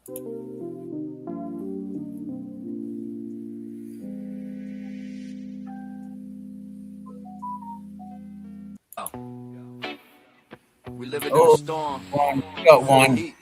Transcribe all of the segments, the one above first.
We live in a storm. We got one.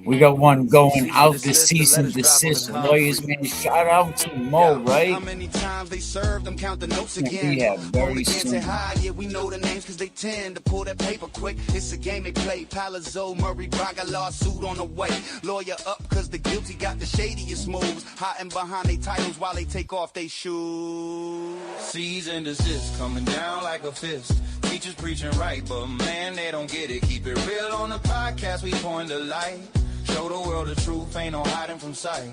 We got one going out this season. Desist lawyers, man. Shout out to Mo, right? How many times they served them, count the notes again. We have very soon. Yeah, we know the names because they tend to pull that paper quick. It's a game they play. Palazzo, Murray, Braga, lawsuit on the way. Lawyer up because the guilty got the shadiest moves. Hiding behind their titles while they take off their shoes. Cease and desist, coming down like a fist. Teachers preaching right, but man, they don't get it. Keep it real on the podcast, we point the light. Show the world the truth, ain't no hiding from sight.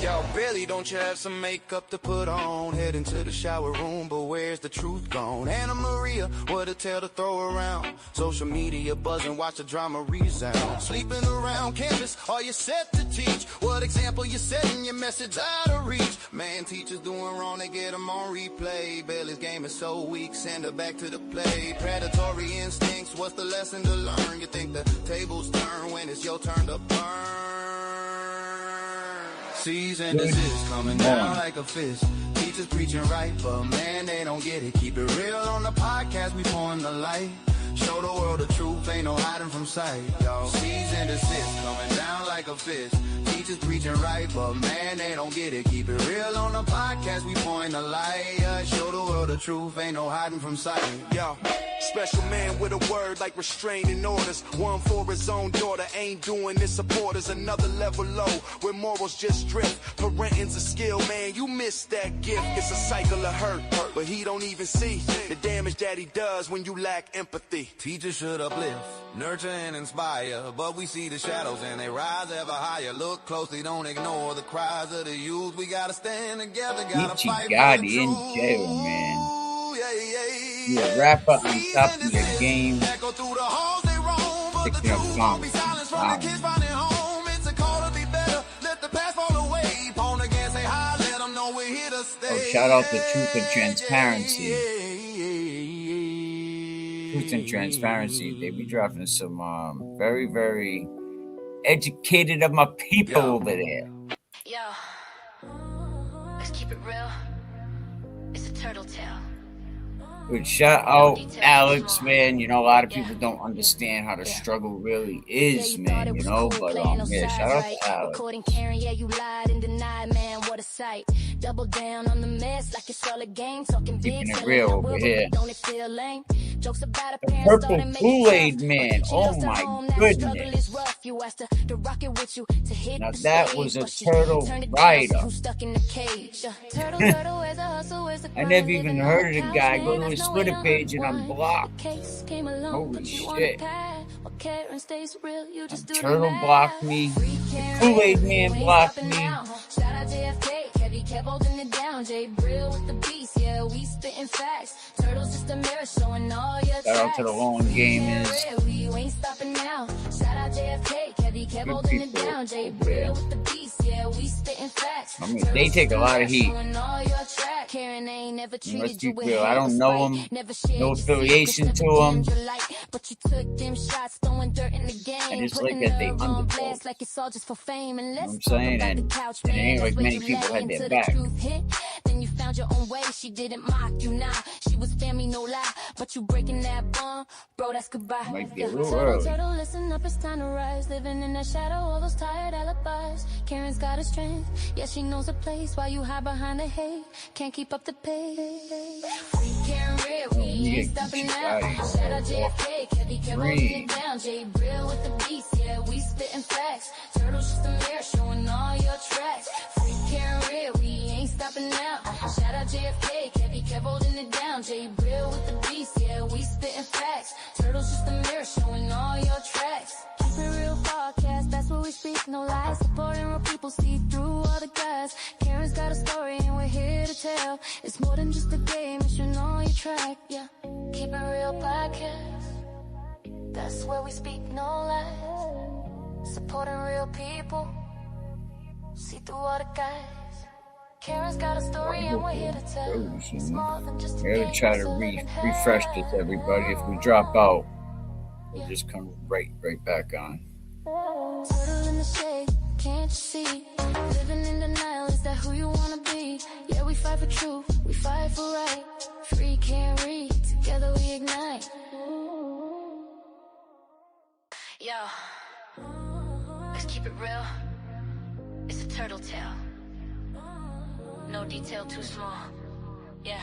Yo, Billy, don't you have some makeup to put on? Head into the shower room, but where's the truth gone? Anna Maria, what a tale to throw around. Social media buzzing, watch the drama resound. Sleeping around campus, are you set to teach? What example you setting your message out of reach? Man, teachers doing wrong, they get them on replay. Billy's game is so weak, send her back to the play. Predatory instincts, what's the lesson to learn? You think the tables turn when it's your turn to burn. Season desist, coming down like a fist. Teachers preaching right, but man, they don't get it. Keep it real on the podcast, we pouring the light. Show the world the truth, ain't no hiding from sight, yo. Season desist, coming down like a fist. Teachers preaching right, but man, they don't get it. Keep it real on the podcast, we pouring the light. Show the world the truth, ain't no hiding from sight, yo. Special man with a word like restraining orders. One for his own daughter, ain't doing this. Supporters another level low, where morals just drift. Parenting's a skill, man, you missed that gift. It's a cycle of hurt, but he don't even see the damage that he does when you lack empathy. Teachers should uplift, nurture and inspire, but we see the shadows and they rise ever higher. Look closely, don't ignore the cries of the youth. We gotta stand together, gotta fight for the in truth. jail, man. Yeah, wrap up on top of your game. Picking up comments. Oh, shout out to Truth and Transparency. Truth and Transparency. They be dropping some very, very educated of my people over there. Yo, let's keep it real. It's a turtle tail. Good shout out Alex, man. You know, a lot of people don't understand how the struggle really is, man. You know, but yeah, shout out to Alex. Yeah, you lied and denied, man. What a sight. Double down on the mess like it's all a game. Talking keeping it real over here. Don't it feel lame? Jokes about the Purple Kool Aid Man. Oh my goodness. Now that was a turtle rider. I never even heard of the guy. Go to his Twitter page and I'm blocked. Holy shit. A turtle blocked me. The Kool Aid Man blocked me. Kept holding it down, Jay Brill with the beast, yeah, we spitting facts. Turtles just a mirror showing all your tracks. Shout out to the long gamers. We ain't stopping now. Shout out JFK, Kevy kept holding it down, Jay Brill with the beast, yeah, we spitting facts. I mean, they take a lot of heat. Let's be real, I don't know them, no affiliation to them. But you took them shots, throwing dirt in the game. I just like that they underdog. Like it's all just for fame. And you know what I'm saying? And it ain't like many people had their back. Then you found your own way, she didn't mock you now. She was family, no lie, but you breaking that bond, bro, that's goodbye. Might be a little early. Turtle, listen up, it's time to rise. Living in the shadow, all those tired alibis. Karen's got a strength, yeah, she knows a place. While you hide behind the hate, can't keep up the pace. We Karen Red, we ain't stopping now. Shout out JFK, Kevy kept holding it down. Jay Brill with the beast, yeah, we spitting facts. Turtle's just a mirror showing all your tracks. Free Karen Red, we ain't stopping now. Shout out JFK, Kevy kept holding it down. Jay Brill with the beast, yeah, we spitting facts. Turtle's just a mirror showing all your tracks. Keep it real podcast, that's what we speak, no lies. Supporting real people, see through all the guys. Karen's got a story and we're here to tell. It's more than just a game, it's your know your track, yeah. Keep it real podcast, that's where we speak, no lies. Supporting real people, see through all the guys. Karen's got a story and we're here to tell. It's more than just a game. We're gonna try to refresh this, everybody. If we drop out, we'll just come right back on. Turtle in the shade, can't you see? Living in denial, is that who you wanna be? Yeah, we fight for truth, we fight for right. Free, can't read, together we ignite. Yo, let's keep it real. It's a turtle tail. No detail too small. Yeah.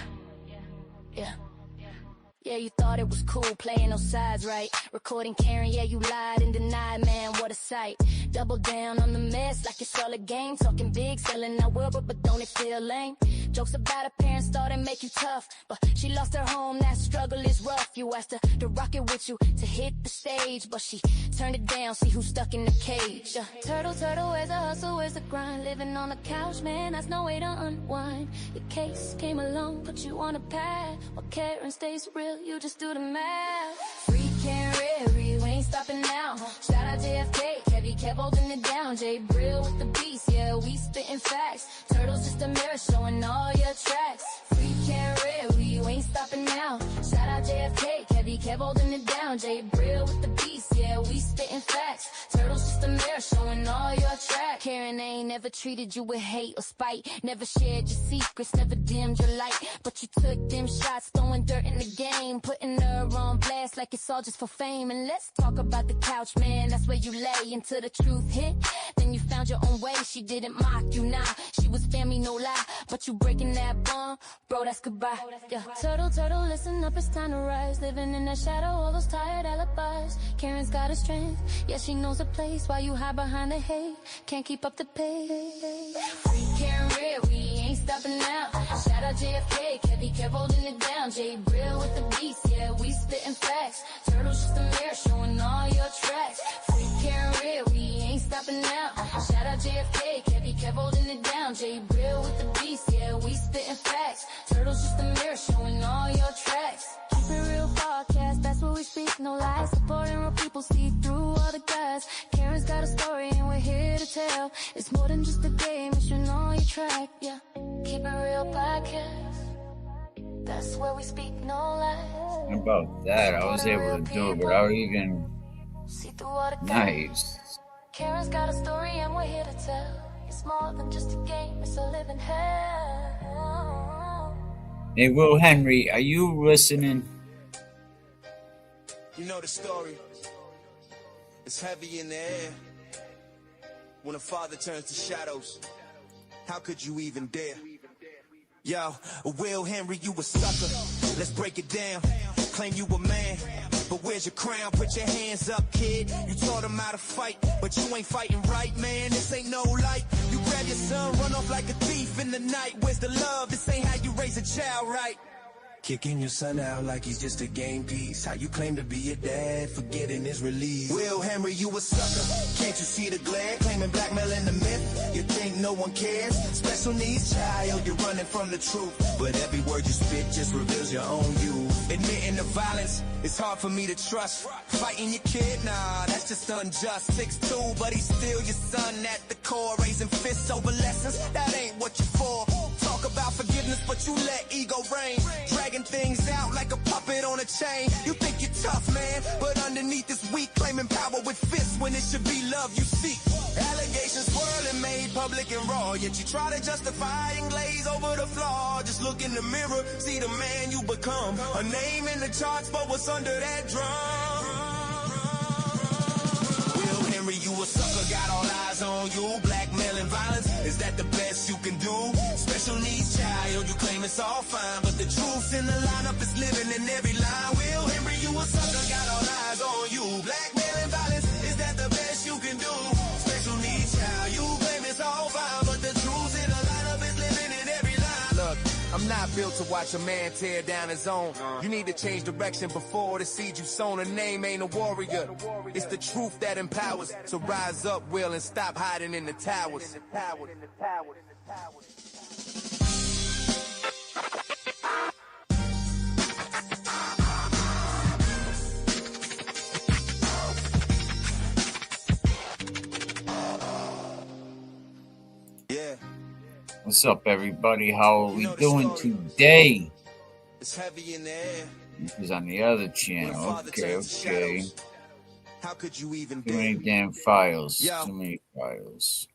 Yeah, you thought it was cool playing those sides, right? Recording Karen, yeah, you lied and denied, man, what a sight. Double down on the mess like it's all a game. Talking big, selling out world, but don't it feel lame? Jokes about her parents thought it'd make you tough, but she lost her home, that struggle is rough. You asked her to rock it with you, to hit the stage, but she turned it down, see who's stuck in the cage. Turtle, where's the hustle, where's the grind? Living on the couch, man, that's no way to unwind. Your case came along, put you on a path. While Karen stays real, you just do the math. Free can't we ain't stopping now. Shout out JFK, Kevy kept holding it down. Jay Brill with the beast, yeah, we spitting facts. Turtle's just a mirror showing all your tracks. Free can't we ain't stopping now. Shout out JFK, Kevy kept holding it down. Jay Brill with the beast, yeah, we spitting facts. Turtle's just a mirror showing all your tracks. Karen ain't never treated you with hate or spite. Never shared your secrets, never dimmed your light. But you took them shots, throwing dirt in the game, putting her on blast like it's all just for fame. And let's talk about the couch, man, that's where you lay until the truth hit. Then you found your own way, she didn't mock you, nah. She was family, no lie, but you breaking that bond, bro, that's goodbye. Yeah. Turtle, listen up, it's time to rise. Living in that shadow, all those tired alibis. Karen's got a strength, yeah, she knows a place. While you hide behind the hate, can't keep up the pace. Free Karen real, we ain't stopping now. Shout out JFK, Kevy kept holding it down. Jay Brill with the beast, yeah, we spitting facts. Turtle's just a mirror showing all your tracks. Free Karen real, we ain't stopping now. Shout out JFK, Kevy kept holding it down. Jay Brill with the beast, yeah, we spitting facts. Turtle's just a mirror showing all your tracks. Keep it real podcast, that's what we speak, no lies. Supporting real people, see through all the guys. Karen's got a story and we're here to tell. It's more than just a game, it's your on your track, yeah. Keep it real podcast, that's where we speak, no lies. How about that? I was able to do it without even. Nice. Karen's got a story and we're here to tell. It's more than just a game, it's a living hell. Hey, Will Henry, are you listening? You know the story. It's heavy in the air. When a father turns to shadows, how could you even dare? Yo, Will Henry, you a sucker. Let's break it down. Claim you a man, but where's your crown? Put your hands up, kid. You taught him how to fight, but you ain't fighting right, man. This ain't no light. You grab your son, run off like a thief in the night. Where's the love? This ain't how you raise a child, right? Kicking your son out like he's just a game piece. How you claim to be a dad, forgetting his release. Will Henry, you a sucker. Can't you see the glare? Claiming blackmailing the myth. You think no one cares? Special needs child, you're running from the truth. But every word you spit just reveals your own you. Admitting the violence, it's hard for me to trust. Fighting your kid, nah, that's just unjust. 6'2", but he's still your son at the core. Raising fists over lessons, that ain't what you're for. Talk about forgiveness, but you let ego reign. Dragging things out like a puppet on a chain. You think you're tough, man, but underneath is weak. Claiming power with fists when it should be love you seek. Allegations swirling, made public and raw. Yet you try to justify and glaze over the flaw. Just look in the mirror, see the man you become. A name in the charts, but what's under that drum? Will Henry, you a sucker, got all eyes on you. Blackmail and violence, is that the best you can do? Special needs child, you claim it's all fine, but the truth's in the lineup, is living in every line. Will Henry, you a sucker, got all eyes on you. Blackmail and violence, is that the best you can do? Special needs child, you claim it's all fine, but the truth's in the lineup, is living in every line. Look, I'm not built to watch a man tear down his own. You need to change direction before the seed you sown. A name ain't a warrior, it's the truth that empowers. So rise up, Will, and stop hiding in the towers. Yeah. What's up, everybody? How are we doing today? It's heavy in the air. This is on the other channel. Okay. How could you even Too many damn files. Too many files.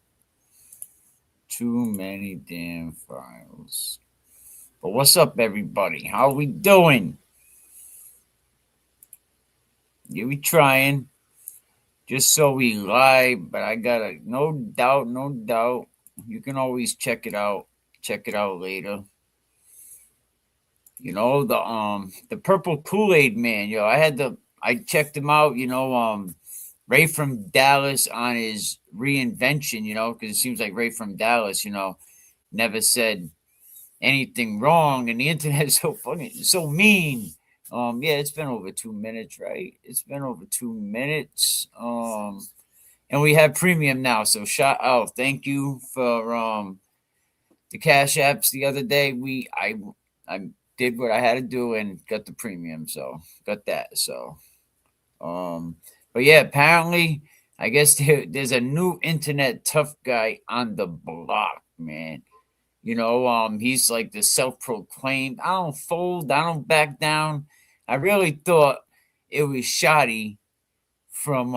Too many damn files. But what's up, everybody? How we doing? Yeah, we trying. Just so we lie, but I gotta, no doubt, no doubt. You can always check it out. Check it out later. You know, the Purple Kool Aid Man, yo. I checked him out, Ray from Dallas on his reinvention, because it seems like Ray from Dallas, never said anything wrong, and the internet is so funny, so mean. Yeah, it's been over 2 minutes, right? It's been over 2 minutes. And we have premium now, so shout out. Thank you for the cash apps the other day. I did what I had to do and got the premium, so got that. So but yeah, apparently I guess there's a new internet tough guy on the block, man. He's like the self-proclaimed, I don't fold, I don't back down. I really thought it was Shoddy from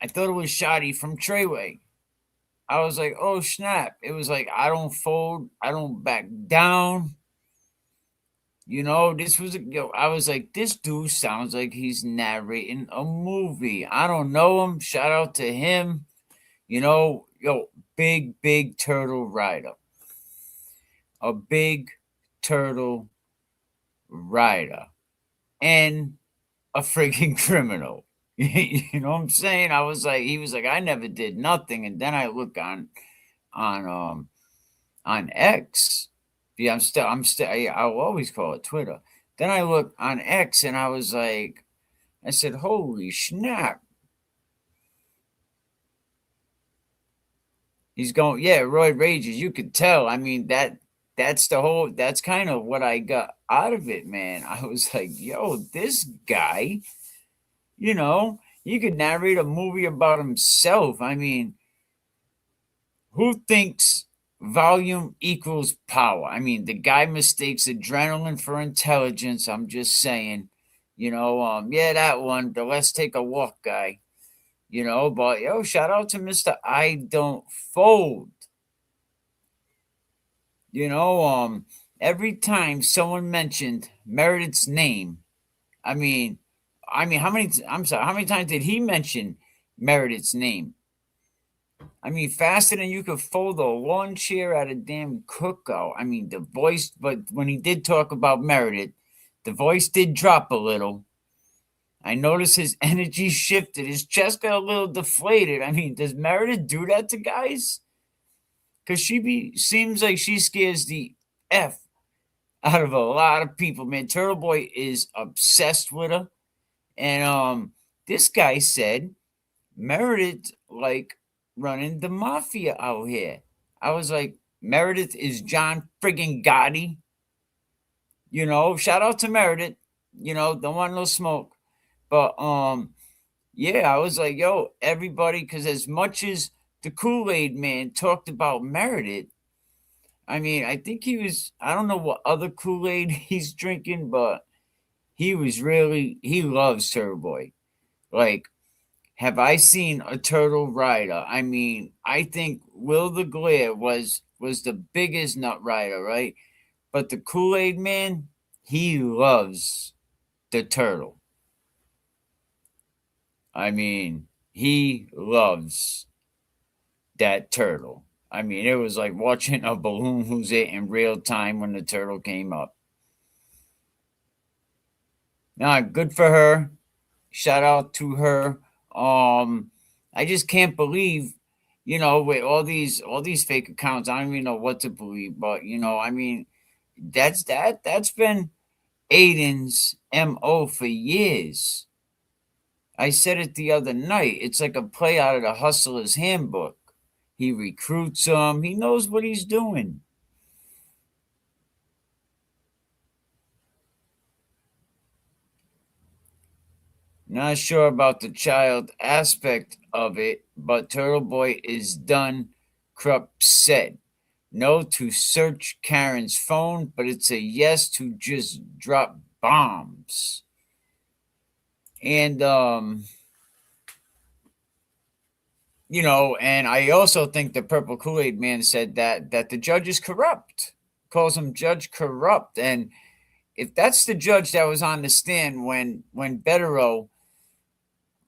Treyway. I was like, oh snap. It was like, I don't fold, I don't back down. I was like, this dude sounds like he's narrating a movie. I don't know him. Shout out to him. Big turtle rider. A big turtle rider. And a freaking criminal. You know what I'm saying? He was like, I never did nothing. And then I look on X. Yeah, I'll always call it Twitter. Then I look on X and I said, holy snap. He's going, yeah, Roy Rages. You could tell. I mean, that's kind of what I got out of it, man. I was like, yo, this guy, you could narrate a movie about himself. I mean, who thinks volume equals power? I mean, the guy mistakes adrenaline for intelligence. I'm just saying, yeah, that one, the let's take a walk guy, but shout out to Mr. I Don't Fold. Every time someone mentioned Meredith's name, how many times did he mention Meredith's name? I mean, faster than you could fold a lawn chair at a damn cookout. I mean, the voice, but when he did talk about Meredith, the voice did drop a little. I noticed his energy shifted. His chest got a little deflated. I mean, does Meredith do that to guys? Because seems like she scares the F out of a lot of people. Man, Turtle Boy is obsessed with her. And this guy said Meredith like running the mafia out here. I was like, Meredith is John friggin' Gotti. Shout out to Meredith. Don't want no smoke. But yeah, I was like, yo, everybody, because as much as the Kool Aid Man talked about Meredith, I mean, I think I don't know what other Kool Aid he's drinking, but he loves Turtle Boy. Like, have I seen a turtle rider? I mean, I think Will the Glare was the biggest nut rider, right? But the Kool Aid Man, he loves the turtle. I mean, he loves that turtle. I mean, it was like watching a balloon lose it in real time when the turtle came up. Nah, good for her. Shout out to her. I just can't believe, with all these fake accounts, I don't even know what to believe. But I mean, that's been Aiden's MO for years. I said it the other night. It's like a play out of the Hustler's Handbook. He recruits them. He knows what he's doing. Not sure about the child aspect of it, but Turtle Boy is done. Krupp said. No to search Karen's phone, but it's a yes to just drop bombs. And And I also think the Purple Kool Aid Man said that the judge is corrupt, calls him Judge Corrupt. And if that's the judge that was on the stand when Betterow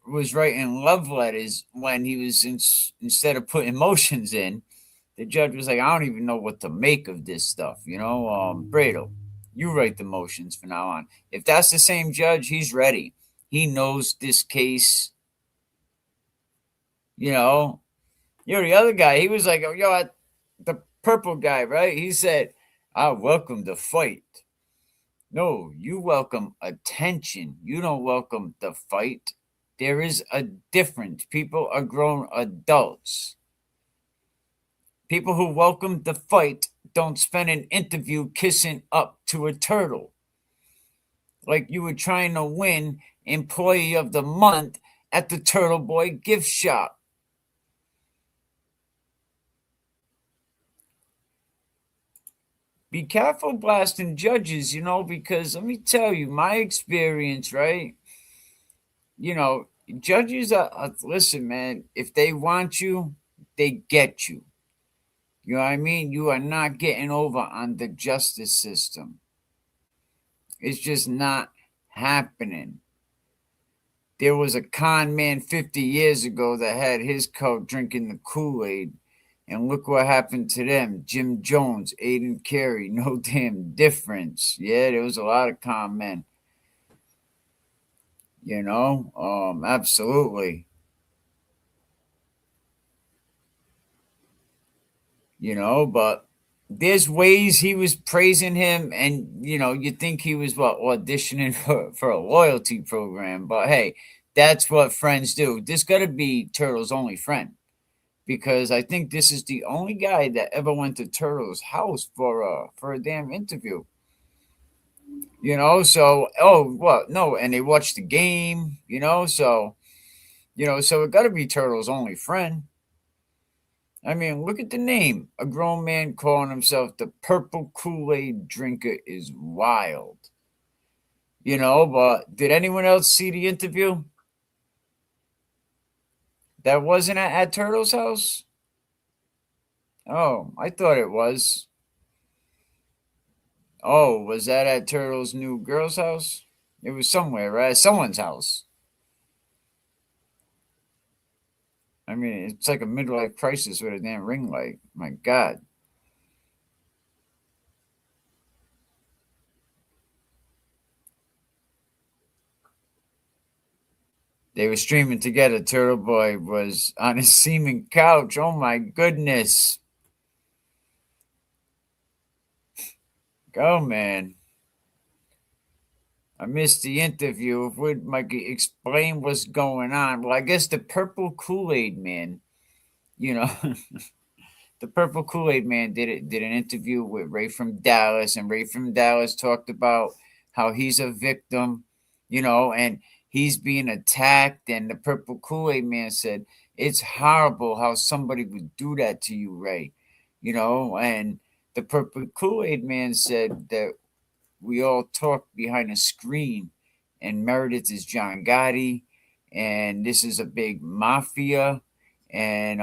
was writing love letters, when he was instead of putting motions in, the judge was like, I don't even know what to make of this stuff. Brado, you write the motions from now on. If that's the same judge, he's ready. He knows this case. The other guy, he was like, oh, the purple guy, right? He said, I welcome the fight. No, you welcome attention. You don't welcome the fight. There is a difference. People are grown adults. People who welcome the fight don't spend an interview kissing up to a turtle. Like you were trying to win Employee of the Month at the Turtle Boy gift shop. Be careful blasting judges, because let me tell you, my experience, right? Judges listen, man, if they want you, they get you. You know what I mean? You are not getting over on the justice system. It's just not happening. There was a con man 50 years ago that had his coat drinking the Kool-Aid. And look what happened to them. Jim Jones, Aiden Carey, no damn difference. Yeah, there was a lot of con men. Absolutely. But there's ways he was praising him, and you think he was auditioning for a loyalty program. But hey, that's what friends do. This gotta be Turtle's only friend, because I think this is the only guy that ever went to Turtle's house for a damn interview. And they watched the game, so it gotta be Turtle's only friend. I mean, look at the name. A grown man calling himself the Purple Kool Aid Drinker is wild. But did anyone else see the interview? That wasn't at Turtle's house? Oh, I thought it was. Oh, was that at Turtle's new girl's house? It was somewhere, right? Someone's house. I mean, it's like a midlife crisis with a damn ring light. My God. They were streaming together. Turtle Boy was on his seeming couch. Oh my goodness. Go, man. I missed the interview. If we might explain what's going on. Well, I guess the Purple Kool Aid Man, the Purple Kool Aid Man did an interview with Ray from Dallas, and Ray from Dallas talked about how he's a victim, and he's being attacked. And the Purple Kool Aid Man said, it's horrible how somebody would do that to you, Ray, and the Purple Kool Aid Man said that we all talk behind a screen, and Meredith is John Gotti, and this is a big mafia, and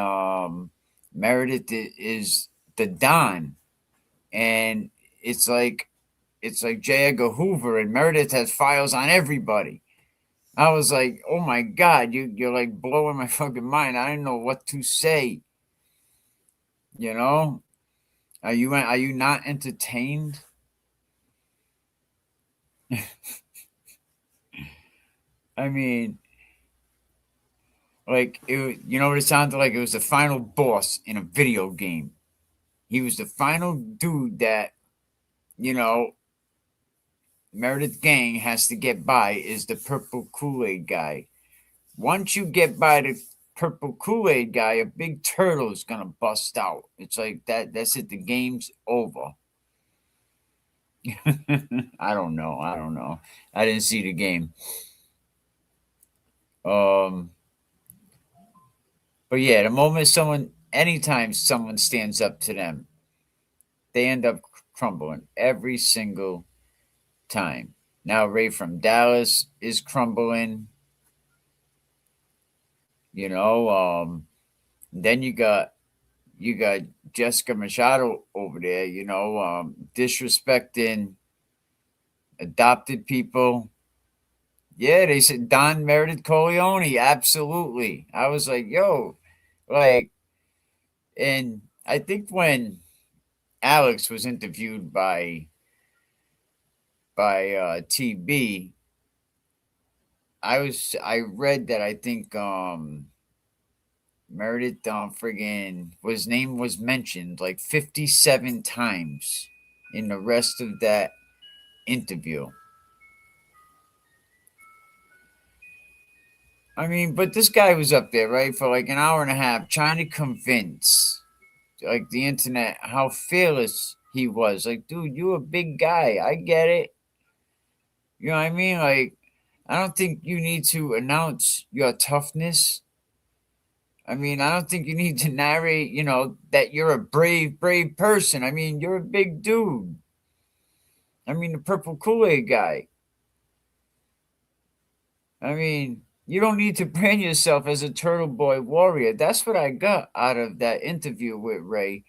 Meredith is the Don, and it's like J. Edgar Hoover, and Meredith has files on everybody. I was like, oh my God, you're like blowing my fucking mind. I didn't know what to say. Are you not entertained? I mean, like what it sounded like? It was the final boss in a video game. He was the final dude that Meredith Gang has to get by, is the Purple Kool Aid Guy. Once you get by the Purple Kool Aid Guy, a big turtle is gonna bust out. It's like that. That's it. The game's over. I don't know. I didn't see the game. But yeah, the moment anytime someone stands up to them, they end up crumbling every single time. Now Ray from Dallas is crumbling. Then you got Jessica Machado over there, disrespecting adopted people. Yeah, they said Don Meredith Corleone. Absolutely. I was like, yo, like, and I think when Alex was interviewed by TB, I read that I think Meredith friggin' his name was mentioned like 57 times in the rest of that interview. I mean, but this guy was up there, right, for like an hour and a half trying to convince like the internet how fearless he was. Like, dude, you a big guy. I get it. You know what I mean? Like, I don't think you need to announce your toughness. I mean, I don't think you need to narrate, that you're a brave person. I mean, you're a big dude. I mean, the Purple Kool Aid Guy. I mean, you don't need to brand yourself as a Turtle Boy warrior. That's what I got out of that interview with Ray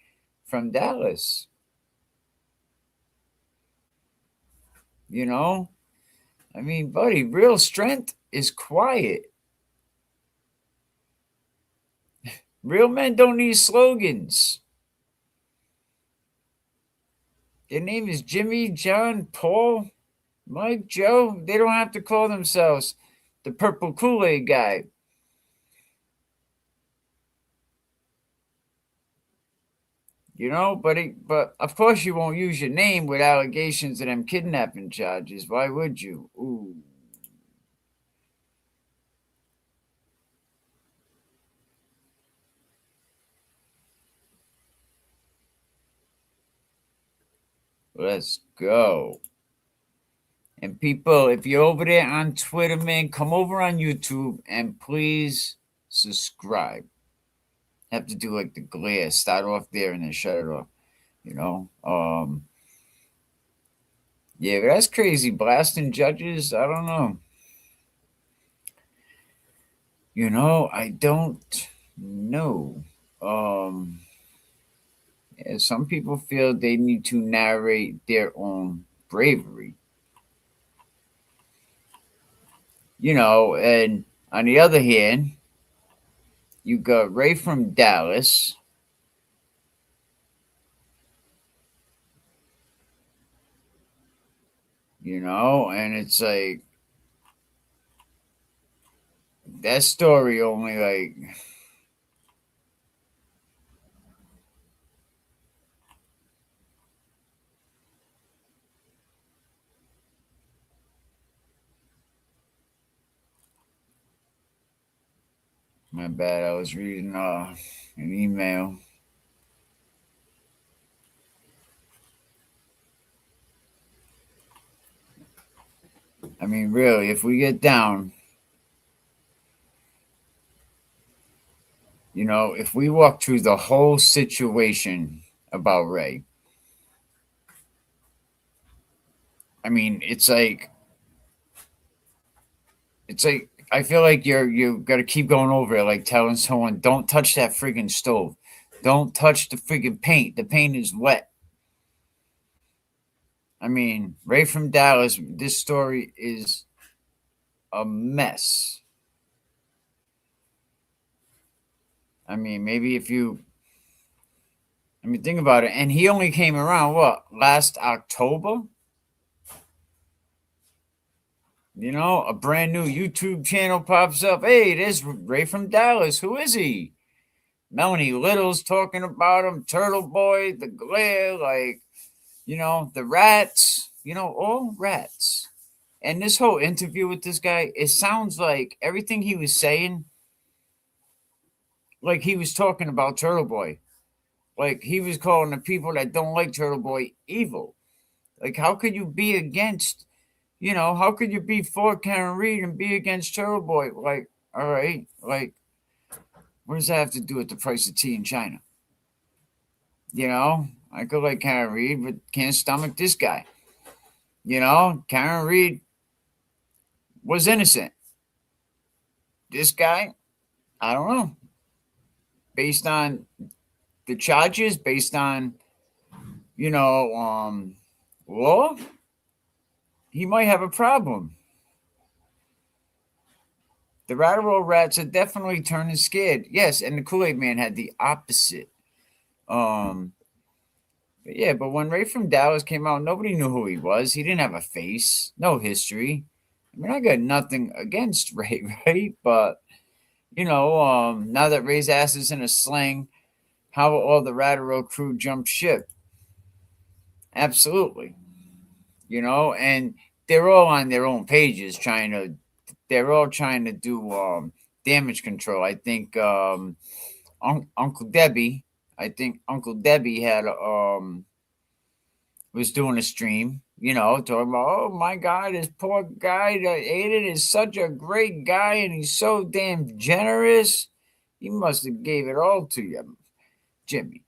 from Dallas. You know? I mean, buddy, real strength is quiet. Real men don't need slogans. Their name is Jimmy, John, Paul, Mike, Joe. They don't have to call themselves the Purple Kool Aid Guy. But of course you won't use your name with allegations of them kidnapping charges. Why would you? Ooh. Let's go. And people, if you're over there on Twitter, man, come over on YouTube and please subscribe. Have to do like the glare, start off there and then shut it off. Yeah, but that's crazy. Blasting judges, I don't know. I don't know. Some people feel they need to narrate their own bravery. And on the other hand, you got Ray from Dallas. And it's like that story only like my bad. I was reading an email. I mean, really, if we get down, if we walk through the whole situation about Ray, I mean, it's like I feel like you got to keep going over it, like telling someone, "Don't touch that friggin' stove, don't touch the friggin' paint. The paint is wet." I mean, Ray from Dallas. This story is a mess. I mean, maybe think about it. And he only came around, last October? A brand new YouTube channel pops up. Hey, there's Ray from Dallas. Who is he? Melanie Little's talking about him. Turtle Boy, the glare, the rats, all rats. And this whole interview with this guy, it sounds like everything he was saying, like he was talking about Turtle Boy. Like he was calling the people that don't like Turtle Boy evil. Like, how could you be against, how could you be for Karen Reed and be against Turtle Boy? Like, all right, like, what does that have to do with the price of tea in China? I could like Karen Reed, but can't stomach this guy. Karen Reed was innocent. This guy, I don't know. based on the charges, based on, you know, law, he might have a problem. The Rattle rats are definitely turning scared. Yes, and the Kool-Aid Man had the opposite. Um, but yeah, but when Ray from Dallas came out, nobody knew who he was. He didn't have a face, no history. I mean, I got nothing against Ray, right? But you know, now that Ray's ass is in a sling, how will all the Rattle crew jump ship? Absolutely. You know, and they're all on their own pages they're all trying to do damage control. I think Uncle Debbie, I think Uncle Debbie had was doing a stream, you know, talking about, oh my God, this poor guy that Aiden is such a great guy and he's so damn generous. He must have gave it all to you, Jimmy.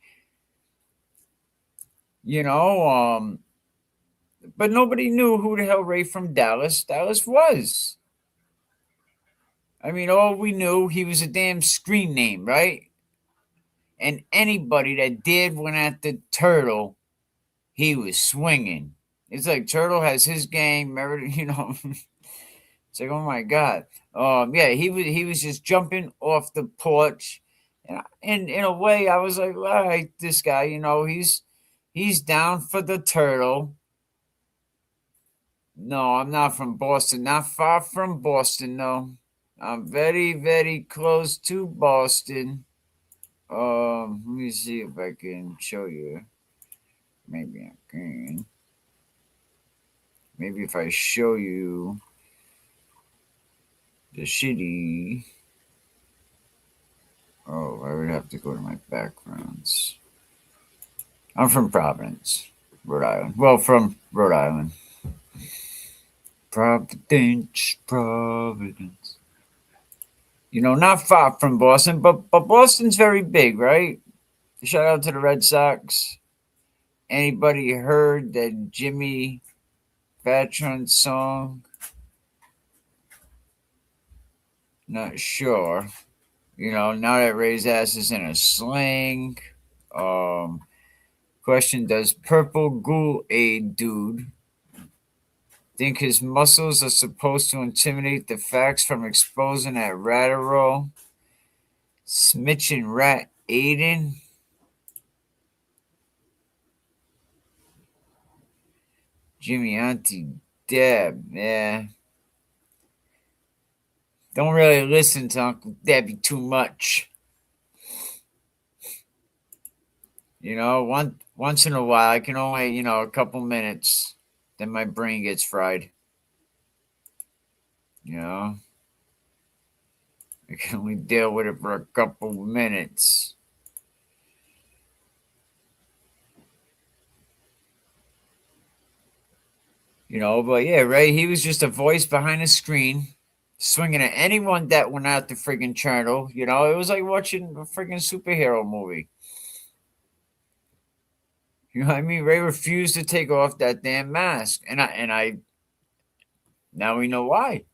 You know, but nobody knew who the hell Ray from Dallas was. I mean, all we knew, he was a damn screen name, right? And anybody that did went at the Turtle, he was swinging. It's like Turtle has his game, Meredith, you know. It's like, oh my God. Yeah, he was just jumping off the porch. And in a way, I was like, all right, this guy, you know, he's down for the Turtle. No, I'm not from Boston. Not far from Boston, no. I'm very, very close to Boston. Let me see if I can show you. Maybe I can. Maybe if I show you the shitty. Oh, I would have to go to my backgrounds. I'm from Providence, Rhode Island. Well, from Rhode Island. Providence. You know, not far from Boston, but Boston's very big, right? Shout out to the Red Sox. Anybody heard that Jimmy Vatron song? Not sure. You know, now that Ray's ass is in a sling. Question: does Purple Kool Aid Dude think his muscles are supposed to intimidate the facts from exposing that Ratterall? Smitch and Rat Aiden? Jimmy Auntie Deb, yeah. Don't really listen to Uncle Debbie too much. You know, once in a while, I can only, you know, a couple minutes, then my brain gets fried. You know, I can only deal with it for a couple minutes. You know, but yeah, Ray, he was just a voice behind a screen, swinging at anyone that went out the friggin' channel. You know, it was like watching a friggin' superhero movie. You know what I mean? Ray refused to take off that damn mask. And I now we know why.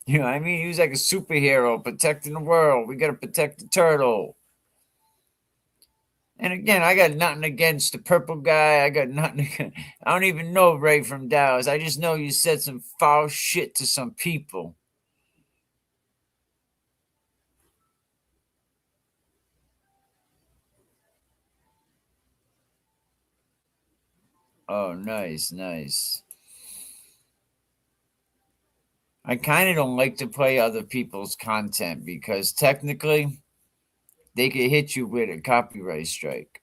You know what I mean? He was like a superhero protecting the world. We gotta protect the turtle. And again, I got nothing against the purple guy. I got nothing against, I don't even know Ray from Dallas. I just know you said some foul shit to some people. Oh, nice, nice. I kind of don't like to play other people's content because technically they could hit you with a copyright strike.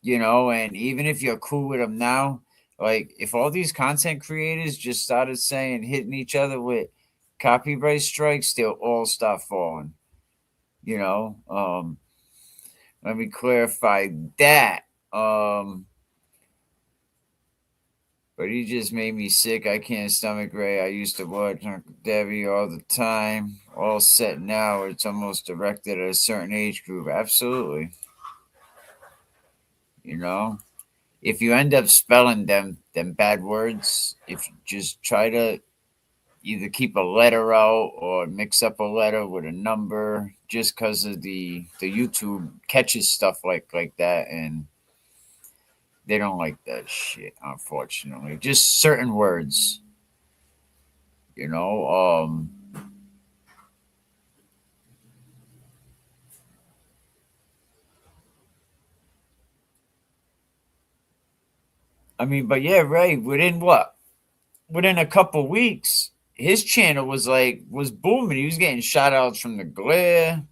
You know, and even if you're cool with them now, like if all these content creators just started saying hitting each other with copyright strikes, they'll all stop falling. You know, let me clarify that. But he just made me sick. I can't stomach Ray. I used to watch Uncle Debbie all the time. All set now. It's almost directed at a certain age group. Absolutely. You know, if you end up spelling them bad words, if you just try to either keep a letter out or mix up a letter with a number just because of the YouTube catches stuff like that, and they don't like that shit, unfortunately. Just certain words, you know. I mean, but yeah, Ray, within a couple weeks, his channel was booming. He was getting shout outs from the Glare.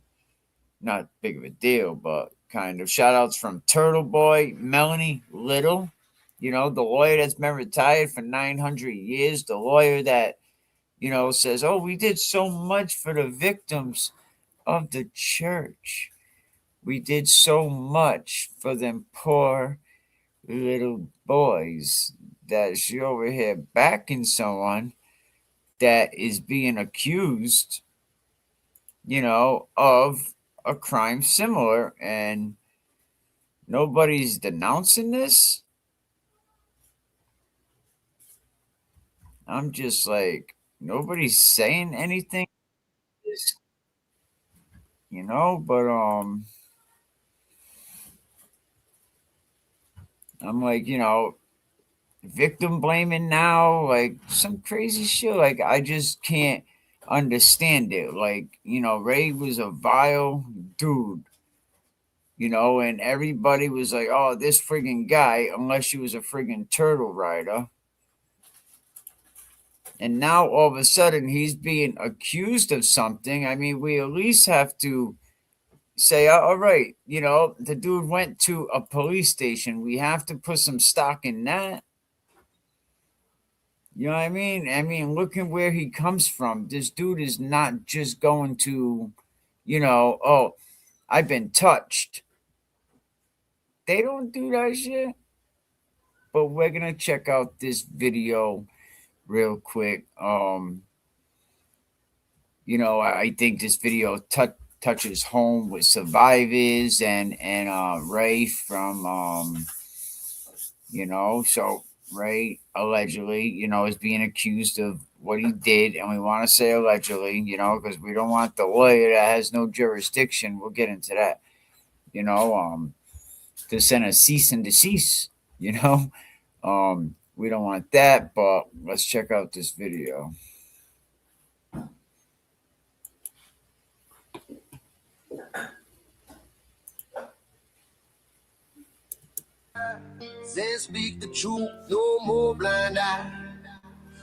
Not big of a deal, but kind of shout outs from Turtle Boy, Melanie Little, you know, the lawyer that's been retired for 900 years, the lawyer that, you know, says, oh, we did so much for the victims of the church. We did so much for them poor little boys, that she over here backing someone that is being accused, you know, of a crime similar, and nobody's denouncing this. I'm just like, nobody's saying anything, you know, but I'm like, you know, victim blaming now, like some crazy shit. Like, I just can't understand it. Like, you know, Ray was a vile dude, you know, and everybody was like, oh, this friggin' guy, unless you was a friggin' turtle rider. And now all of a sudden he's being accused of something. I mean, we at least have to say, all right, you know, the dude went to a police station. We have to put some stock in that. You know what I mean? I mean, looking where he comes from. This dude is not just going to, you know, oh, I've been touched. They don't do that shit. But we're going to check out this video real quick. You know, I think this video touches home with survivors and Ray from, you know, so Ray allegedly, you know, is being accused of what he did. And we want to say allegedly, you know, because we don't want the lawyer that has no jurisdiction. We'll get into that, you know, to send a cease and desist, you know. We don't want that, but let's check out this video. Then speak the truth, no more blind eye.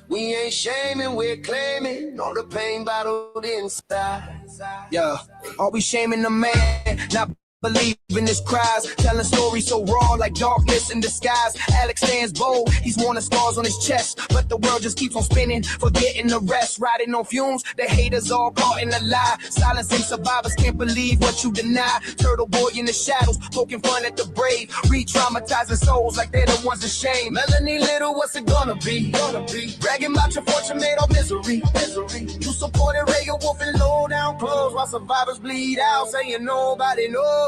We ain't shaming, we're claiming all the pain bottled inside. Yeah, are we shaming the man? Not believing his cries, telling stories so raw like darkness in disguise. Alex stands bold, he's worn the scars on his chest, but the world just keeps on spinning, forgetting the rest. Riding on fumes, the haters all caught in a lie. Silencing survivors, can't believe what you deny. Turtle boy in the shadows, poking fun at the brave, re-traumatizing souls like they're the ones ashamed. Melanie Little, what's it gonna be? Bragging about your fortune made of misery. You supported Reagan Wolf in low down clothes while survivors bleed out, saying nobody knows.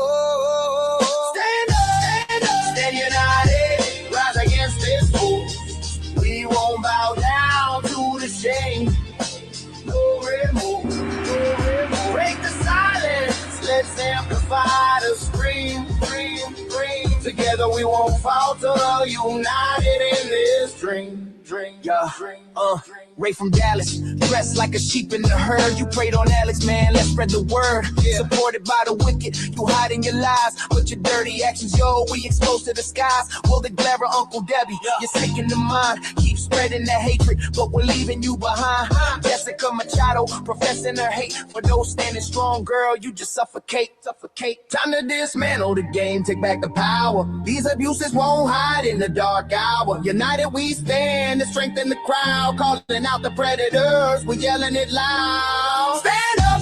Stand up, stand united, rise against this fool. We won't bow down to the shame. No remorse, break the silence, let's amplify the scream. Together we won't falter, united in this dream. Ray from Dallas, dressed like a sheep in the herd. You prayed on Alex, man, let's spread the word. Supported by the wicked, you hiding your lies, but your dirty actions, yo, we exposed to the skies. Will the glare of Uncle Debbie, you're sick in the mind. Keep spreading the hatred, but we're leaving you behind. Jessica Machado, professing her hate for those standing strong, girl, you just suffocate. Time to dismantle the game, take back the power. These abuses won't hide in the dark hour. United we stand, to strengthen the crowd, calling out the predators, we're yelling it loud. Stand up,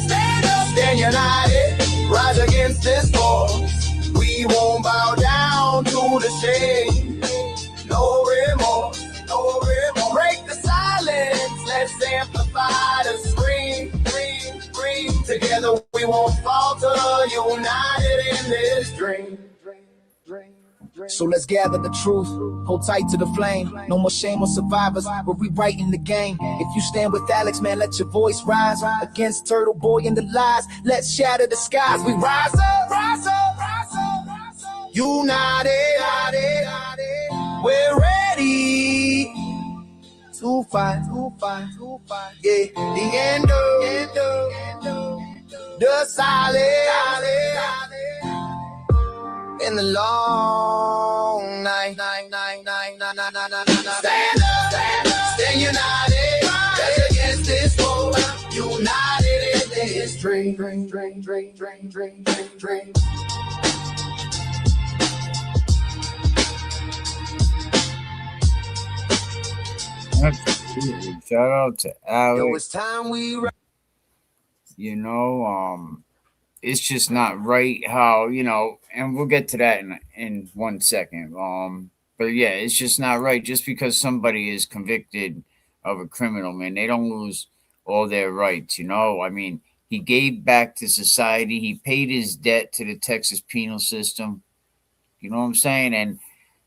stand united, rise against this force. We won't bow down to the shame. No remorse, break the silence, let's amplify the scream. Together we won't falter, united in this dream. So let's gather the truth, hold tight to the flame. No more shame on survivors, we're rewriting the game. If you stand with Alex, man, let your voice rise against Turtle Boy and the lies. Let's shatter the skies. We rise up, rise up, rise up, rise up. United, we're ready to fight, yeah, the end of the silence in the long night. Stand up, stand united, stand against this foe. United in this dream. Absolutely. Shout out to Alex. Yo, it's time we. You know, it's just not right how, you know, and we'll get to that in 1 second. But yeah, it's just not right. Just because somebody is convicted of a criminal, man, they don't lose all their rights. You know, I mean, he gave back to society. He paid his debt to the Texas penal system. You know what I'm saying? And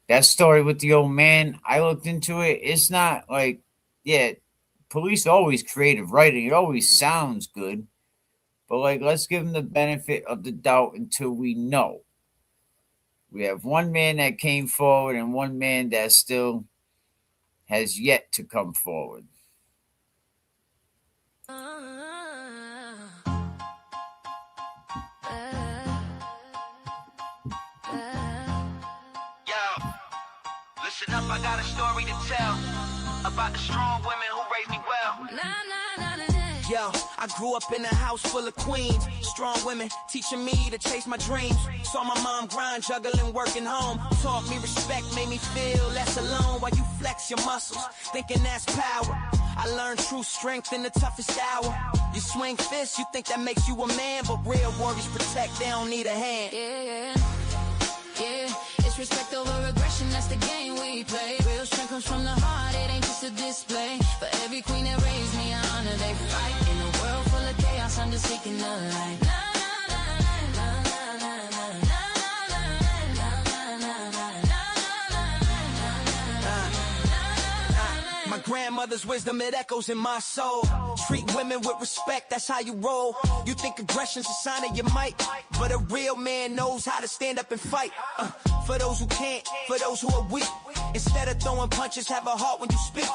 that story with the old man, I looked into it. It's not like, yeah, police always creative writing. It always sounds good. But, like, let's give him the benefit of the doubt until we know. We have one man that came forward and one man that still has yet to come forward. Listen up, I got a story to tell about the strong women who raised me well. Yo, I grew up in a house full of queens, strong women teaching me to chase my dreams. Saw my mom grind, juggling, working home. Taught me respect, made me feel less alone while you flex your muscles, thinking that's power. I learned true strength in the toughest hour. You swing fists, you think that makes you a man, but real warriors protect, they don't need a hand. Yeah, it's respect over aggression, that's the game we play. Real strength comes from the heart, it ain't just a display. For every queen that raised me, I honor they fight. In a world full of chaos, I'm just seeking the light. My grandmother's wisdom, it echoes in my soul. Treat women with respect, that's how you roll. You think aggression's a sign of your might, but a real man knows how to stand up and fight. For those who can't, for those who are weak. Instead of throwing punches, have a heart when you speak.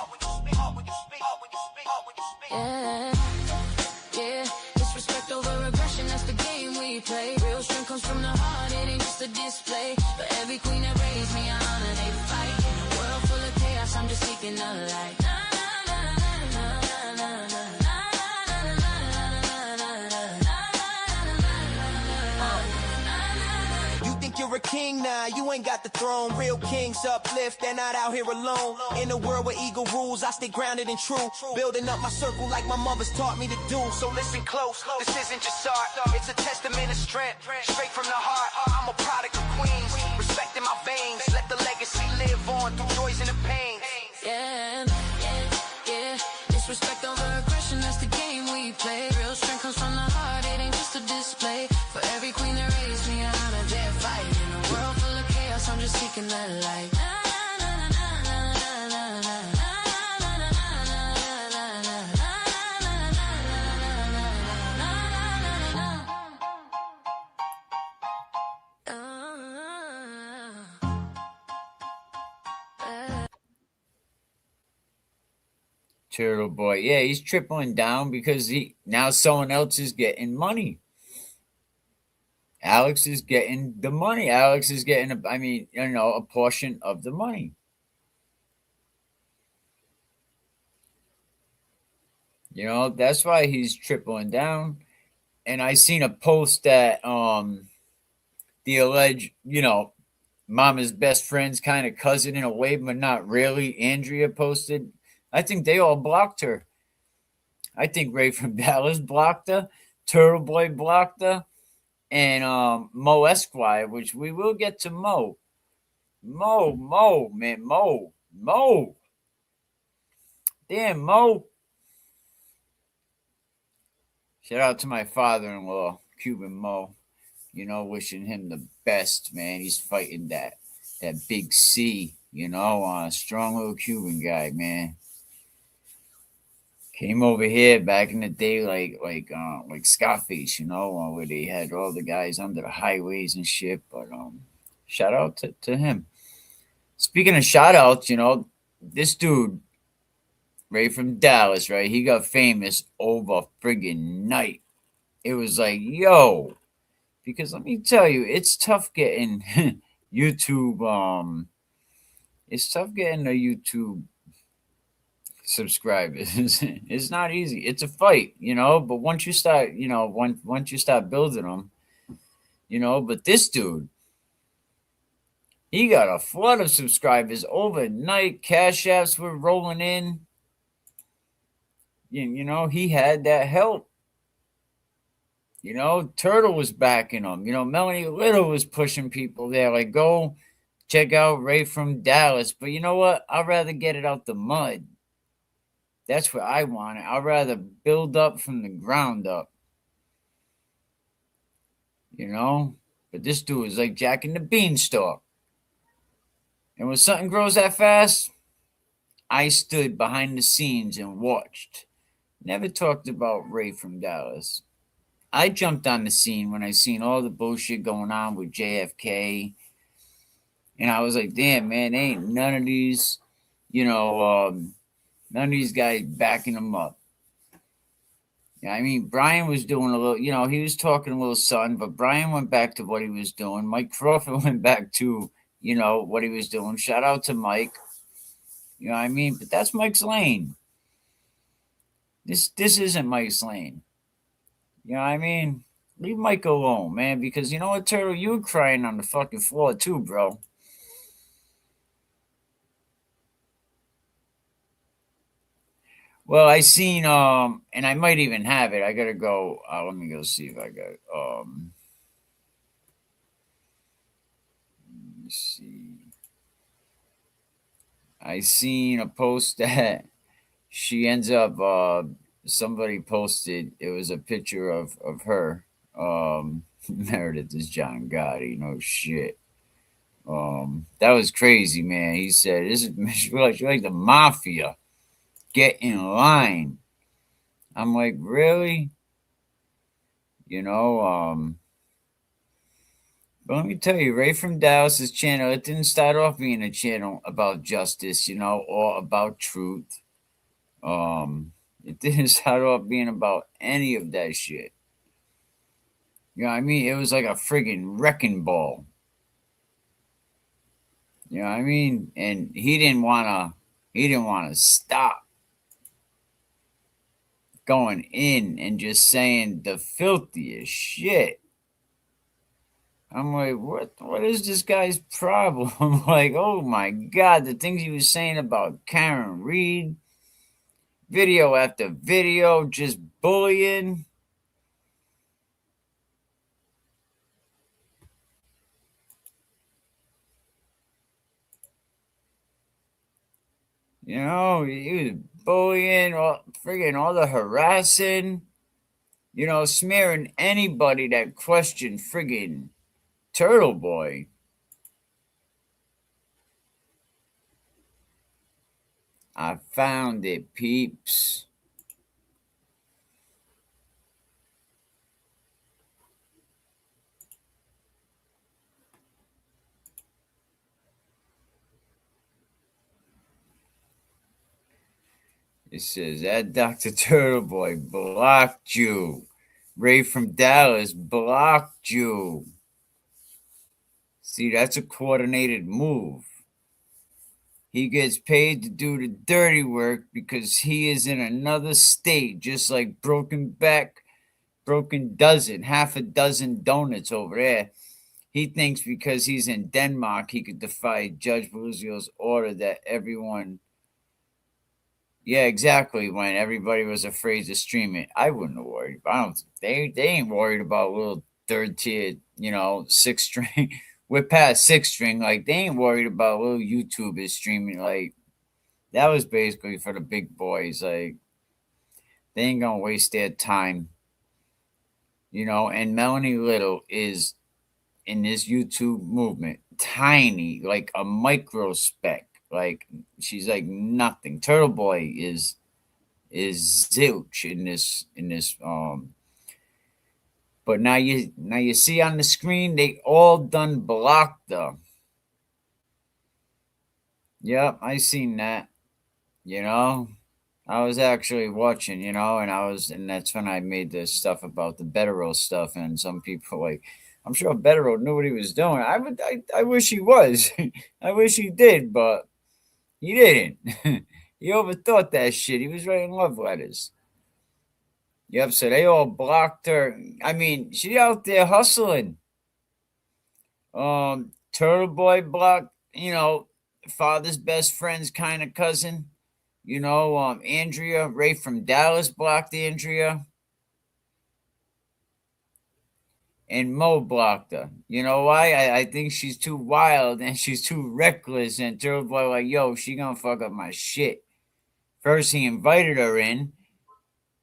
Yeah, it's respect over aggression, that's the game we play. Real strength comes from the heart, it ain't just a display. For every queen that raised me, I honor they fight. In a world full of chaos, I'm just seeking the light. You're a king now, you ain't got the throne. Real kings uplift, they're not out here alone. In a world where ego rules, I stay grounded and true. Building up my circle like my mother's taught me to do. So listen close, this isn't just art, it's a testament of strength. Straight from the heart, I'm a product of Queens. Respect in my veins, let the legacy live on through joys and the pains. Yeah, it's respect over aggression, that's the game we play. Real strength comes from the heart, it ain't just a display. For every queen that raised me, I honor their fight. In a world full of chaos, I'm just seeking that light. Turtle Boy. Yeah, he's tripling down because now someone else is getting money. Alex is getting the money. Alex is getting a portion of the money. You know, that's why he's tripling down. And I seen a post that the alleged, mama's best friend's kind of cousin in a way, but not really, Andrea posted. I think they all blocked her. I think Ray from Dallas blocked her. Turtle Boy blocked her. And Mo Esquire, which we will get to Mo. Mo. Damn, Mo. Shout out to my father-in-law, Cuban Mo. Wishing him the best, man. He's fighting that that big C, strong little Cuban guy, man. Came over here back in the day, like Scarface, where they had all the guys under the highways and shit. But shout out to him. Speaking of shout outs, this dude, right from Dallas, right? He got famous over friggin' night. It was like, yo, because let me tell you, it's tough getting YouTube. It's tough getting a YouTube subscribers. It's not easy. It's a fight, But once you start, once you start building them, But this dude, he got a flood of subscribers overnight. Cash apps were rolling in. He had that help. Turtle was backing him. Melanie Little was pushing people there. Like, go check out Ray from Dallas. But you know what? I'd rather get it out the mud. That's what I want. I'd rather build up from the ground up. But this dude is like Jack and the Beanstalk. And when something grows that fast, I stood behind the scenes and watched. Never talked about Ray from Dallas. I jumped on the scene when I seen all the bullshit going on with JFK. And I was like, damn, man, ain't none of these, none of these guys backing him up. Yeah, I mean, Brian was doing a little, he was talking a little something, but Brian went back to what he was doing. Mike Crawford went back to, what he was doing. Shout out to Mike. You know what I mean? But that's Mike's lane. This isn't Mike's lane. You know what I mean? Leave Mike alone, man, because you know what, Turtle? You were crying on the fucking floor too, bro. Well, I seen, and I might even have it. I gotta go. Let me go see if I got it. Let me see. I seen a post that she ends up, somebody posted, it was a picture of her. Meredith is John Gotti, no shit. That was crazy, man. He said, "This is you're like the mafia. Get in line." I'm like, really? But let me tell you, Ray from Dallas's channel, it didn't start off being a channel about justice, or about truth. It didn't start off being about any of that shit. You know what I mean? It was like a friggin' wrecking ball. You know what I mean? And he didn't wanna stop going in and just saying the filthiest shit. I'm like, what is this guy's problem? I'm like, oh my God, the things he was saying about Karen Reed, video after video, just bullying. He was bullying, all the harassing, smearing anybody that questioned friggin' Turtle Boy. I found it, peeps. It says that Dr. Turtle Boy blocked you. Ray from Dallas blocked you. See, that's a coordinated move. He gets paid to do the dirty work because he is in another state, just like Broken Dozen, half a dozen donuts over there. He thinks because he's in Denmark, he could defy Judge Beluzio's order that everyone. Yeah, exactly. When everybody was afraid to stream it, I wouldn't have worried. They ain't worried about little third tier, 6 string. We're past 6 string. Like, they ain't worried about little YouTubers streaming. Like, that was basically for the big boys. Like, they ain't gonna waste their time. And Melanie Little is in this YouTube movement. tiny, like a micro speck. Like she's like nothing. Turtle Boy is zilch in this but now you see on the screen they all done blocked her. Yep, I seen that. You know, I was actually watching, you know, and that's when I made this stuff about the Betterow stuff, and some people like, I'm sure Betterow knew what he was doing. I wish he was, I wish he did, but he didn't. He overthought that shit. He was writing love letters. Yep, so they all blocked her. I mean, she out there hustling. Turtle Boy blocked, you know, father's best friend's kind of cousin. You know, Andrea, Ray from Dallas blocked Andrea. And Mo blocked her. You know why? I think she's too wild and she's too reckless. And Turtle Boy like, yo, she gonna fuck up my shit. First he invited her in.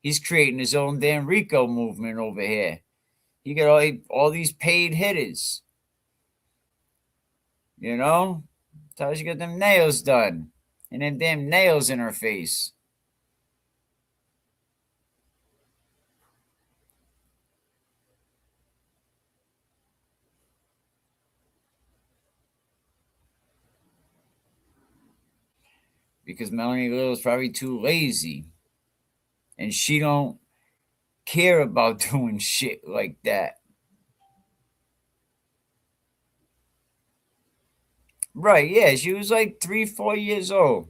He's creating his own damn Rico movement over here. He got all these paid hitters. You know? That's how she got them nails done. And them damn nails in her face. Because Melanie Little's probably too lazy. And she don't care about doing shit like that. Right, yeah, she was like 3-4 years old.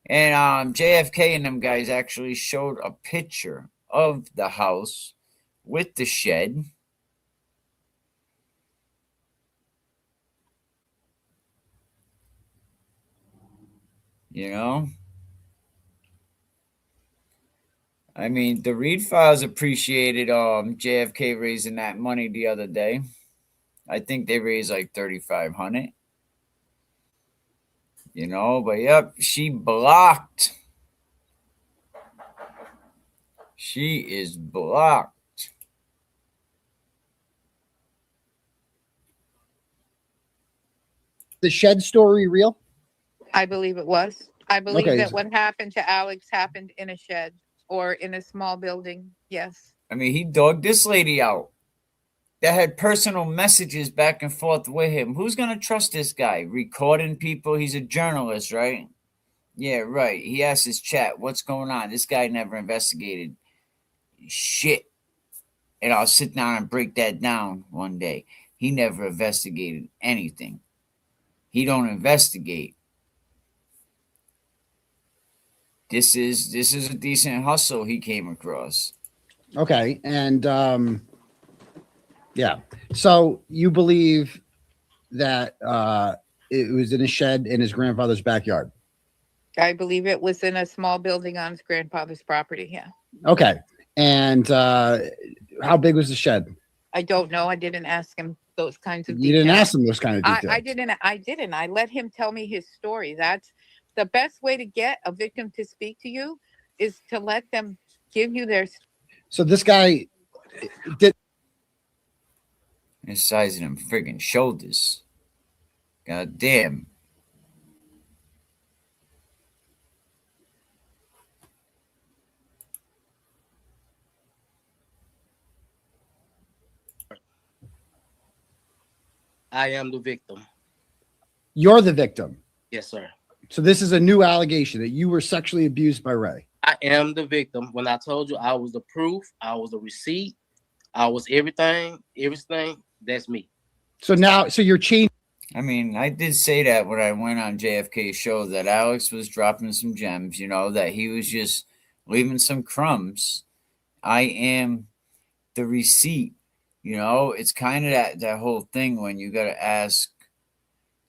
And JFK and them guys actually showed a picture of the house with the shed. You know? I mean, the Reed Files appreciated JFK raising that money the other day. I think they raised like $3,500. You know, but yep, she blocked. She is blocked. The shed story real? I believe it was. I believe that what happened to Alex happened in a shed or in a small building. Yes. I mean, he dogged this lady out. That had personal messages back and forth with him. Who's going to trust this guy? Recording people? He's a journalist, right? Yeah, right. He asked his chat, what's going on? This guy never investigated shit. And I'll sit down and break that down one day. He never investigated anything. He don't investigate. This is a decent hustle he came across. Okay. And yeah. So you believe that it was in a shed in his grandfather's backyard? I believe it was in a small building on his grandfather's property. Yeah. Okay. And how big was the shed? I don't know. I didn't ask him those kinds of details. You didn't ask him those kind of details. I didn't. I let him tell me his story. That's the best way to get a victim to speak to you, is to let them give you their. So this guy did. The size of them friggin' shoulders. God damn. I am the victim. You're the victim. Yes, sir. So this is a new allegation that you were sexually abused by Ray. I am the victim. When I told you I was the proof, I was the receipt, I was everything, that's me. So now, so you're changing. I mean, I did say that when I went on JFK's show, that Alex was dropping some gems, you know, that he was just leaving some crumbs. I am the receipt. You know, it's kind of that whole thing when you got to ask,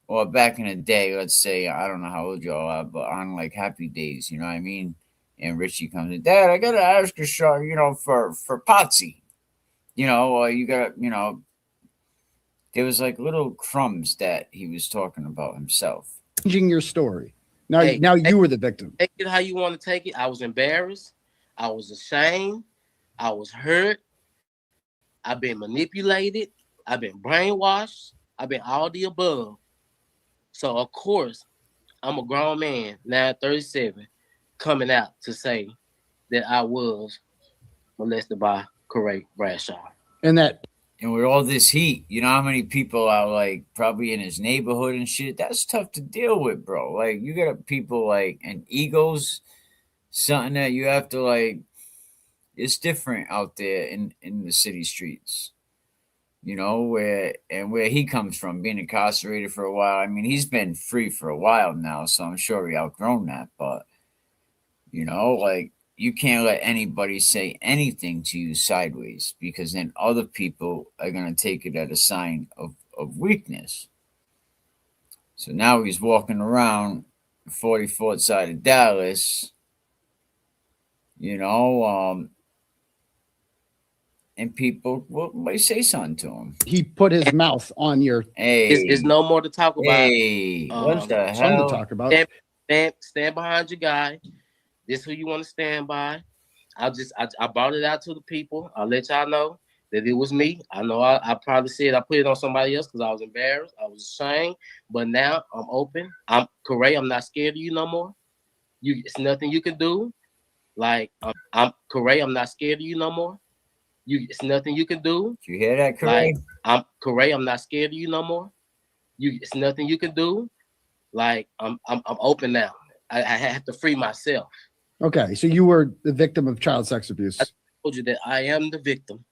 or back in the day, let's say, I don't know how old y'all are, but on like Happy Days, you know what I mean? And Richie comes in, Dad, I got to ask a show, you know, for Potsy. You know, or you got to, you know, there was like little crumbs that he was talking about himself. Changing your story. Now you were the victim. Take it how you want to take it. I was embarrassed. I was ashamed. I was hurt. I've been manipulated. I've been brainwashed. I've been all the above. So of course, I'm a grown man, now 37, coming out to say that I was molested by Corey Bradshaw. And that And with all this heat, you know how many people are like probably in his neighborhood and shit? That's tough to deal with, bro. Like you got people like and egos, something that you have to like it's different out there in the city streets. You know, where he comes from, being incarcerated for a while. I mean, he's been free for a while now, so I'm sure he outgrown that, but you know, like you can't let anybody say anything to you sideways because then other people are going to take it as a sign of weakness. So now he's walking around 44th side of Dallas, you know, and people might say something to him. he put his mouth on your Hey, It's no more to talk about. hey, what the something hell? to talk about. Stand behind your guy. This who you want to stand by. I brought it out to the people. I'll let y'all know that it was me. I know I probably said I put it on somebody else because I was embarrassed. I was ashamed. But now I'm open. I'm Corey. I'm not scared of you no more. It's nothing you can do. Like I'm Corey. I'm not scared of you no more. It's nothing you can do. Did you hear that, Corey? Like I'm Corey. I'm not scared of you no more. It's nothing you can do. Like I'm open now. I have to free myself. Okay, so you were the victim of child sex abuse. I told you that I am the victim.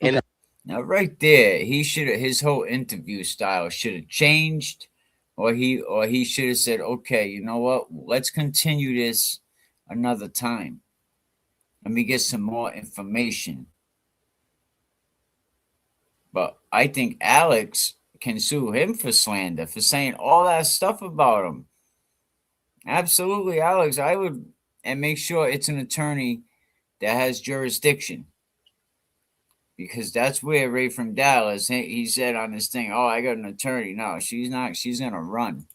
And Now, right there, he should have his whole interview style should have changed, or he should have said, "Okay, you know what? Let's continue this another time. Let me get some more information." But I think Alex can sue him for slander for saying all that stuff about him. Absolutely, Alex. I would, and make sure it's an attorney that has jurisdiction. Because that's where Ray from Dallas, he said on this thing, "Oh, I got an attorney." No, she's not. She's gonna run.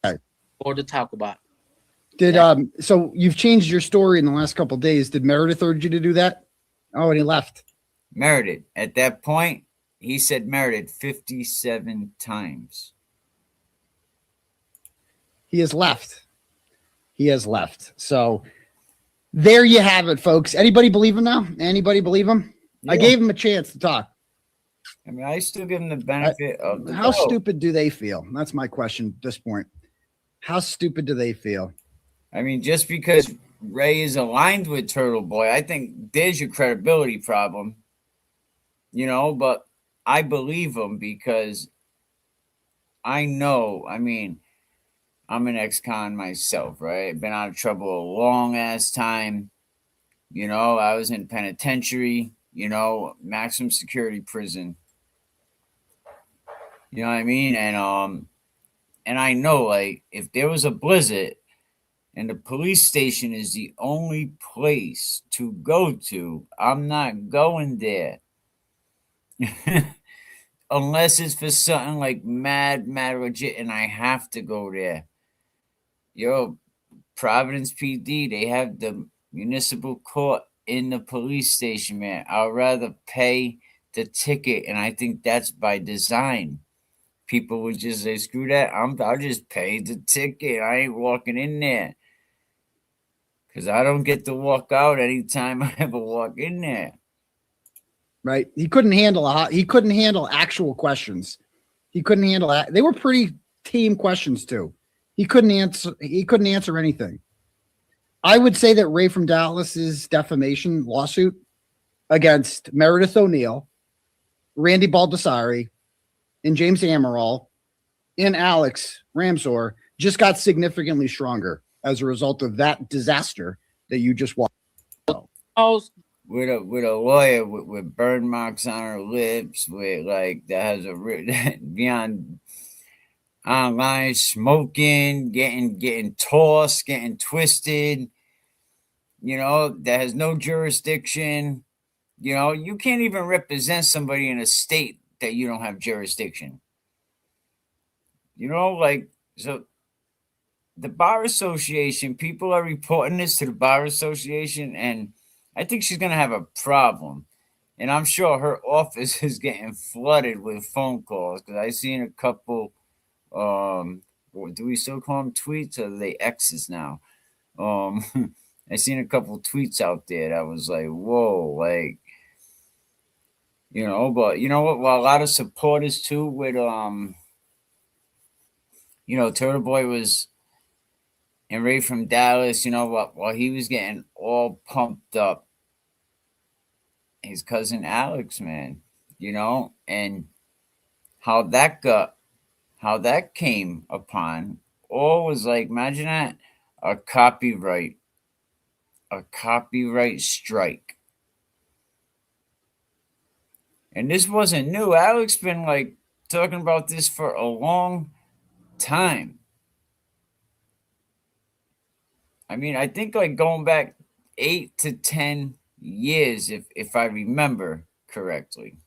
more to talk about. Did so you've changed your story in the last couple of days. Did Meredith urge you to do that? Oh, and he left. Meredith. At that point, he said Meredith 57 times. He has left. He has left. So there you have it, folks. Anybody believe him now? Anybody believe him? I gave him a chance to talk. I mean, I still give him the benefit of the How doubt. stupid do they feel? That's my question at this point. How stupid do they feel? I mean, just because Ray is aligned with Turtle Boy, I think there's your credibility problem. You know, but I believe him because I know, I mean, I'm an ex-con myself, right? I've been out of trouble a long ass time. You know, I was in penitentiary, you know, maximum security prison. You know what I mean? And I know, like, if there was a blizzard and the police station is the only place to go to, I'm not going there. Unless it's for something like mad legit and I have to go there. Yo, Providence PD, they have the municipal court in the police station, man. I'd rather pay the ticket, and I think that's by design. People would just say, screw that, I'll just pay the ticket. I ain't walking in there. Because I don't get to walk out anytime I ever walk in there. Right? He couldn't handle actual questions. He couldn't handle that. They were pretty tame questions too. He couldn't answer anything. I would say that Ray from Dallas's defamation lawsuit against Meredith O'Neill, Randy Baldessari, and James Amaral, and Alex Ramsor just got significantly stronger as a result of that disaster that you just watched. With a lawyer with burn marks on her lips, with like that has a beyond online smoking, getting tossed, getting twisted. You know, that has no jurisdiction. You know, you can't even represent somebody in a state that you don't have jurisdiction. You know, like, so the Bar Association, people are reporting this to the Bar Association, and I think she's going to have a problem. And I'm sure her office is getting flooded with phone calls because I seen a couple. Do we still call them tweets or are they X's now? I seen a couple tweets out there that was like, whoa, like, but you know what? Well, a lot of supporters too with Turtle Boy was and Ray from Dallas, while he was getting all pumped up, his cousin Alex, man, and how that came upon, all was like, imagine that, a copyright strike. And this wasn't new. Alex been like talking about this for a long time. I mean, I think like going back 8 to 10 years, if I remember correctly.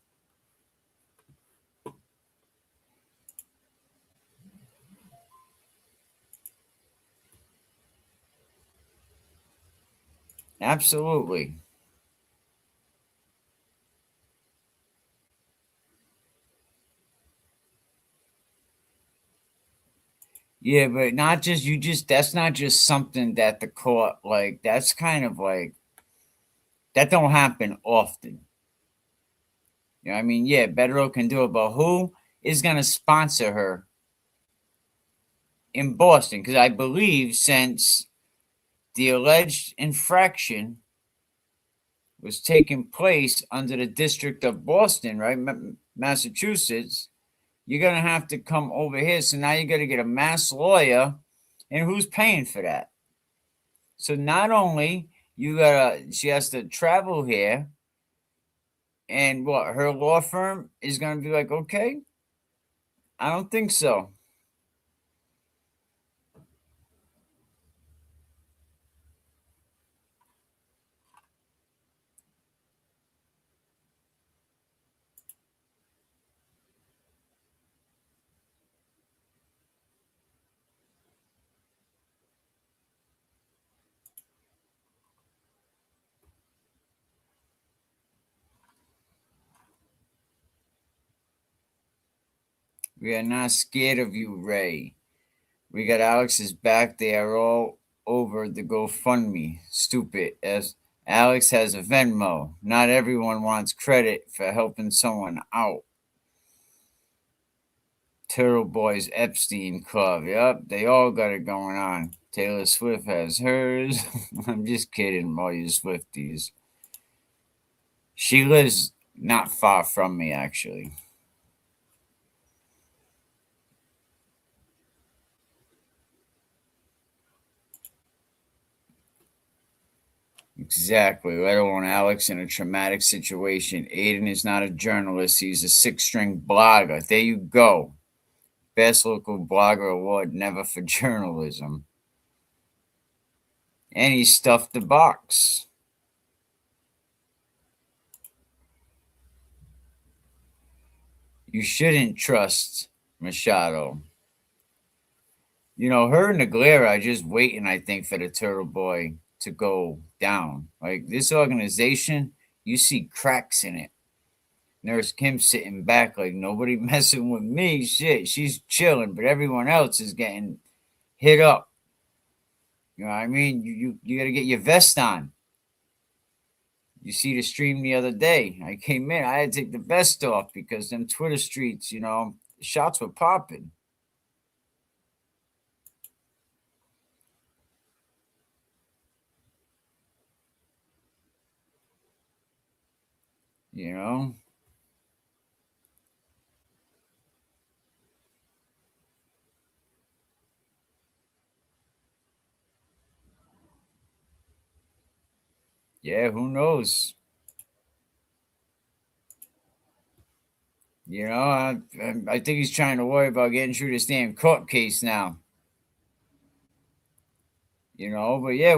Absolutely. Yeah, but that's not just something that the court, like, that's kind of like, that don't happen often. You know what I mean? Yeah, Beto can do it, but who is going to sponsor her in Boston? Because I believe since the alleged infraction was taking place under the District of Boston, right? Massachusetts, you're going to have to come over here. So now you got to get a mass lawyer. And who's paying for that? So not only she has to travel here, and what, her law firm is going to be like, okay, I don't think so. We are not scared of you, Ray. We got Alex's back. They are all over the GoFundMe. Stupid. As Alex has a Venmo. Not everyone wants credit for helping someone out. Turtle Boy's Epstein Club. Yep, they all got it going on. Taylor Swift has hers. I'm just kidding, all you Swifties. She lives not far from me, actually. Exactly. Let alone Alex in a traumatic situation. Aiden is not a journalist. He's a six-string blogger. There you go. Best local blogger award, never for journalism. And he stuffed the box. You shouldn't trust Machado. Her and Aguilera are just waiting, I think, for the Turtle Boy to go down. Like, this organization, you see cracks in it. Nurse Kim sitting back like, nobody messing with me. Shit, she's chilling, but everyone else is getting hit up. You know what I mean? You got to get your vest on. You see the stream the other day. I came in, I had to take the vest off because them Twitter streets, shots were popping. Yeah, who knows? I think he's trying to worry about getting through this damn court case now. But yeah,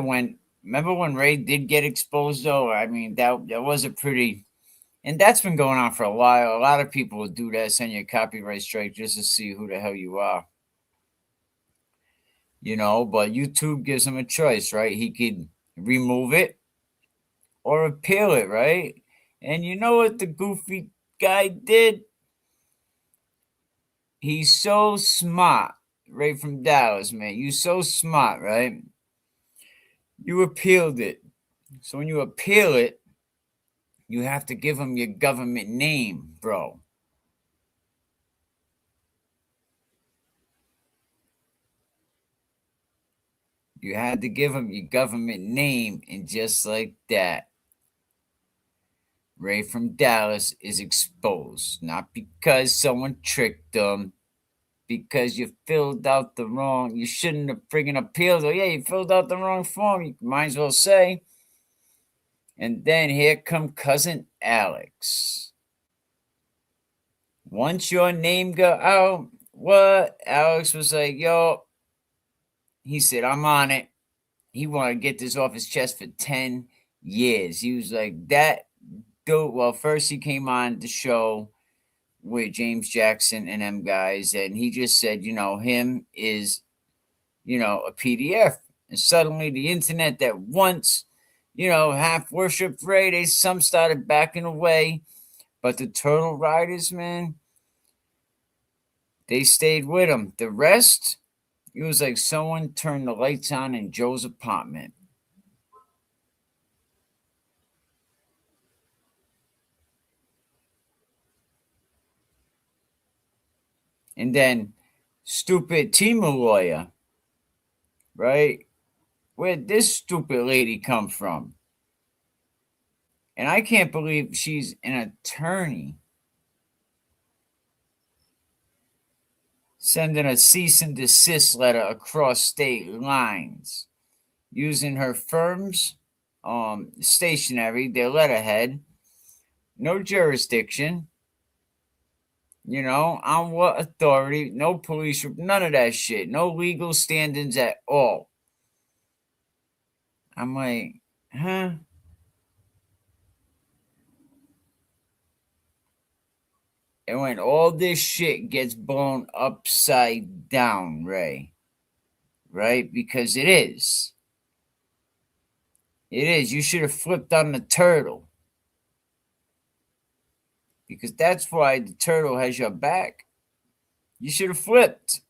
remember when Ray did get exposed though? I mean, that was a pretty, and that's been going on for a while. A lot of people will do that, send you a copyright strike just to see who the hell you are. But YouTube gives him a choice, right? He could remove it or appeal it, right? And you know what the goofy guy did? He's so smart, right from Dallas, man. You so smart, right? You appealed it. So when you appeal it, you have to give him your government name, bro. You had to give him your government name, and just like that, Ray from Dallas is exposed. Not because someone tricked him, because you filled out the wrong. You shouldn't have friggin' appealed. Oh, yeah, you filled out the wrong form. You might as well say. And then here come cousin Alex. Once your name got out, what? Alex was like, yo. He said, I'm on it. He wanted to get this off his chest for 10 years. He was like, that dude. Well, first he came on the show with James Jackson and them guys, and he just said, him is, a PDF. And suddenly the internet that once, half worshipped Ray, some started backing away. But the Turtle Riders, man, they stayed with him. The rest, it was like someone turned the lights on in Joe's apartment. And then stupid Timu lawyer, right? Where'd this stupid lady come from? And I can't believe she's an attorney sending a cease and desist letter across state lines using her firm's stationery, their letterhead, no jurisdiction, on what authority, no police, none of that shit, no legal standings at all. I'm like, huh? And when all this shit gets blown upside down, Ray, right? Because it is. It is. You should have flipped on the turtle. Because that's why the turtle has your back. You should have flipped.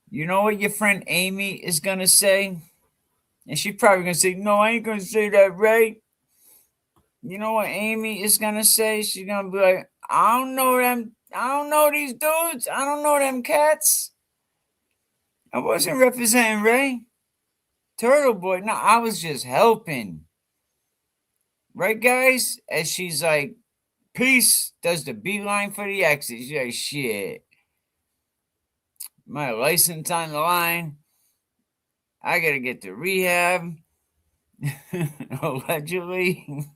You know what your friend Amy is going to say? And she's probably going to say, no, I ain't going to say that, Ray. You know what Amy is going to say? She's going to be like, I don't know them. I don't know these dudes. I don't know them cats. I wasn't representing Ray. Turtle Boy. No, I was just helping. Right, guys? As she's like, peace, does the beeline for the exit. She's like, shit. My license on the line. I got to get to rehab. Allegedly.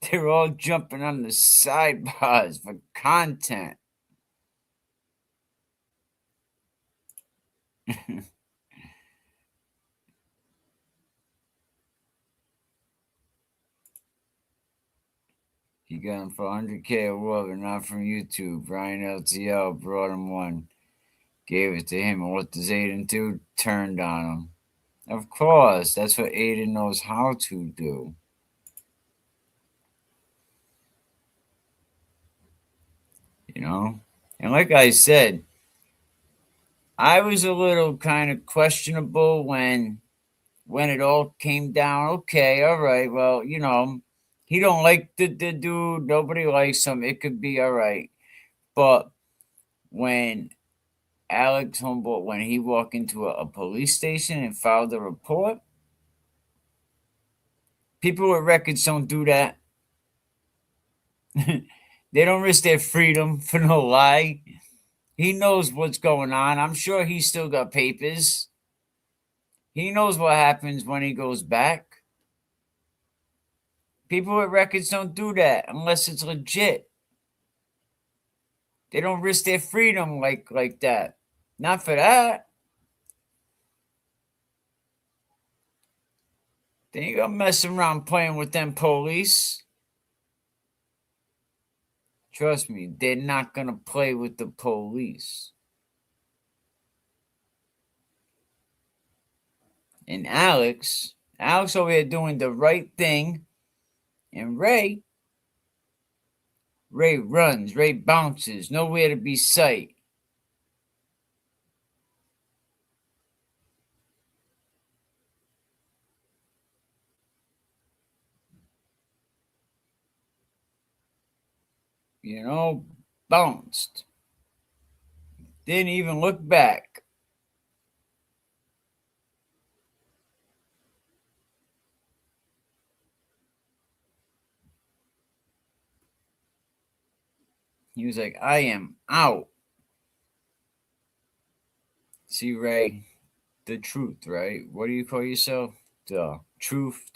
They're all jumping on the sidebars for content. He got him for 100K award, but not from YouTube. Brian LTL brought him one, gave it to him, and what does Aiden do? Turned on him. Of course, that's what Aiden knows how to do. And like I said, I was a little kind of questionable when it all came down. Okay, all right, well, he don't like the dude. Nobody likes him. It could be all right. But when Alex Humboldt, when he walked into a police station and filed a report, people with records don't do that. They don't risk their freedom for no lie. He knows what's going on. I'm sure he's still got papers. He knows what happens when he goes back. People with records don't do that unless it's legit. They don't risk their freedom like that. Not for that. They ain't gonna mess around playing with them police. Trust me, they're not gonna play with the police. And Alex over here doing the right thing. And Ray runs, Ray bounces, nowhere to be sight. You know, bounced. Didn't even look back. He was like, I am out. See, Ray, the truth, right? What do you call yourself? The truth.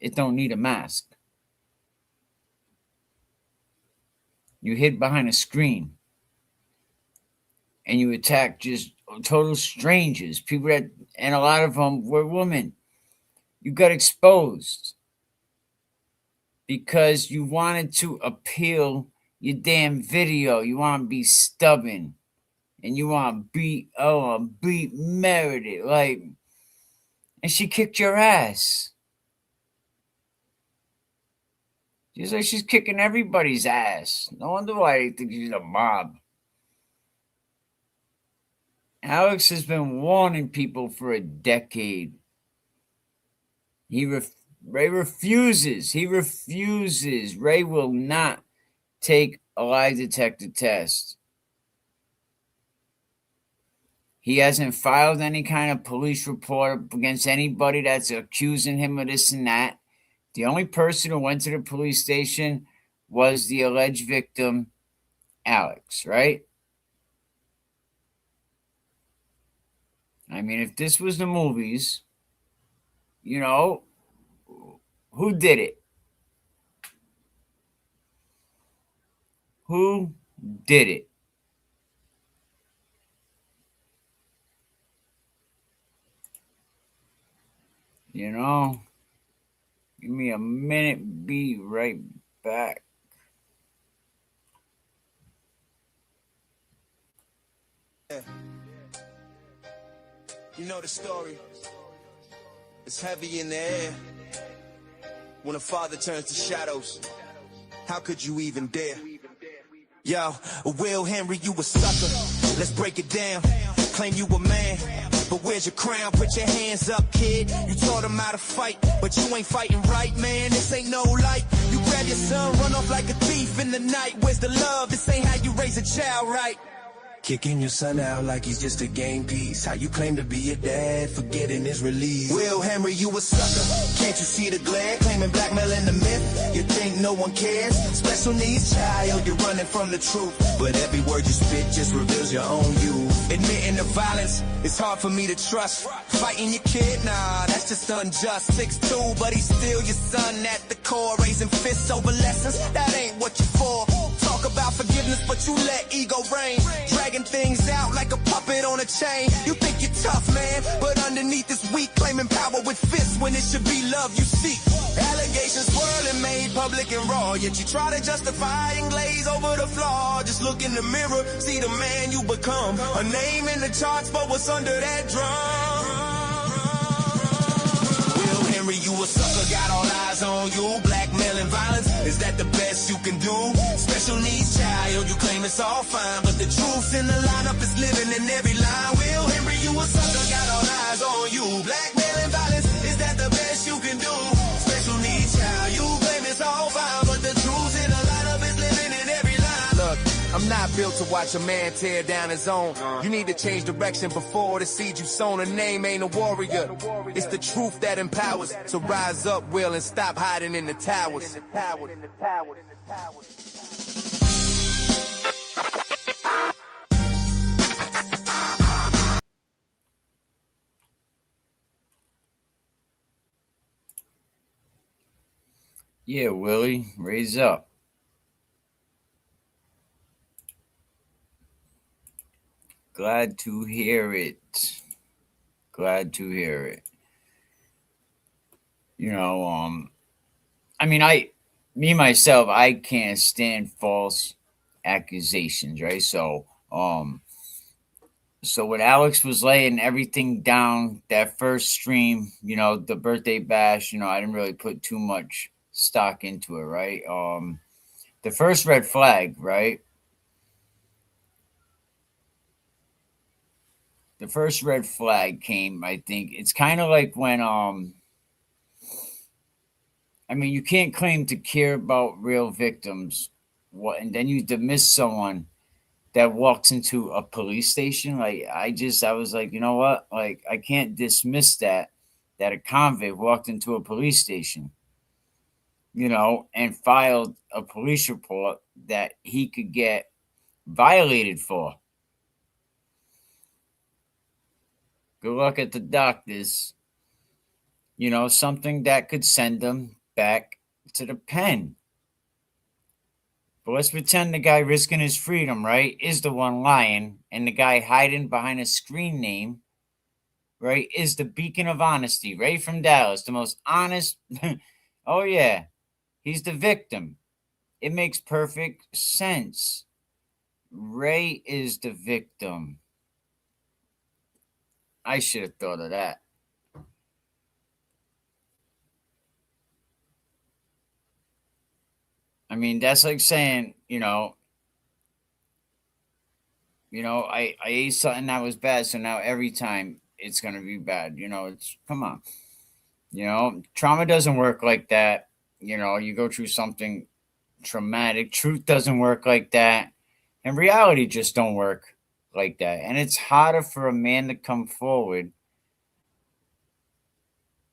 It don't need a mask. You hid behind a screen and you attack just total strangers, people that, and a lot of them were women. You got exposed because you wanted to appeal your damn video. You want to be stubborn and you want to beat Meredith. Like, and she kicked your ass. Just like she's kicking everybody's ass. No wonder why they think she's a mob. Alex has been warning people for a decade. Ray refuses. He refuses. Ray will not take a lie detector test. He hasn't filed any kind of police report against anybody that's accusing him of this and that. The only person who went to the police station was the alleged victim, Alex, right? I mean, if this was the movies, you know, who did it? Who did it? You know, give me a minute, be right back. You know the story. It's heavy in the air. When a father turns to shadows, how could you even dare? Yo, Will Henry, you a sucker. Let's break it down. Claim you a man, but where's your crown? Put your hands up, kid. You taught him how to fight, but you ain't fighting right, man. This ain't no light. You grab your son, run off like a thief in the night. Where's the love? This ain't how you raise a child, right? Kicking your son out like he's just a game piece. How you claim to be a dad, forgetting his release. Will Henry, you a sucker. Can't you see the glare? Claiming blackmailing the myth. You think no one cares? Special needs child, you're running from the truth. But every word you spit just reveals your own you. Admitting the violence, it's hard for me to trust. Fighting your kid, nah, that's just unjust. 6'2", but he's still your son at the core. Raising fists over lessons, that ain't what you're for. Talk about forgiveness, but you let ego reign. Dragging things out like a puppet on a chain. You think you're tough, man, but underneath is weak. Claiming power with fists when it should be love you seek. Allegations swirling, made public and raw. Yet you try to justify and glaze over the flaw. Just look in the mirror, see the man you become. A name in the charts, but what's under that drum? Will Henry, you a sucker, got all eyes on you. Blackmail and violence, is that the best you can do? Special needs child, you claim it's all fine, but the truth in the lineup is living in every line. Will Henry, you a sucker, got all eyes on you. Blackmail and violence, is that the best you can do? Special needs child, you claim it's all fine, but the truth in the lineup is living in every line. Look, I'm not built to watch a man tear down his own. You need to change direction before the seed you sown. A name ain't a warrior. It's the truth that empowers. So rise up, Will, and stop hiding in the towers. Yeah, Willie, raise up. Glad to hear it. Glad to hear it. You know, I mean, me myself, I can't stand false accusations, right? So, So when Alex was laying everything down, that first stream, the birthday bash, I didn't really put too much stock into it, right? The first red flag, right? The first red flag came, I think. It's kind of like when you can't claim to care about real victims, and then you dismiss someone that walks into a police station. Like I was like, you know what? Like I can't dismiss that a convict walked into a police station, and filed a police report that he could get violated for. Good luck at the doctors. Something that could send them back to the pen. But let's pretend the guy risking his freedom, right, is the one lying, and the guy hiding behind a screen name, right, is the beacon of honesty. Ray from Dallas, the most honest. Oh, yeah, he's the victim. It makes perfect sense. Ray is the victim. I should have thought of that. I mean, that's like saying, I ate something that was bad, so now every time it's going to be bad. It's, come on. Trauma doesn't work like that. You go through something traumatic. Truth doesn't work like that. And reality just don't work like that. And it's harder for a man to come forward.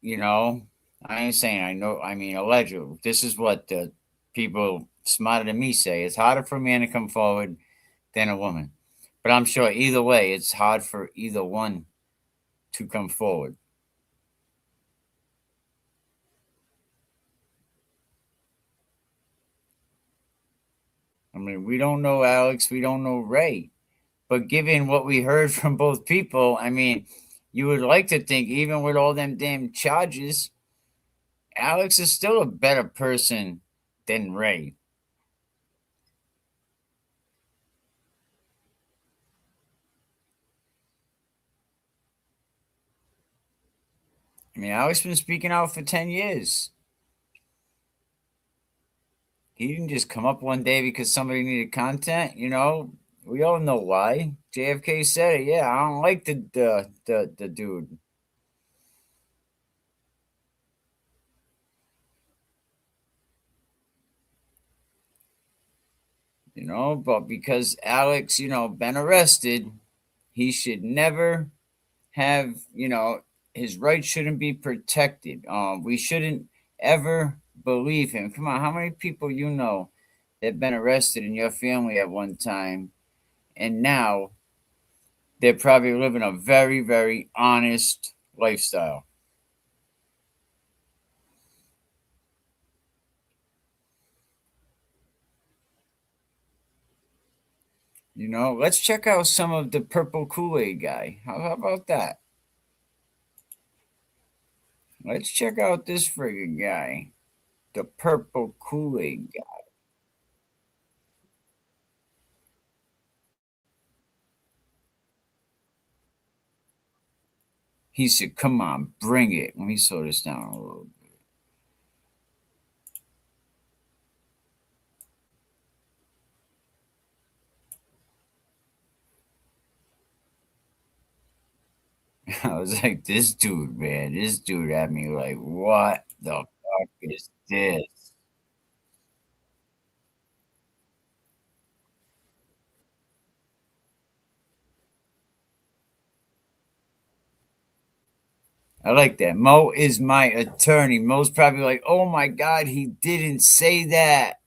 I ain't saying I know. I mean, allegedly. This is what the people smarter than me say. It's harder for a man to come forward than a woman. But I'm sure either way, it's hard for either one to come forward. I mean, we don't know Alex, we don't know Ray. But given what we heard from both people, I mean, you would like to think, even with all them damn charges, Alex is still a better person than Ray. I mean, Alex been speaking out for 10 years. He didn't just come up one day because somebody needed content, We all know why. JFK said it. Yeah, I don't like the dude. But because Alex, been arrested, he should never have, his rights shouldn't be protected. We shouldn't ever believe him. Come on, how many people that been arrested in your family at one time, and now they're probably living a very, very honest lifestyle? Let's check out some of the Purple Kool Aid Guy. How about that? Let's check out this friggin' guy, the Purple Kool Aid Guy. He said, "Come on, bring it." Let me slow this down a little bit. I was like, this dude, man, this dude had me like, what the fuck is this? I like that. Mo is my attorney. Mo's probably like, oh my God, he didn't say that.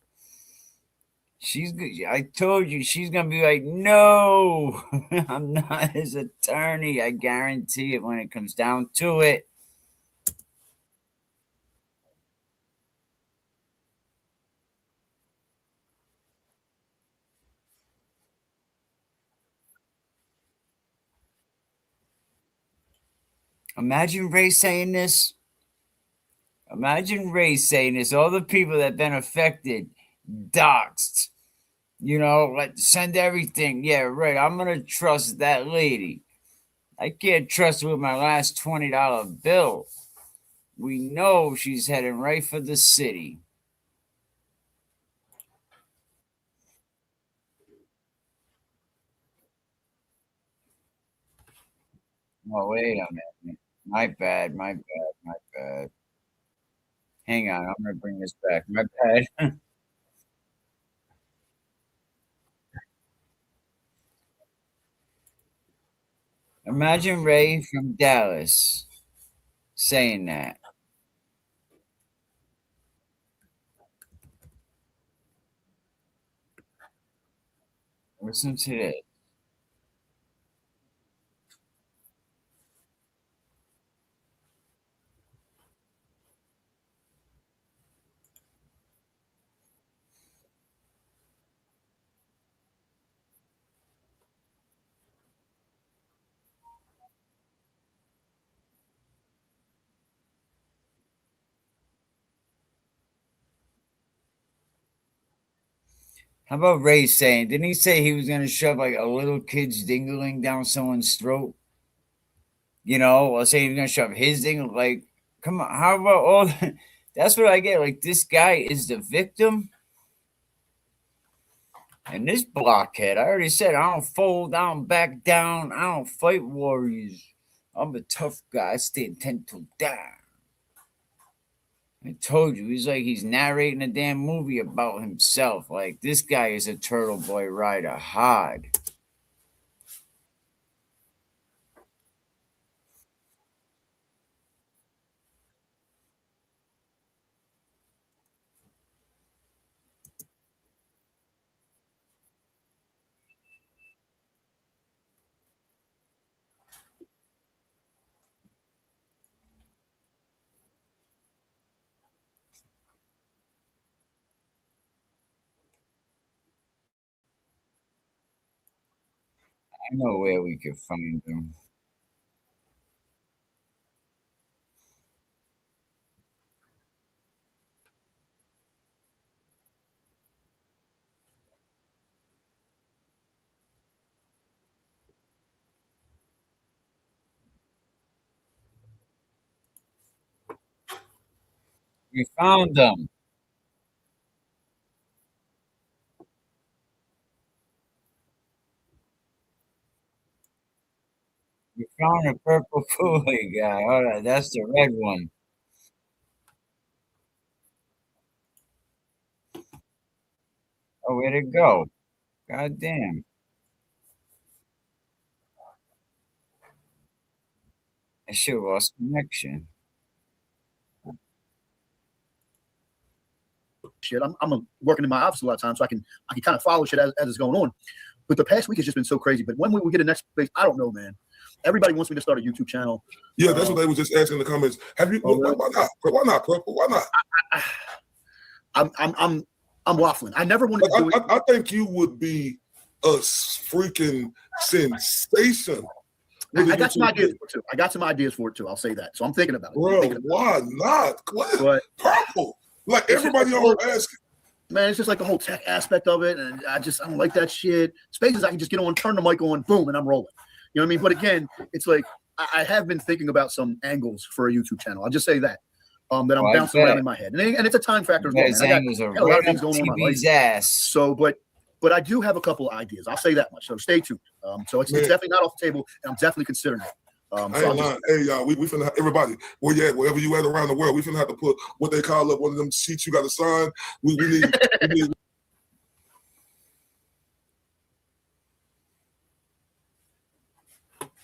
I told you, she's gonna be like, no, I'm not his attorney. I guarantee it when it comes down to it. Imagine Ray saying this. Imagine Ray saying this. All the people that have been affected, doxxed, You know, like send everything. Yeah, right. I'm gonna trust that lady. I can't trust her with my last $20 bill. We know she's heading right for the city. Oh, wait a minute. My bad, my bad, my bad. Hang on, I'm gonna bring this back. My bad. Imagine Ray from Dallas saying that. Listen to this. How about Ray saying, didn't he say he was going to shove like a little kid's dingling down someone's throat? You know, or say he's going to shove his ding. Like, come on. How about all that's what I get. Like, this guy is the victim. And this blockhead, I already said, I don't fold, I don't back down, I don't fight warriors. I'm a tough guy. I stay intent to die. I told you, he's narrating a damn movie about himself. Like, this guy is a Turtle Boy rider hard. I know where we could find him. We found him. We found a Purple Kool Aid Guy. All right, that's the red one. Oh, where'd it go? God damn. I should have lost connection. Shit, I'm working in my office a lot of times, so I can kind of follow shit as it's going on. But the past week has just been so crazy. But when we will get a next place, I don't know, man. Everybody wants me to start a YouTube channel. Yeah, that's what they was just asking in the comments. Have you? Oh, really? Why not? Why not, Purple? Why not? I'm waffling. I never wanted to do it. I think you would be a freaking sensation. I got some ideas for it too. I got some ideas for it too. I'll say that. So I'm thinking about it. Bro, why not? But Purple. Like everybody always asking. Man, it's just like the whole tech aspect of it, and I don't like that shit. Spaces I can just get on, turn the mic on, boom, and I'm rolling. You know what I mean? But again, it's like I have been thinking about some angles for a YouTube channel. I'll just say that. That I'm bouncing around in my head, and it's a time factor as well. Those angles are right up TV's ass. So, but I do have a couple of ideas. I'll say that much. So stay tuned. So it's definitely not off the table, and I'm definitely considering it. I ain't lying. Hey, y'all, we finna have, everybody, where you at, wherever you at around the world, we finna have to put what they call up one of them sheets you got to sign. We need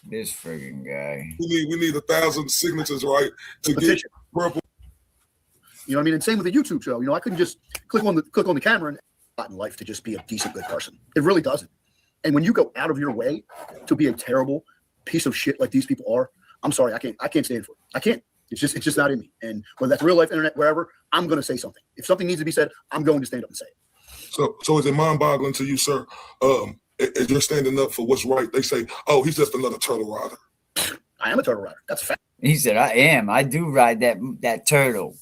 This friggin' guy. we need 1,000 signatures, right, to get Purple. You know what I mean? And same with the YouTube show. You know, I couldn't just click on the camera and not in life to just be a decent, good person. It really doesn't. And when you go out of your way to be a terrible piece of shit like these people are, I'm sorry, I can't stand for it. I can't. It's just not in me. And whether that's real life, internet, wherever, I'm gonna say something. If something needs to be said, I'm going to stand up and say it. So is it mind-boggling to you, sir? As you're standing up for what's right, they say, "Oh, he's just another turtle rider." I am a turtle rider. That's a fact. He said, "I am. I do ride that turtle."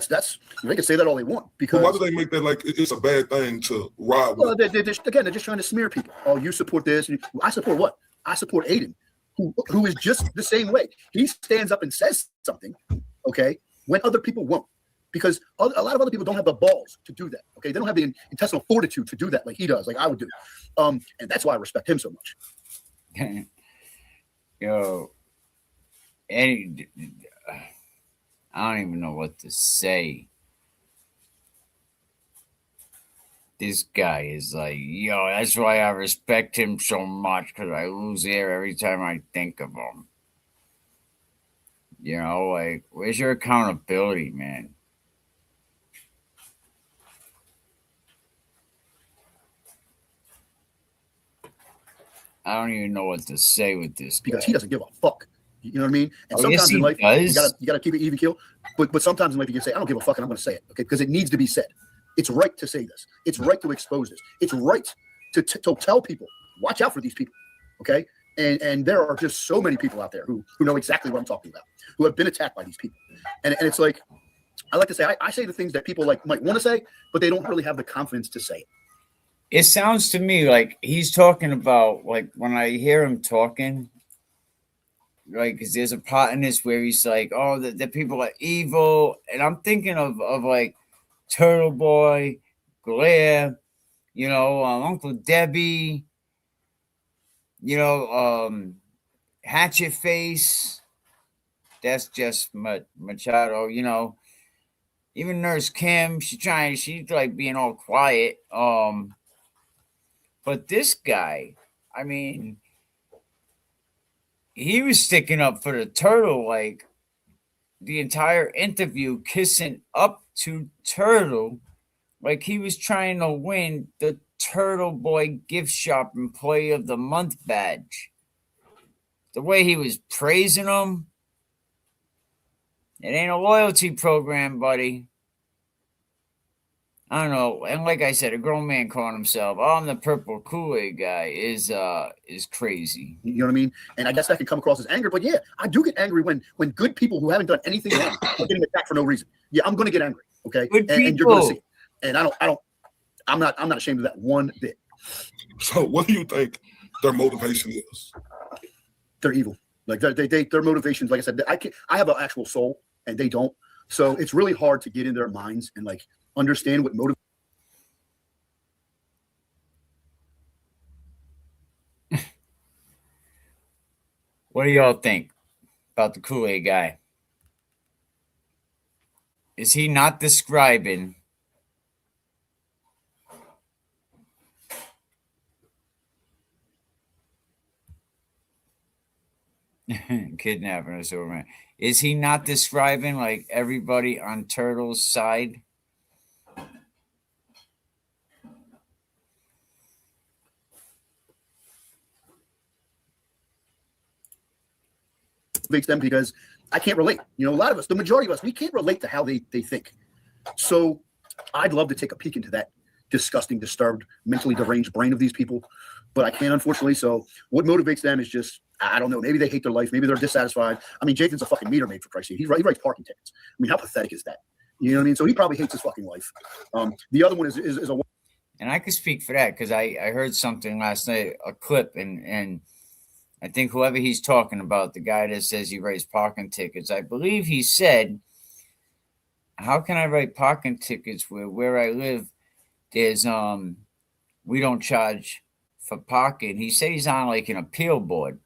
That's they can say that all they want because why do they make that like it's a bad thing to ride with? Well, they're just trying to smear people. Oh, you support this. I support what? I support Aiden, who is just the same way. He stands up and says something, okay, when other people won't. Because a lot of other people don't have the balls to do that, okay? They don't have the intestinal fortitude to do that like he does, like I would do. And that's why I respect him so much. Yo, Eddie, I don't even know what to say. This guy is like, yo, that's why I respect him so much, because I lose air every time I think of him. You know, like, where's your accountability, man? I don't even know what to say with this guy. Because he doesn't give a fuck. You know what I mean? And sometimes in life, you gotta keep it even keel. But sometimes in life, you can say, I don't give a fuck, and I'm going to say it, okay? Because it needs to be said. It's right to say this. It's right to expose this. It's right to tell people, watch out for these people, okay? And there are just so many people out there who know exactly what I'm talking about, who have been attacked by these people. And it's like, I like to say, I say the things that people like might want to say, but they don't really have the confidence to say it. It sounds to me like he's talking about, like, when I hear him talking, like, because there's a part in this where he's like, oh, the people are evil. And I'm thinking of like Turtle Boy, Glare, you know, Uncle Debbie, you know, Hatchet Face. That's just Machado, you know. Even Nurse Kim, she's like being all quiet. But this guy, I mean, he was sticking up for the turtle, like the entire interview, kissing up to Turtle, like he was trying to win the Turtle Boy Gift Shop Employee of the Month badge. The way he was praising him, it ain't a loyalty program, buddy. I don't know. And like I said, a grown man calling himself, oh, I'm the Purple Kool Aid Guy is crazy. You know what I mean? And I guess that can come across as anger, but yeah, I do get angry when good people who haven't done anything wrong are getting attacked for no reason. Yeah, I'm going to get angry, okay? And you're going to see it. And I'm not ashamed of that one bit. So what do you think their motivation is? They're evil. Like their motivations, like I said, I have an actual soul and they don't. So it's really hard to get in their minds and like understand what motivates. What do y'all think about the Kool Aid Guy? Is he not describing kidnapping us over, man? Is he not describing like everybody on Turtle's side? Motivates them because I can't relate. You know, a lot of us, the majority of us, we can't relate to how they think. So I'd love to take a peek into that disgusting, disturbed, mentally deranged brain of these people, but I can't, unfortunately. So what motivates them is just, I don't know, maybe they hate their life, maybe they're dissatisfied. I mean, Jason's a fucking meter maid, for Christ's sake. He writes parking tickets. I mean, how pathetic is that? You know what I mean? So he probably hates his fucking life. The other one is a. And I could speak for that because I heard something last night, a clip, and I think whoever he's talking about, the guy that says he writes parking tickets, I believe he said, how can I write parking tickets where I live? There's we don't charge for parking. He said he's on like an appeal board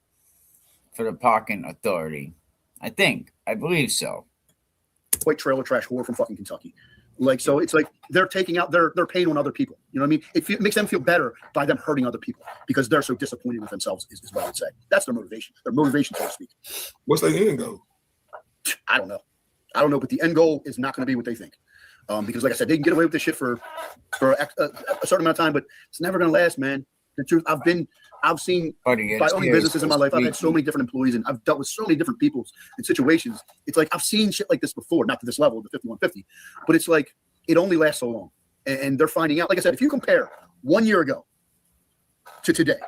for the parking authority. I believe so. White trailer trash whore from fucking Kentucky. Like, so it's like they're taking out their pain on other people. You know what I mean? It makes them feel better by them hurting other people because they're so disappointed with themselves is what I would say. That's their motivation. Their motivation, so to speak. What's their end goal? I don't know, but the end goal is not going to be what they think. Because like I said, they can get away with this shit for a certain amount of time, but it's never going to last, man. The truth, I've seen by owning businesses in my life, I've had so many different employees and I've dealt with so many different people and situations. It's like I've seen shit like this before, not to this level, the 5150, but it's like it only lasts so long. And they're finding out, like I said, if you compare 1 year ago to today,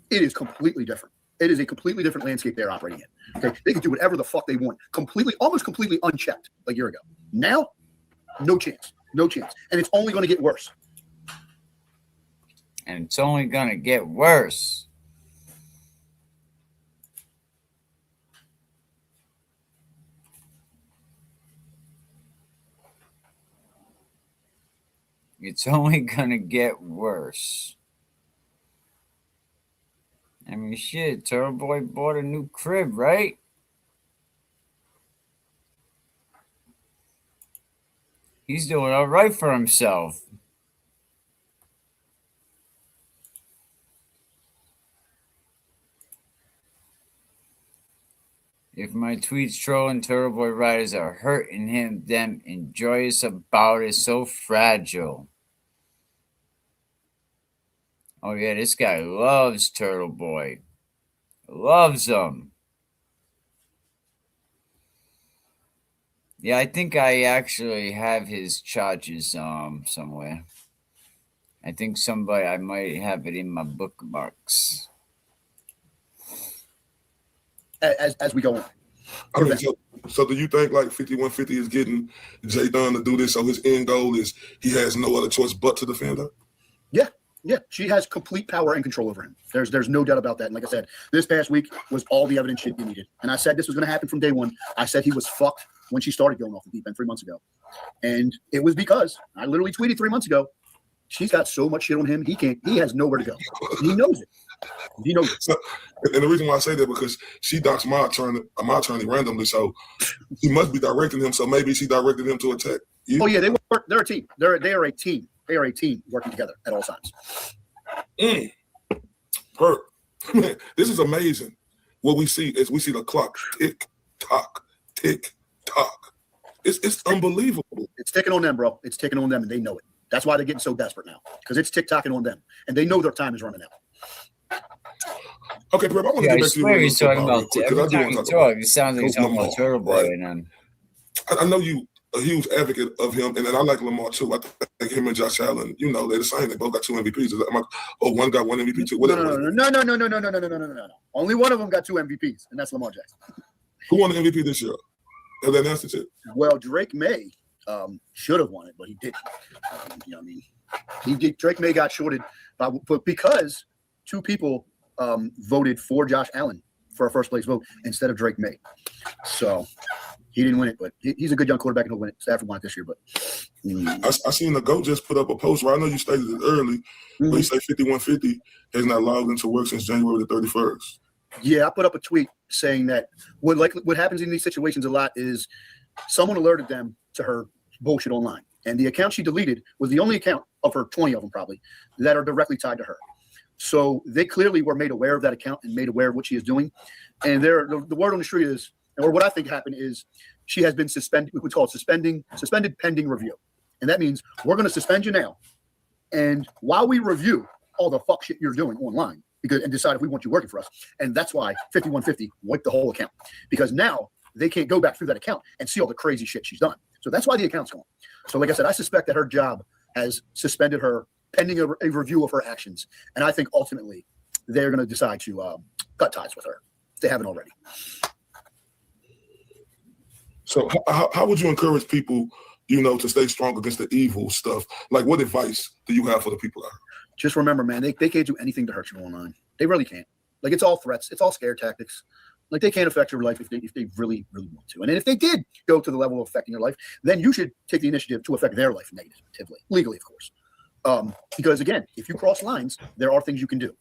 it is completely different. It is a completely different landscape they're operating in. Okay, they can do whatever the fuck they want, almost completely unchecked a year ago. Now, no chance, no chance, and it's only going to get worse. And it's only going to get worse. It's only going to get worse. I mean, shit, Turtle Boy bought a new crib, right? He's doing all right for himself. If my tweets trolling Turtle Boy riders are hurting him, them enjoyous about it so fragile. Oh yeah, this guy loves Turtle Boy. Loves him. Yeah, I think I actually have his charges somewhere. I think I might have it in my bookmarks. As we go on. I mean, so do you think like 5150 is getting Jay Dunn to do this? So his end goal is he has no other choice but to defend her? Yeah, she has complete power and control over him. There's no doubt about that. And like I said, this past week was all the evidence she needed. And I said this was going to happen from day one. I said he was fucked when she started going off the deep end 3 months ago. And it was because I literally tweeted 3 months ago, she's got so much shit on him, he has nowhere to go. He knows it. He knows it. So, and the reason why I say that because she docs my attorney randomly, so he must be directing him. So maybe she directed him to attack you. Oh yeah, they're a team. They are a team. They are a team working together at all times. Perp. Man, this is amazing. What we see is the clock tick tock, tick tock. It's unbelievable. It's ticking on them, bro. It's ticking on them, and they know it. That's why they're getting so desperate now, because it's tick-tocking on them, and they know their time is running out. Okay, Perp, I want to get back to you. He's talking about every time you talk, it sounds like he's talking about Turtle Boy. Right. And I know you a huge advocate of him, and I like Lamar too. I think him and Josh Allen, they're the same. They both got 2 MVPs. One got 1 MVP too. No. Only one of them got 2 MVPs, and that's Lamar Jackson. Who won the MVP this year? Have they announced it yet? Well, Drake May should have won it, but he didn't. He did. Drake May got shorted, but because 2 people voted for Josh Allen for a first place vote instead of Drake May, so he didn't win it. But he's a good young quarterback and he'll win it. Stafford won it this year, but I seen the GOAT just put up a post where I know you stated it early, but he said 5150 has not logged into work since January the 31st. Yeah, I put up a tweet saying that what happens in these situations a lot is someone alerted them to her bullshit online. And the account she deleted was the only account of her 20 of them probably that are directly tied to her. So they clearly were made aware of that account and made aware of what she is doing. And the word on the street is, or what I think happened is she has been suspended. We would call it suspended pending review. And that means we're going to suspend you now. And while we review all the fuck shit you're doing online and decide if we want you working for us. And that's why 5150 wiped the whole account, because now they can't go back through that account and see all the crazy shit she's done. So that's why the account's gone. So like I said, I suspect that her job has suspended her pending a review of her actions. And I think ultimately they're going to decide to cut ties with her if they haven't already. So how would you encourage people, to stay strong against the evil stuff? Like, what advice do you have for the people out here? Just remember, man, they can't do anything to hurt you online. They really can't. Like, it's all threats. It's all scare tactics. Like, they can't affect your life if they really, really want to. And then if they did go to the level of affecting your life, then you should take the initiative to affect their life negatively, legally, of course. Because, again, if you cross lines, there are things you can do.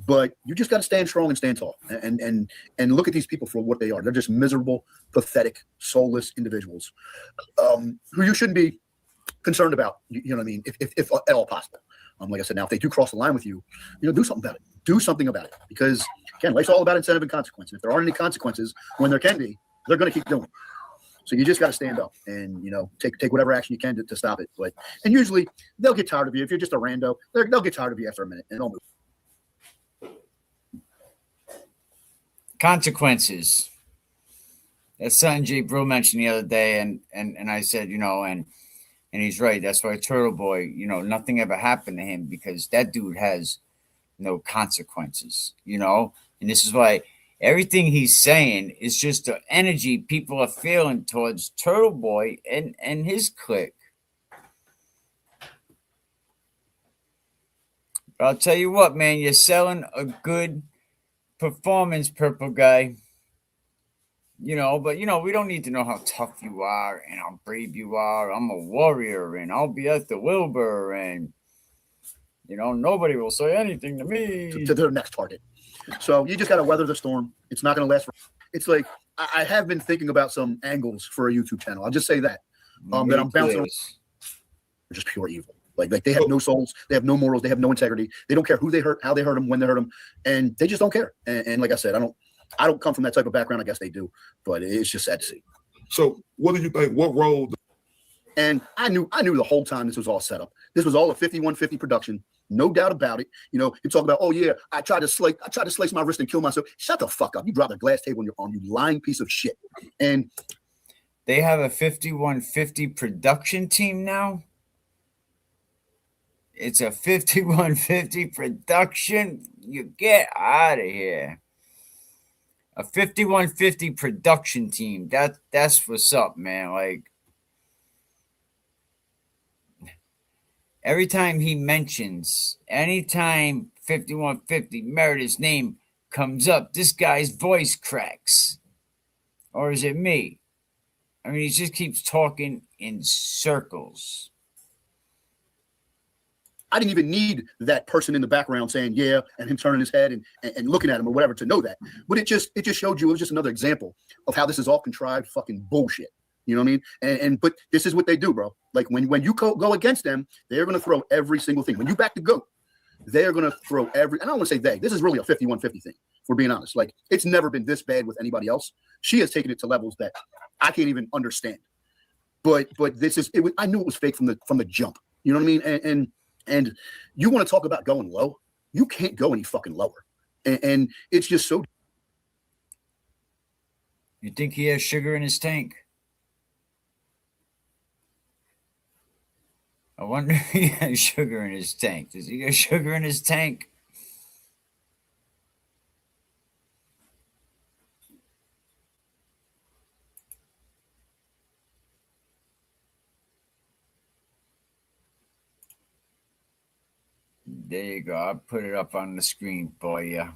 But you just got to stand strong and stand tall and look at these people for what they are. They're just miserable, pathetic, soulless individuals who you shouldn't be concerned about, you know what I mean, if at all possible. Like I said, now, if they do cross the line with you, do something about it. Do something about it. Because, again, life's all about incentive and consequence. And if there aren't any consequences, when there can be, they're going to keep doing it. So you just got to stand up and, take whatever action you can to stop it. And usually they'll get tired of you. If you're just a rando, they'll get tired of you after a minute and they'll move. Consequences. That's something Jay Brew mentioned the other day, and I said, and he's right. That's why Turtle Boy, nothing ever happened to him because that dude has no consequences, and And this is why everything he's saying is just the energy people are feeling towards Turtle Boy and his clique. But I'll tell you what, man, you're selling a good performance, Purple Guy. You know, but you know, we don't need to know how tough you are and how brave you are. I'm a warrior and I'll be at the Wilbur and you know, nobody will say anything to me. To their next target. So you just got to weather the storm. It's not going to last. It's like I have been thinking about some angles for a YouTube channel. I'll just say that that I'm bouncing around. They're just pure evil. Like they have no souls. They have no morals. They have no integrity. They don't care who they hurt, how they hurt them, when they hurt them, and they just don't care. And like I said, I don't come from that type of background. I guess they do, but it's just sad to see. So what do you think? What role? And I knew the whole time this was all set up. This was all a 5150 production. No doubt about it. You know, you talk about, oh yeah, I tried to slice my wrist and kill myself. Shut the fuck up. You dropped a glass table on your arm, you lying piece of shit. And they have a 5150 production team now. It's a 5150 production. You get out of here. A 5150 production team. That's what's up, man. Like every time he mentions, anytime 5150 Meredith's name comes up, this guy's voice cracks. Or is it me? I mean, he just keeps talking in circles. I didn't even need that person in the background saying yeah and him turning his head and looking at him or whatever to know that. But it just showed you, it was just another example of how this is all contrived fucking bullshit. You know what I mean? But this is what they do, bro. Like when you go against them, they're going to throw every single thing. When you back the GOAT, they're going to throw every, and I don't want to say they, this is really a 5150 thing, if we're being honest. Like it's never been this bad with anybody else. She has taken it to levels that I can't even understand. But this is, I knew it was fake from the jump. You know what I mean? And you want to talk about going low? You can't go any fucking lower. And it's just so. You think he has sugar in his tank? I wonder if he has sugar in his tank. Does he got sugar in his tank? There you go. I'll put it up on the screen for you.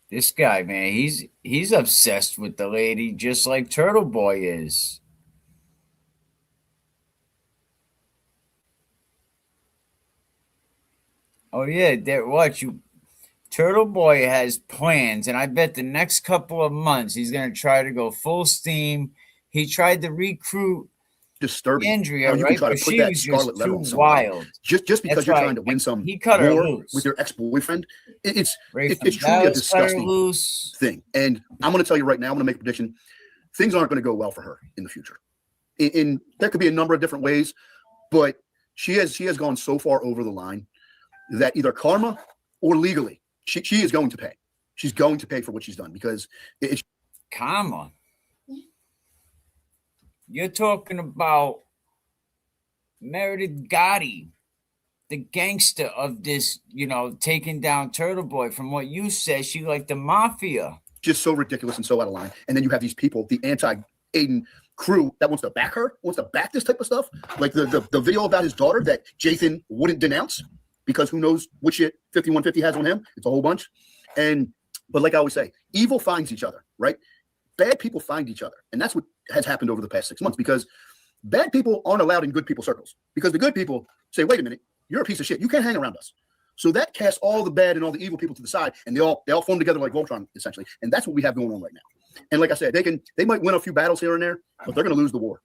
This guy, man, he's obsessed with the lady just like Turtle Boy is. Oh yeah, Turtle Boy has plans, and I bet the next couple of months he's going to try to go full steam. He tried to recruit disturbing Andrea, you right? can try to put that scarlet letter on somebody. Wild. Just because That's you're right. trying to win some he cut her war loose with your ex-boyfriend, it's truly a loose. disgusting thing. And I'm going to tell you right now, I'm going to make a prediction. Things aren't going to go well for her in the future. In there could be a number of different ways, but she has gone so far over the line that either karma or legally, she is going to pay. She's going to pay for what she's done because it's karma. You're talking about Meredith Gotti, the gangster of this, you know, taking down Turtle Boy. From what you said, she like the mafia. Just so ridiculous and so out of line. And then you have these people, the anti-Aiden crew that wants to back her, wants to back this type of stuff. Like the video about his daughter that Jathan wouldn't denounce because who knows what shit 5150 has on him. It's a whole bunch. But like I always say, evil finds each other, right? Bad people find each other. And that's what has happened over the past 6 months because bad people aren't allowed in good people circles because the good people say, wait a minute, you're a piece of shit. You can't hang around us. So that casts all the bad and all the evil people to the side, and they all form together like Voltron, essentially. And that's what we have going on right now. And like I said, they might win a few battles here and there, but they're going to lose the war.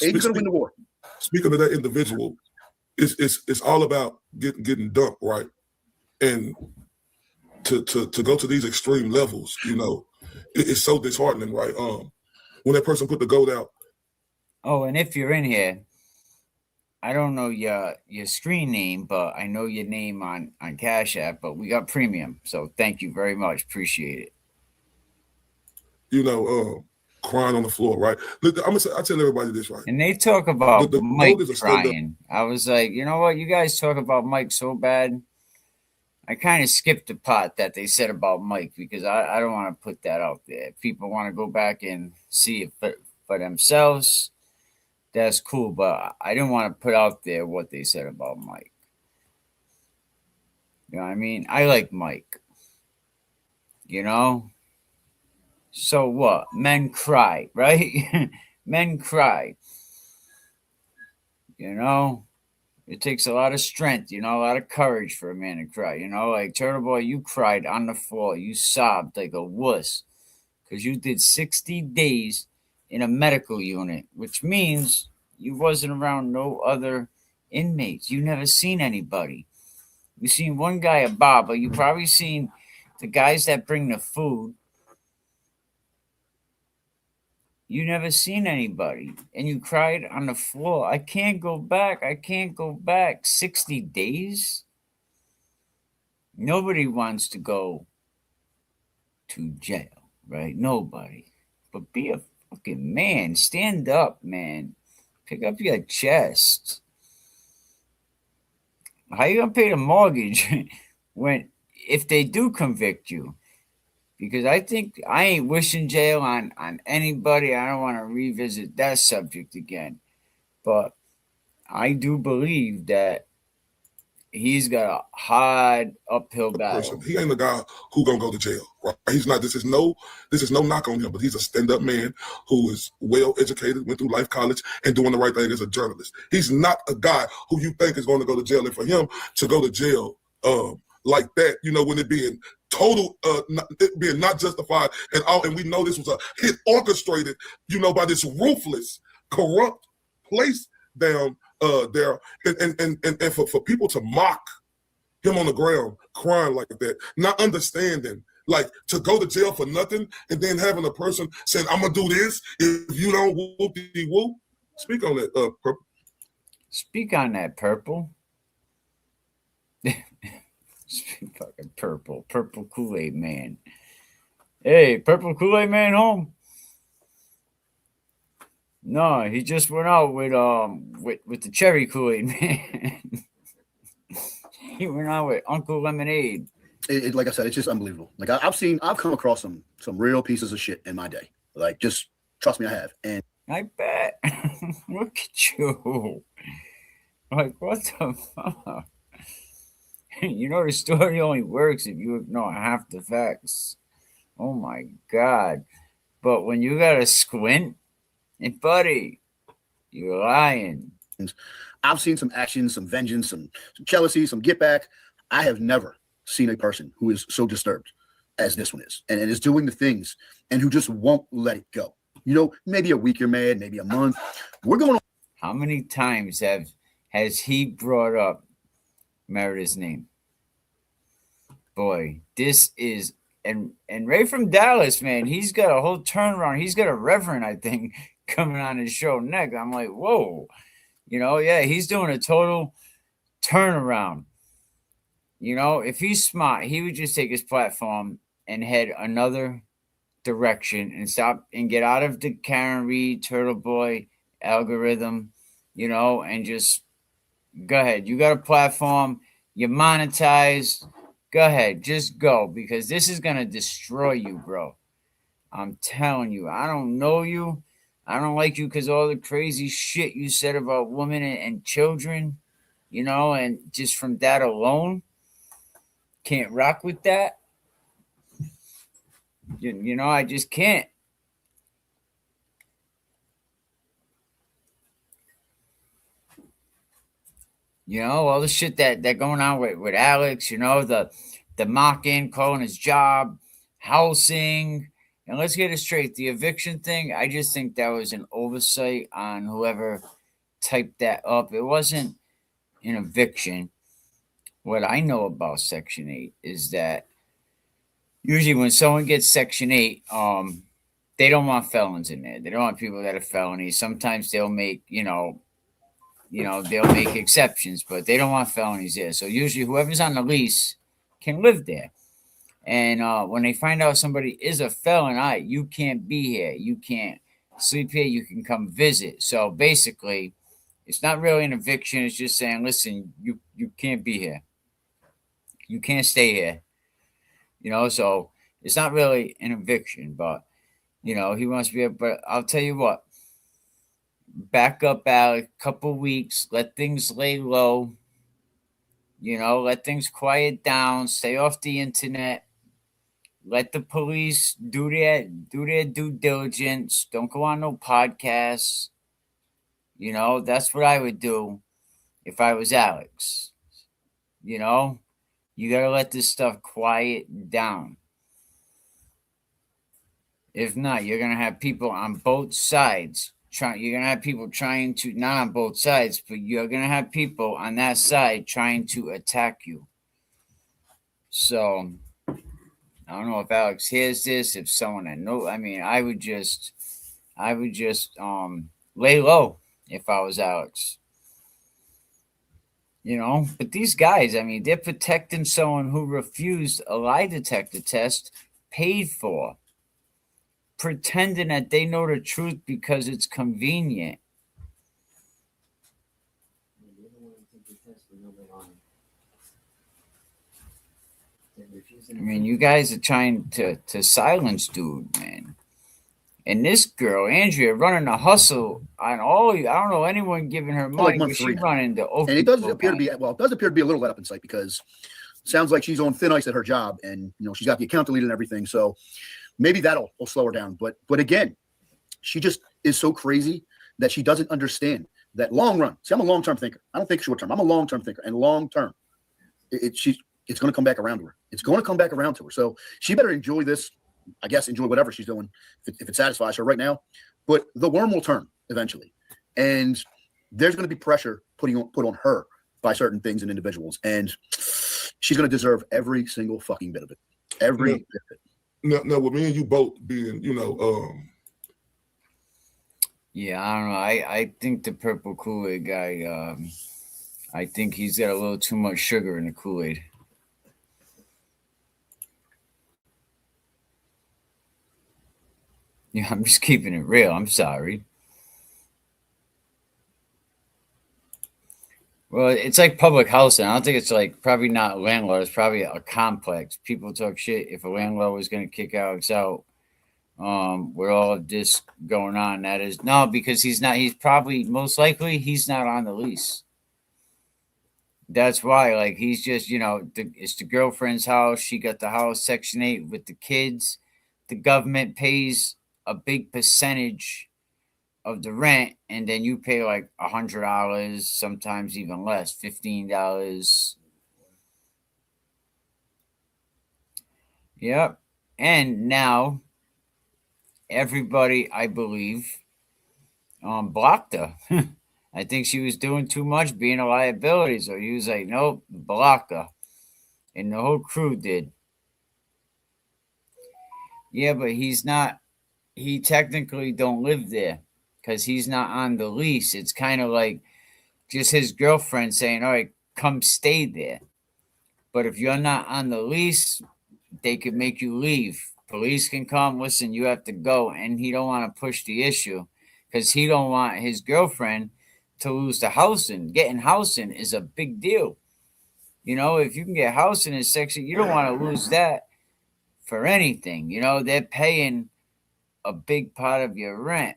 Aiden's going to win the war. Speaking of that individual, it's all about getting dumped, right? And to go to these extreme levels, you know, it's so disheartening, right? When that person put the goat out. Oh, and if you're in here, I don't know your screen name, but I know your name on Cash App, but we got premium. So thank you very much. Appreciate it. You know, crying on the floor, right? Look, I tell everybody this, right? And they talk about The Mike GOAT is a stand-up. crying. I was like, you know what? You guys talk about Mike so bad. I kind of skipped the part that they said about Mike because I don't want to put that out there. If people want to go back and see it for themselves, that's cool. But I didn't want to put out there what they said about Mike. You know what I mean? I like Mike. You know? So what? Men cry, right? Men cry. You know? It takes a lot of strength, you know, a lot of courage for a man to cry. You know, like Turtle Boy, you cried on the floor. You sobbed like a wuss because you did 60 days in a medical unit, which means you wasn't around no other inmates. You never seen anybody. You seen one guy, a barber. You probably seen the guys that bring the food. You never seen anybody, and you cried on the floor. I can't go back. I can't go back. 60 days? Nobody wants to go to jail, right? Nobody. But be a fucking man. Stand up, man. Pick up your chest. How you gonna pay the mortgage if they do convict you? Because I think I ain't wishing jail on anybody. I don't want to revisit that subject again. But I do believe that he's got a hard uphill battle. He ain't the guy who gonna go to jail. Right? He's not. This is no knock on him, but he's a stand-up man who is well educated, went through life college, and doing the right thing as a journalist. He's not a guy who you think is going to go to jail. And for him to go to jail like that, you know, when it being total, it being not justified at all, and we know this was a hit orchestrated, you know, by this ruthless, corrupt place down there, and for people to mock him on the ground, crying like that, not understanding, like to go to jail for nothing, and then having a person saying, "I'm gonna do this if you don't whoop-de-whoop." Speak on that, Purple. Speak on that, Purple. Fucking Purple Kool Aid Man. Hey, Purple Kool Aid Man home? No, he just went out with the Cherry Kool Aid Man. He went out with Uncle Lemonade. Like I said, it's just unbelievable. Like I've come across some real pieces of shit in my day. Like, just trust me, I have. And I bet. Look at you. Like, what the fuck? You know, the story only works if you ignore half the facts. Oh my God. But when you got to squint, and buddy, you're lying. I've seen some action, some vengeance, some jealousy, some get back. I have never seen a person who is so disturbed as this one is, and is doing the things and who just won't let it go. You know, maybe a week you're mad, maybe a month. We're going on. How many times has he brought up Meredith's name? Boy, this is and Ray from Dallas, man, he's got a whole turnaround. He's got a reverend, I think, coming on his show next. I'm like, whoa, you know, yeah, he's doing a total turnaround. You know, if he's smart, he would just take his platform and head another direction and stop and get out of the Karen Reed, Turtle Boy algorithm, you know, and just go ahead. You got a platform, you monetize. Go ahead, just go, because this is going to destroy you, bro. I'm telling you, I don't know you. I don't like you because all the crazy shit you said about women and children, you know, and just from that alone, can't rock with that. You know, I just can't. You know, all the shit that going on with Alex, you know, the mocking, calling his job, housing. And let's get it straight. The eviction thing, I just think that was an oversight on whoever typed that up. It wasn't an eviction. What I know about Section 8 is that usually when someone gets Section 8, they don't want felons in there. They don't want people that are felonies. Sometimes they'll make, they'll make exceptions, but they don't want felonies there. So usually whoever's on the lease can live there. And when they find out somebody is a felon, you can't be here. You can't sleep here. You can come visit. So basically, it's not really an eviction. It's just saying, listen, you can't be here. You can't stay here. So it's not really an eviction, but he wants to be. But I'll tell you what. Back up, Alex. Couple weeks. Let things lay low. Let things quiet down. Stay off the internet. Let the police do their due diligence. Don't go on no podcasts. That's what I would do if I was Alex. You gotta let this stuff quiet down. If not, you're gonna have people on both sides you're gonna have people trying to, not on both sides, but you're gonna have people on that side trying to attack you. So I don't know if Alex hears this, if someone I know. I mean, I would just lay low if I was Alex. But these guys, I mean, they're protecting someone who refused a lie detector test paid for, pretending that they know the truth because it's convenient. I mean, you guys are trying to silence dude, man. And this girl, Andrea, running a hustle on all. I don't know anyone giving her money, like but she's running the. And it does appear to be a little let up in sight, because it sounds like she's on thin ice at her job, and she's got the account deleted and everything. So maybe that'll slow her down. But again, she just is so crazy that she doesn't understand that long run. See, I'm a long-term thinker. I don't think short term. I'm a long-term thinker, and long term, it's going to come back around to her. It's going to come back around to her. So she better enjoy this. I guess enjoy whatever she's doing if it satisfies her right now. But the worm will turn eventually, and there's going to be pressure put on her by certain things and individuals, and she's going to deserve every single fucking bit of it. Every bit of it. No, with me and you both being, Yeah, I don't know. I think the Purple Kool Aid Guy. I think he's got a little too much sugar in the Kool-Aid. Yeah, I'm just keeping it real. I'm sorry. Well, it's like public housing. I don't think it's probably not a landlord. It's probably a complex. People talk shit if a landlord was going to kick Alex out. With all of this going on, that is no, because he's not. He's probably most likely he's not on the lease. That's why, he's just it's the girlfriend's house. She got the house, Section 8 with the kids. The government pays a big percentage of the rent, and then you pay $100, sometimes even less, $15. Yep. And now everybody, I believe, blocked her. I think she was doing too much, being a liability. So he was like, nope, block her. And the whole crew did. Yeah, but he's not. He technically don't live there because he's not on the lease. It's kind of like just his girlfriend saying, all right, come stay there. But if you're not on the lease, they could make you leave. Police can come, listen, you have to go. And he don't want to push the issue because he don't want his girlfriend to lose the housing. Getting housing is a big deal. If you can get housing in Section, you don't want to lose that for anything. They're paying a big part of your rent.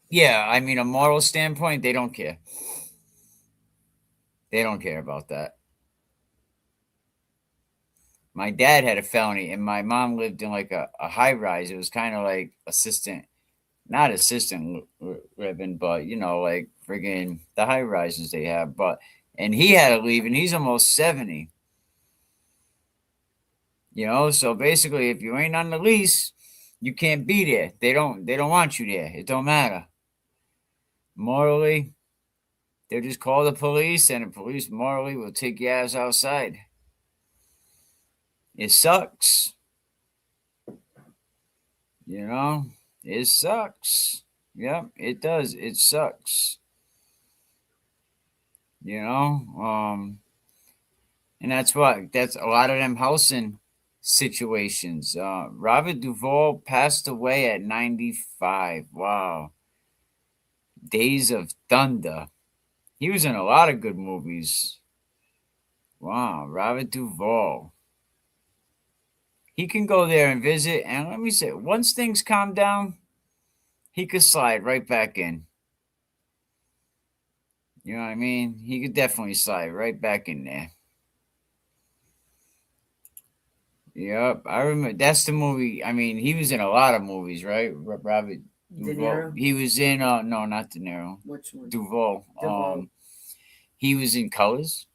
Yeah, I mean, a moral standpoint, they don't care. They don't care about that. My dad had a felony, and my mom lived in a high rise. It was kind of like not assistant living, but friggin' the high rises they have. And he had to leave, and he's almost 70. So basically, if you ain't on the lease, you can't be there. They don't want you there. It don't matter. Morally, they'll just call the police, and the police morally will take your ass outside. It sucks. It sucks. Yep, it does. It sucks. And that's a lot of them housing situations. Robert Duvall passed away at 95. Wow. Days of Thunder. He was in a lot of good movies. Wow, Robert Duvall. He can go there and visit, and let me say, once things calm down, he could slide right back in. You know what I mean? He could definitely slide right back in there. Yep, I remember. That's the movie. I mean, he was in a lot of movies, right? Robert De Duvall. Niro? He was in. No, not De Niro. Which one? Duvall. Duvall. He was in Colors.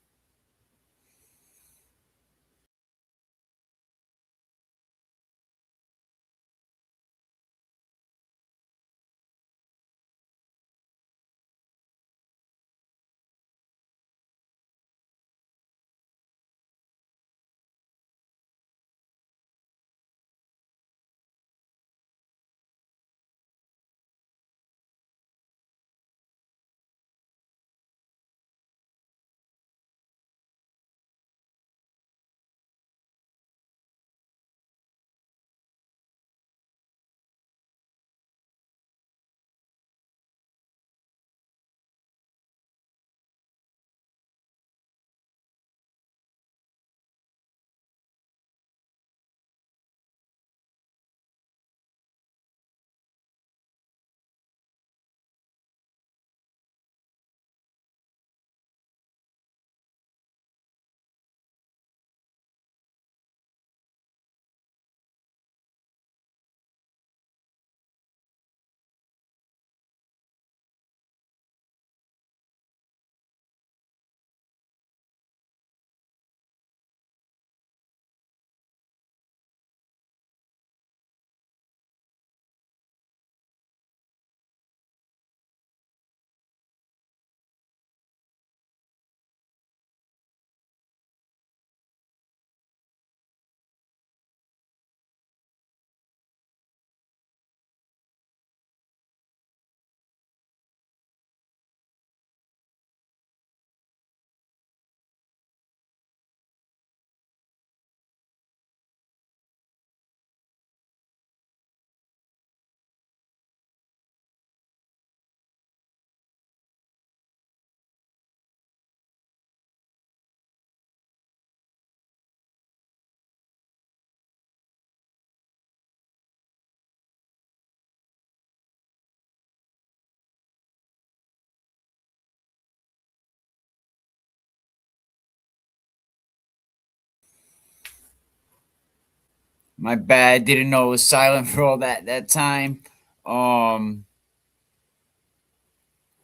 My bad. Didn't know it was silent for all that time.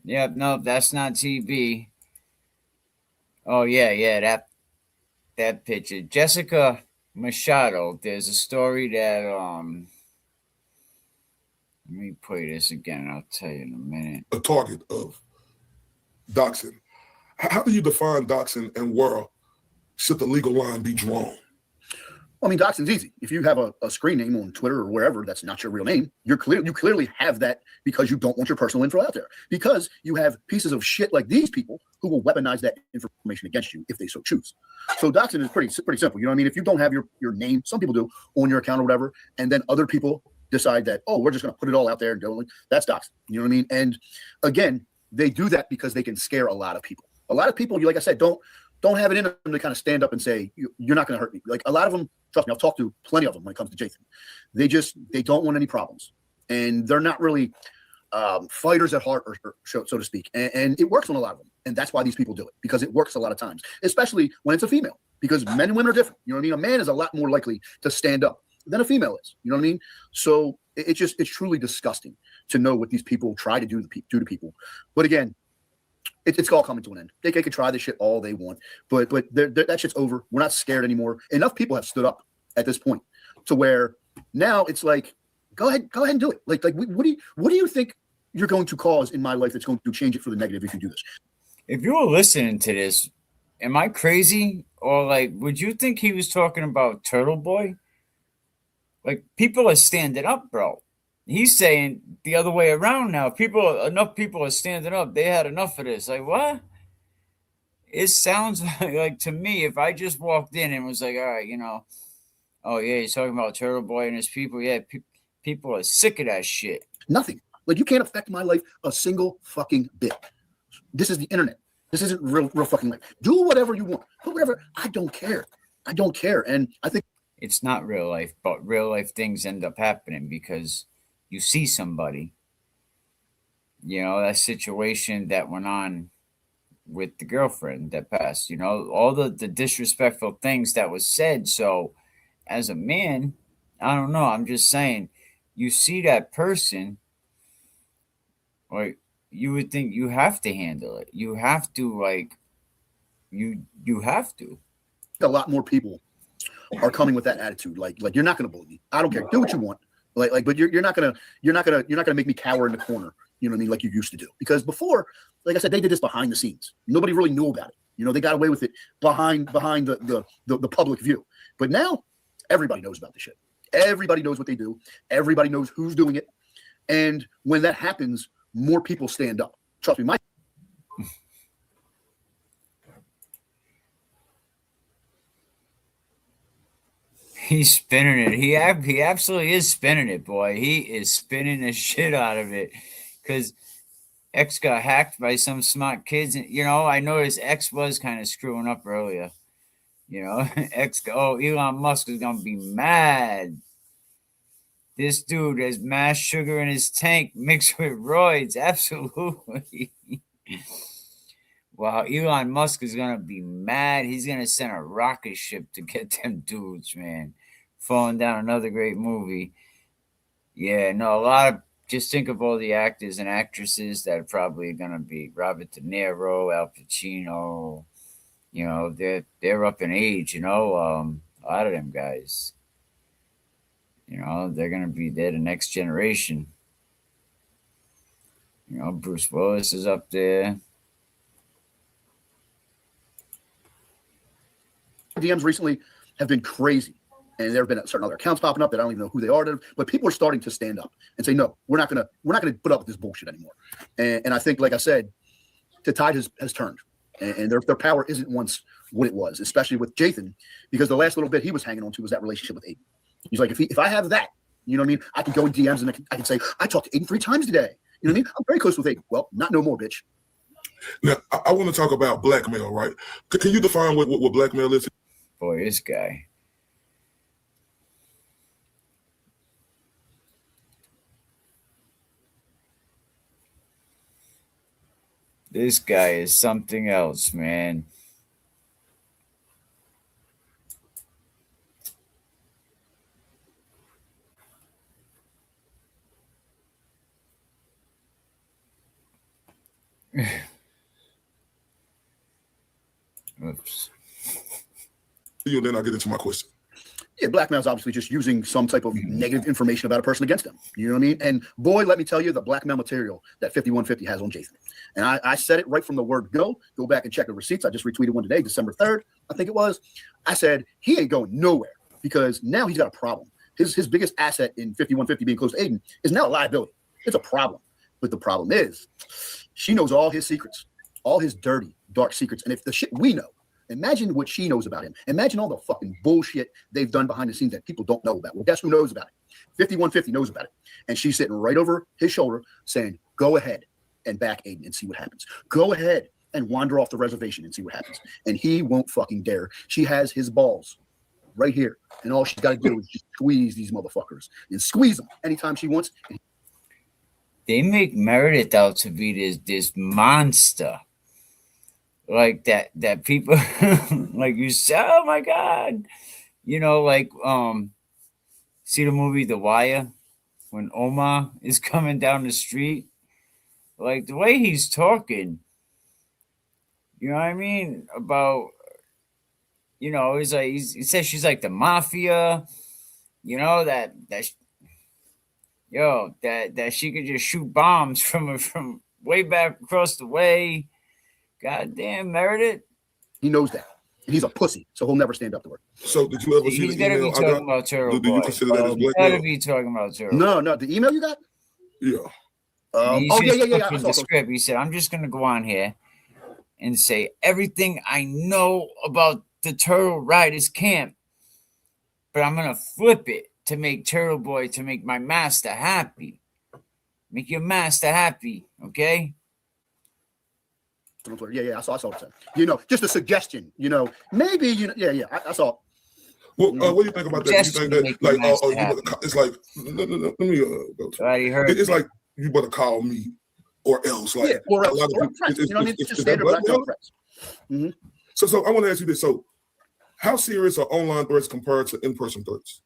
Yep. No, that's not TV. Oh yeah. That picture. Jessica Machado. There's a story that Let me play this again. I'll tell you in a minute. A target of doxing. How do you define doxing, and where should the legal line be drawn? I mean, doxing's easy. If you have a screen name on Twitter or wherever that's not your real name, you clearly have that because you don't want your personal info out there. Because you have pieces of shit like these people who will weaponize that information against you if they so choose. So doxing is pretty simple. You know what I mean? If you don't have your name, some people do, on your account or whatever, and then other people decide that, oh, we're just going to put it all out there and go, that's doxing. You know what I mean? And again, they do that because they can scare a lot of people. A lot of people, like I said, don't have it in them to kind of stand up and say, you're not going to hurt me. Like a lot of them, trust me, I've talked to plenty of them when it comes to Jason. They don't want any problems. And they're not really fighters at heart, or so to speak. And it works on a lot of them. And that's why these people do it, because it works a lot of times, especially when it's a female, because men and women are different. You know what I mean? A man is a lot more likely to stand up than a female is. You know what I mean? So it's truly disgusting to know what these people try to do to people. But again, it's all coming to an end. They can try this shit all they want, but that shit's over. We're not scared anymore. Enough people have stood up at this point to where now it's like, go ahead and do it. Like what do you think you're going to cause in my life that's going to change it for the negative if you do this? If you were listening to this, am I crazy? Or like, would you think he was talking about Turtle Boy? Like, people are standing up, bro. He's saying the other way around now. Enough people are standing up. They had enough of this. Like, what? It sounds like to me, if I just walked in and was like, all right, Oh yeah, he's talking about Turtle Boy and his people. Yeah, people are sick of that shit. Nothing. Like, you can't affect my life a single fucking bit. This is the internet. This isn't real fucking life. Do whatever you want. Do whatever. I don't care. I don't care. And I think it's not real life, but real life things end up happening because you see somebody. You know, that situation that went on with the girlfriend that passed, you know, all the disrespectful things that was said. So as a man, I don't know, I'm just saying, you see that person, like, you would think you have to handle it. You have to, like, you have to. a lot more people are coming with that attitude. Like you're not gonna bully me. I don't care. Do what you want. But you're not gonna make me cower in the corner. You know what I mean? Like you used to do. Because before, like I said, they did this behind the scenes. Nobody really knew about it. You know, they got away with it behind the public view. But now everybody knows about the shit. Everybody knows what they do. Everybody knows who's doing it. And when that happens, more people stand up. Trust me, He's spinning it. He absolutely is spinning it, boy. He is spinning the shit out of it. Because X got hacked by some smart kids. And, you know, I know his X was kind of screwing up earlier. You know, Elon Musk is going to be mad. This dude has mass sugar in his tank mixed with roids. Absolutely. Wow, Elon Musk is going to be mad. He's going to send a rocket ship to get them dudes, man. Falling down, another great movie. Yeah, no, just think of all the actors and actresses that are probably going to be Robert De Niro, Al Pacino. You know, they're up in age, you know, a lot of them guys. You know, they're the next generation. You know, Bruce Willis is up there. DMs recently have been crazy. And there have been certain other accounts popping up that I don't even know who they are. But people are starting to stand up and say, no, we're not gonna put up with this bullshit anymore. And I think, like I said, the tide has turned. And their power isn't once what it was, especially with Jathan, because the last little bit he was hanging on to was that relationship with Aiden. He's like, if I have that, you know what I mean? I can go in DMs and I can say, I talked to Aiden 3 times today. You know what I mean? I'm very close with Aiden. Well, not no more, bitch. Now, I want to talk about blackmail, right? Can you define what blackmail is? Boy, this guy. This guy is something else, man. Oops. You, then I'll get into my question. Yeah, blackmail is obviously just using some type of negative information about a person against them. You know what I mean? And boy, let me tell you, the blackmail material that 5150 has on Jathan. And I said it right from the word go. Go back and check the receipts. I just retweeted one today, December 3rd, I think it was. I said, he ain't going nowhere because now he's got a problem. His biggest asset in 5150 being close to Aiden is now a liability. It's a problem. But the problem is she knows all his secrets, all his dirty, dark secrets. And if the shit we know, imagine what she knows about him. Imagine all the fucking bullshit they've done behind the scenes that people don't know about. Well, guess who knows about it? 5150 knows about it. And she's sitting right over his shoulder saying, go ahead and back Aiden and see what happens. Go ahead and wander off the reservation and see what happens. And he won't fucking dare. She has his balls right here. And all she's got to do is just squeeze these motherfuckers and squeeze them anytime she wants. They make Meredith out to be this monster. Like that people like you say, oh my God. You know, like see the movie The Wire when Omar is coming down the street? Like the way he's talking, you know what I mean? About, you know, he's like he says she's like the mafia, you know, that she could just shoot bombs from way back across the way. Goddamn, Meredith. He knows that. He's a pussy, so he'll never stand up to her. So did you ever see He's the email? He's got to be talking about Turtle Do you consider that as blackmail? He's got to be talking about Turtle. No, the email you got? Yeah. Yeah. The script. He said, I'm just going to go on here and say everything I know about the Turtle Riders camp. but I'm gonna flip it to make Turtle Boy, to make my master happy. Make your master happy, okay? Yeah, I saw what you said. Just a suggestion. Maybe I saw. Well, what do you think about that? Do you think that, like, it's like, let me go to it. It's like, you better call me or else. Like, or else. A lot of people, It's just standard blackmail threats. Mm-hmm. So I want to ask you this. So, how serious are online threats compared to in-person threats?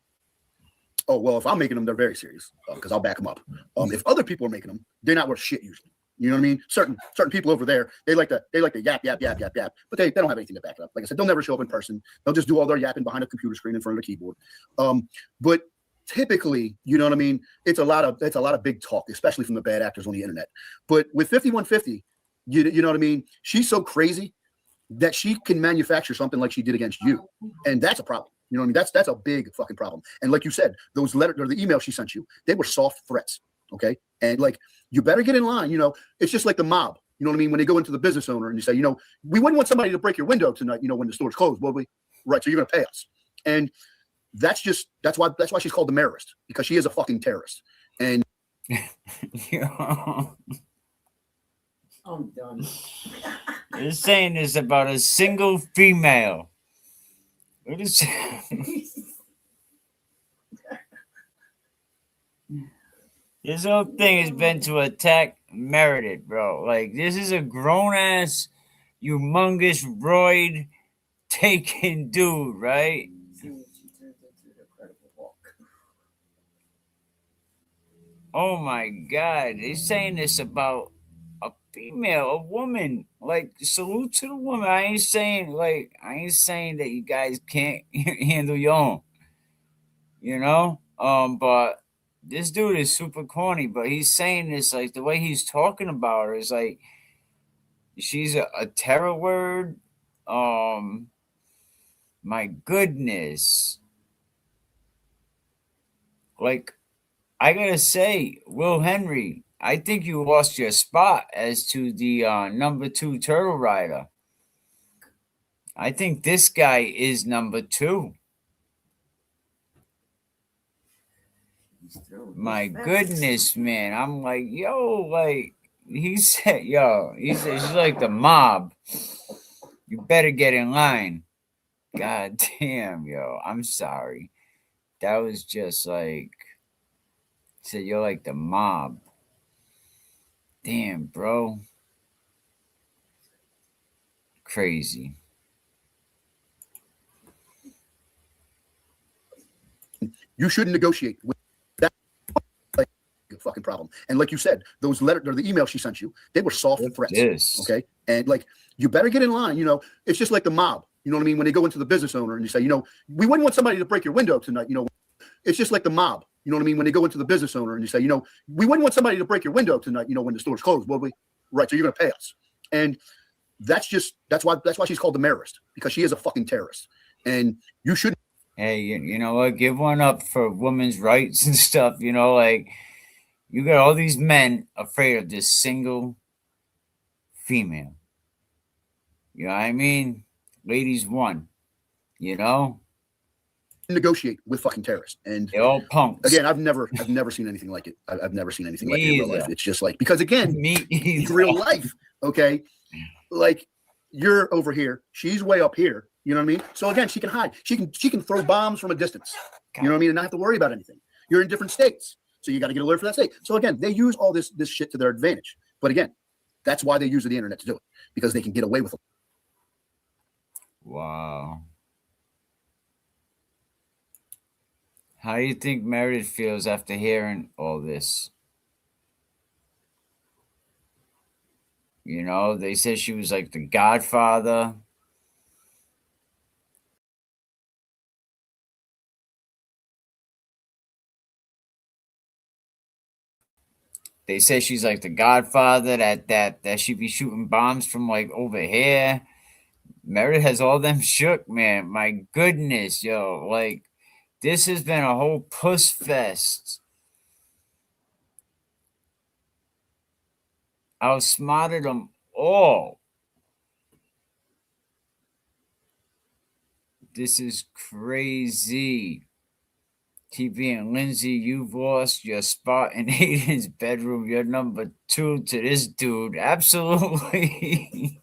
Oh, well, if I'm making them, they're very serious because I'll back them up. If other people are making them, they're not worth shit usually. You know what I mean? Certain people over there, they like to yap, but they don't have anything to back it up. Like I said, they'll never show up in person. They'll just do all their yapping behind a computer screen in front of a keyboard. But typically, you know what I mean? It's a lot of big talk, especially from the bad actors on the internet. But with 5150, you know what I mean? She's so crazy that she can manufacture something like she did against you, and that's a problem. You know what I mean? That's a big fucking problem. And like you said, those letters or the emails she sent you, they were soft threats. Okay. And like, you better get in line. It's just like the mob. You know what I mean? When they go into the business owner and you say, we wouldn't want somebody to break your window tonight, when the store's closed, will we? Right. So you're going to pay us. And that's why she's called the Marist, because she is a fucking terrorist. And I'm done. You're saying this about a single female. What is This whole thing has been to attack Meredith, bro. Like, this is a grown-ass, humongous, roid taking dude, right? Oh my God. He's saying this about a female, a woman. Like, salute to the woman. I ain't saying that you guys can't handle your own. But this dude is super corny, but he's saying this, like, the way he's talking about her is like she's a terror word. My goodness. Like, I gotta say, Will Henry, I think you lost your spot as to the number 2 turtle rider. I think this guy is number 2. My goodness, man. I'm like, he said she's like the mob. You better get in line. God damn, I'm sorry. That was just like, he said, you're like the mob. Damn, bro. Crazy. You shouldn't negotiate with that. Like, a fucking problem. And like you said, those letters or the emails she sent you, they were soft threats. Yes. Okay. And like, you better get in line. It's just like the mob. You know what I mean? When they go into the business owner and you say, we wouldn't want somebody to break your window tonight. It's just like the mob. You know what I mean? When they go into the business owner and you say, we wouldn't want somebody to break your window tonight, when the store's closed, will we? Right. So you're going to pay us. And that's why she's called the Marist, because she is a fucking terrorist. And you shouldn't. Hey, you know what? Give one up for women's rights and stuff. Like, you got all these men afraid of this single female. You know what I mean? Ladies won. Negotiate with fucking terrorists, and they're all punks. Again, I've never seen anything like it. I've never seen anything like it in real life. It's just like, because again, in real life, okay, like, you're over here, she's way up here. You know what I mean? So again, she can hide. She can throw bombs from a distance. You know what I mean? And not have to worry about anything. You're in different states, so you got to get a alert for that state. So again, they use all this shit to their advantage. But again, that's why they use the internet to do it, because they can get away with it. Wow. How do you think Meredith feels after hearing all this? They said she was like the godfather. They say she's like the godfather, that she be shooting bombs from like over here. Meredith has all them shook, man. My goodness, like, this has been a whole puss fest. I outsmarted them all. This is crazy. TV and Lindsay, you've lost your spot in Aiden's bedroom. You're number 2 to this dude. Absolutely.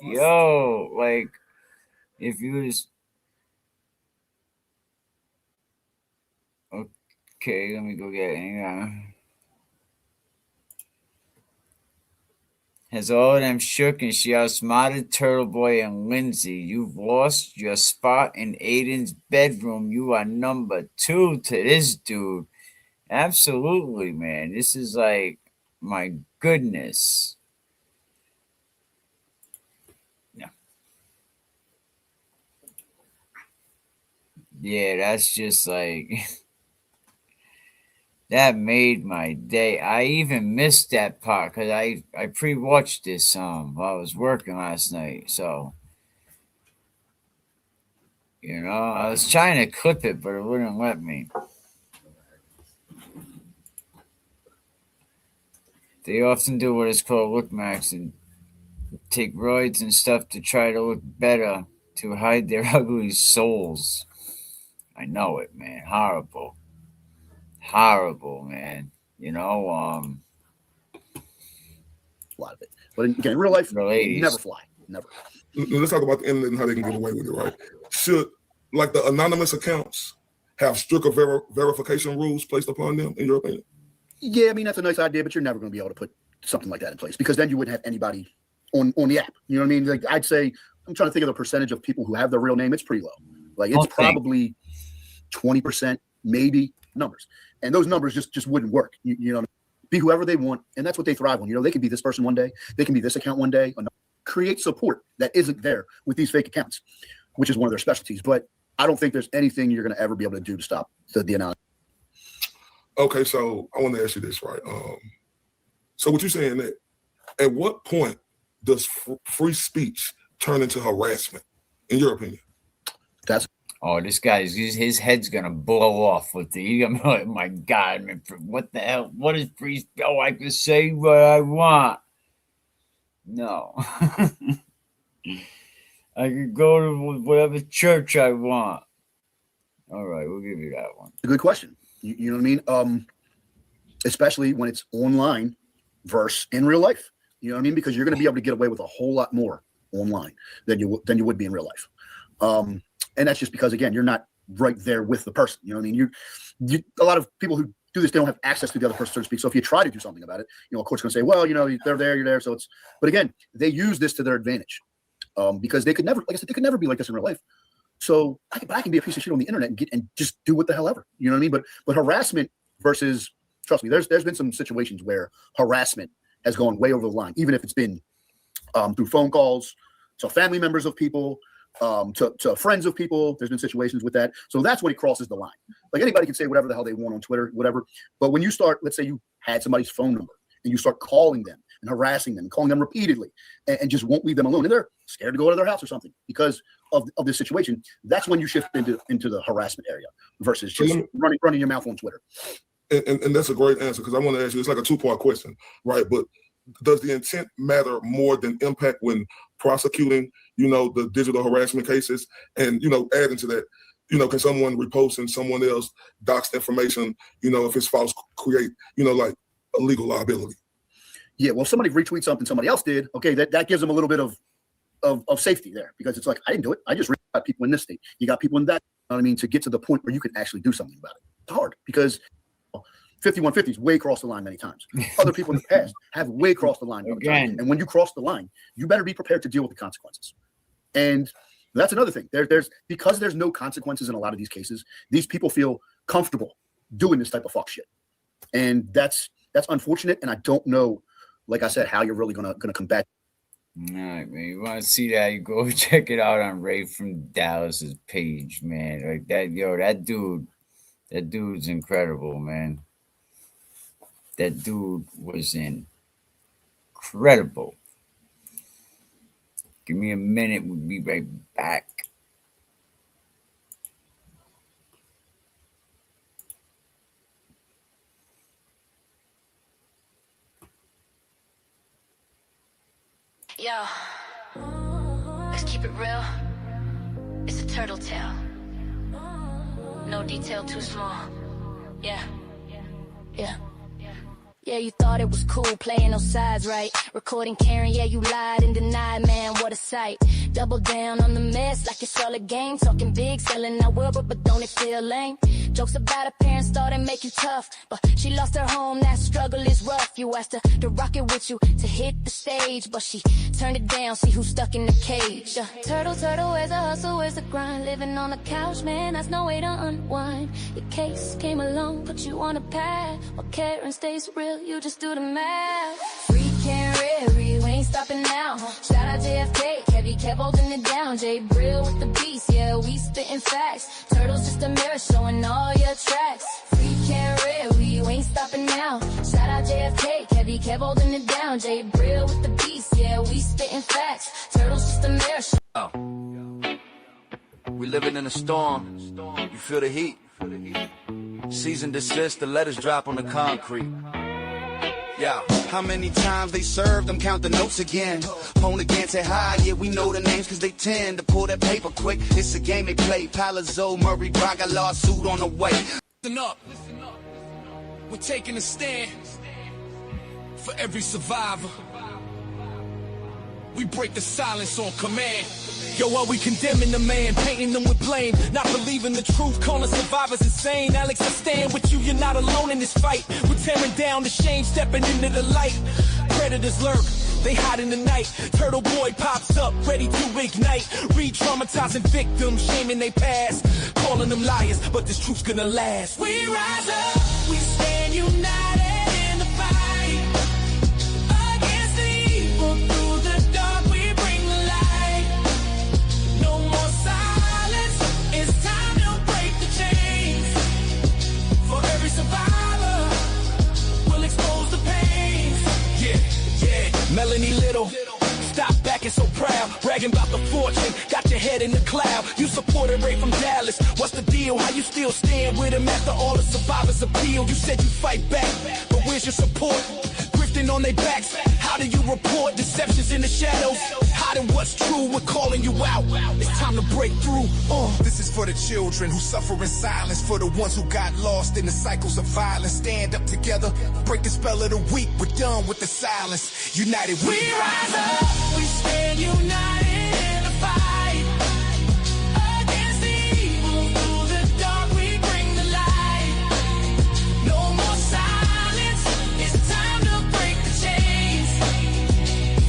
Yo, like, if you was. Okay, let me go get it. Has all of them shook and she outsmarted Turtle Boy and Lindsay. You've lost your spot in Aiden's bedroom. You are number 2 to this dude. Absolutely, man. This is like, my goodness. Yeah. Yeah, that's just like. That made my day. I even missed that part because I pre-watched this while I was working last night. So, I was trying to clip it, but it wouldn't let me. They often do what is called look max and take roids and stuff to try to look better to hide their ugly souls. I know it, man. Horrible, man. A lot of it. But again, in real life, never fly. Never. Let's talk about the internet and how they can get away with it, right? Should, like, the anonymous accounts have stricter verification rules placed upon them, in your opinion? Yeah, I mean, that's a nice idea, but you're never going to be able to put something like that in place because then you wouldn't have anybody on the app. You know what I mean? Like, I'd say, I'm trying to think of the percentage of people who have their real name. It's pretty low. Like, it's probably 20%, maybe numbers. And those numbers just wouldn't work. You know, be whoever they want. And that's what they thrive on. They can be this person one day. They can be this account one day. Create support that isn't there with these fake accounts, which is one of their specialties. But I don't think there's anything you're going to ever be able to do to stop the anonymous. Okay, so I want to ask you this, right? So what you're saying that at what point does free speech turn into harassment, in your opinion? Oh, this guy's his head's gonna blow off with the. Oh my God, man! What the hell? What is free speech? Oh, I can say what I want. No, I could go to whatever church I want. All right, we'll give you that one. A good question. You know what I mean? Especially when it's online versus in real life. You know what I mean? Because you're going to be able to get away with a whole lot more online than you would be in real life. And that's just because, again, you're not right there with the person. You know what I mean? A lot of people who do this, they don't have access to the other person, so to speak. So if you try to do something about it, a court's going to say, well, they're there, you're there. So but again, they use this to their advantage because they could never, like I said, they could never be like this in real life. So I can be a piece of shit on the internet and just do what the hell ever. You know what I mean? But harassment versus, trust me, there's been some situations where harassment has gone way over the line, even if it's been through phone calls to family members of people, to friends of people. There's been situations with that. So that's when it crosses the line. Like anybody can say whatever the hell they want on Twitter, whatever. But when you start, let's say you had somebody's phone number and you start calling them and harassing them, calling them repeatedly and just won't leave them alone. And they're scared to go to their house or something because of this situation. That's when you shift into the harassment area versus just running your mouth on Twitter. And that's a great answer because I want to ask you, it's like a 2-part question, right? But does the intent matter more than impact when prosecuting, the digital harassment cases? And, adding to that, can someone reposting someone else doxed information, if it's false, create, like a legal liability? Yeah, well, if somebody retweets something somebody else did, okay, that gives them a little bit of safety there because it's like, I didn't do it. I just got people in this state. You got people in that, you know what I mean, to get to the point where you can actually do something about it. It's hard because 5150's way crossed the line many times. Other people in the past have way crossed the line. Again. And when you cross the line, you better be prepared to deal with the consequences. And that's another thing. Because there's no consequences in a lot of these cases, these people feel comfortable doing this type of fuck shit. And that's unfortunate. And I don't know, like I said, how you're really gonna combat. All right, man. You want to see that? You go check it out on Ray from Dallas's page, man. Like that dude's incredible, man. That dude was incredible. Give me a minute. We'll be right back. Yo, let's keep it real. It's a turtle tale. no detail too small. Yeah. Yeah, you thought it was cool playing those sides, right? Recording Karen, yeah, you lied and denied, man, what a sight. Double down on the mess like it's all a game. Talking big, selling that world, but don't it feel lame? Jokes about her parents thought it'd make you tough, but she lost her home, that struggle is rough. You asked her to rock it with you, to hit the stage, but she turned it down, see who's stuck in the cage. Turtle, where's the hustle, where's the grind? Living on the couch, man, that's no way to unwind. Your case came along, put you on a path. While Karen stays real, you just do the math. Free Karen, we ain't stopping now. Shout out JFK, Kevy kept holding it down. Jay Brill with the beast, yeah, we spitting facts. Turtle's just a mirror showing all your tracks. Free Karen, we ain't stopping now. Shout out JFK, Kevy kept holding it down. Jay Brill with the beast, yeah, we spitting facts. Turtle's just a mirror. We living in a storm. You feel the heat. Cease and desist, the letters drop on the concrete. Yeah. How many times they served them, count the notes again. Phone again, say hi, yeah, we know the names cause they tend to pull that paper quick. It's a game they play. Palazzo, Murray, Braga, lawsuit on the way. Listen up. We're taking a stand for every survivor. We break the silence on command. Yo, are we condemning the man, painting them with blame, not believing the truth, calling survivors insane? Alex, I stand with you, you're not alone in this fight. We're tearing down the shame, stepping into the light. Predators lurk, they hide in the night. Turtle boy pops up, ready to ignite. Re-traumatizing victims, shaming they past, calling them liars, but this truth's gonna last. We rise up, we stand united in the fight. Against the evil, through the dark we bring the light. No more silence, it's time to break the chains. For every survivor, we'll expose the pains. Yeah, Melanie Little, stop backing so proud, bragging about the fortune, got your head in the cloud. You supported Ray from Dallas, what's the deal? How you still stand with him after all the survivors appeal? You said you fight back, but where's your support? Grifting on their backs, how do you report? Deceptions in the shadows, hiding what's true, we're calling you out. It's time to break through. This is for the children who suffer in silence, for the ones who got lost in the cycles of violence. Stand up together, break the spell of the weak, we're done with the silence. United we rise up, we stand united in the fight. Against the evil, through the dark we bring the light. No more silence, it's time to break the chains.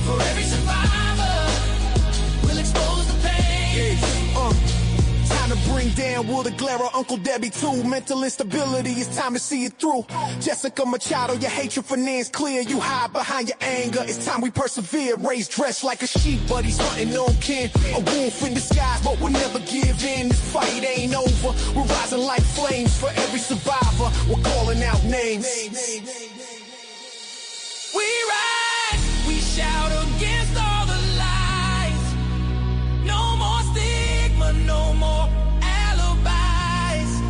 For every survivor, we'll expose the pain. Time to bring down Will the Glare, Uncle Debbie too. Mental instability, it's time to see it through. Jessica Machado, your hatred for Nan's clear. You hide behind your anger, it's time we persevere. Raised dressed like a sheep, but he's hunting on kin. A wolf in disguise, but we'll never give in. This fight ain't over, we're rising like flames. For every survivor, we're calling out names. We rise, we shout against all the lies. No more stigma, no more alibis.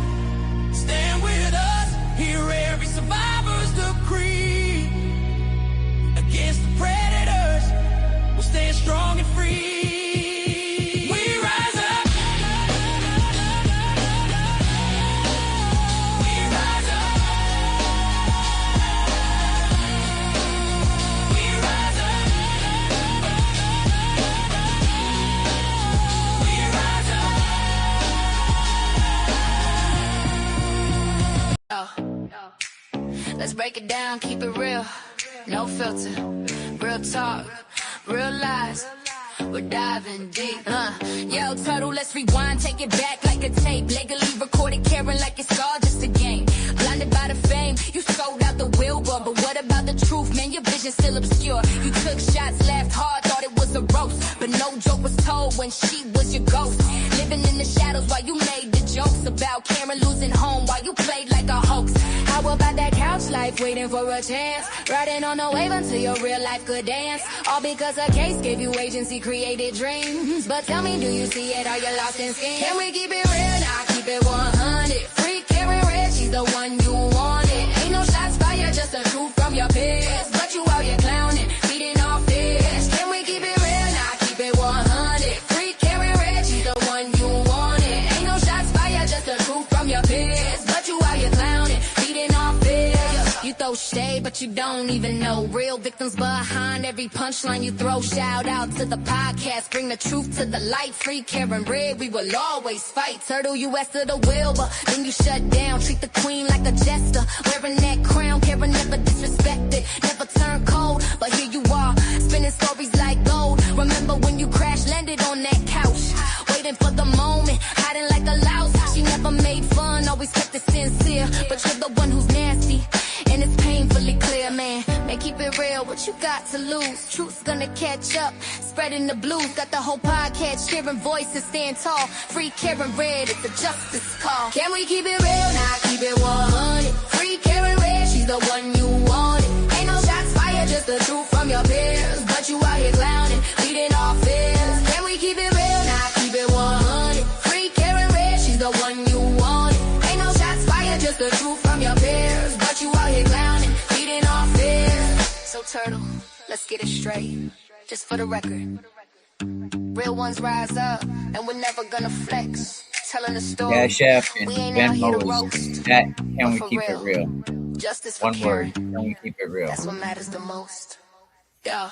Stand with us, hear every survivor's decree. Against the predators, we'll stand strong and free. We rise up. We rise up. We rise up. We rise up. Let's break it down, keep it real. No filter, real talk, real lies. We're diving deep. Yo, Turtle, let's rewind, take it back like a tape. Legally recorded, Karen like it's all just a game. Blinded by the fame, you sold out the Wilbur. But what about the truth, man? Your vision's still obscure. You took shots, laughed hard, thought it was a roast. But no joke was told when she was your ghost. Living in the shadows while you made the jokes about Karen losing home while you played like a hoax. How about that couch life, waiting for a chance? Riding on a wave until your real life could dance. All because a case gave you agency, created dreams. But tell me, do you see it? Are you lost in schemes? Can we keep it real now? Keep it 100. Free Karen Red, she's the one you wanted. Ain't no shots fired, just the truth from your peers. But you out here clowning, feeding off this. Can we keep it real now? Keep it 100. Free Karen Red, she's the one you wanted. Ain't no shots fired, just the truth from your peers. throw shade, but you don't even know. Real victims behind every punchline you throw. Shout out to the podcast, bring the truth to the light. Free Karen Red, we will always fight. Turtle US to the wheel, but then you shut down. Treat the queen like a jester, wearing that crown. Karen never disrespected, never turned cold, but here you are, spinning stories like gold. Remember when you crash landed on that couch, waiting for the moment, hiding like a louse. She never made fun, always kept it sincere, but you're the one who's nasty, and it's painfully clear, man. Man, keep it real, what you got to lose? Truth's gonna catch up, spreading the blues. Got the whole podcast sharing voices, stand tall. Free Karen Red, it's a justice call. Can we keep it real now? Keep it 100. Free Karen Red, she's the one you wanted. Ain't no shots fired, just the truth from your peers. But you out here clowning, leading off fears. Can we keep it real now? Keep it 100. Free Karen Red, she's the one you wanted. Ain't no shots fired, just the truth from your peers. But you out here clowning, leading off fears. So Turtle, let's get it straight, just for the record. Real ones rise up, and we're never gonna flex. Telling the story, Cash App and we ain't out here to Venmo roast. is at Can But We for Keep It Real? Justice for One Karen, word. Can we keep it real? that's what matters the most. Yeah.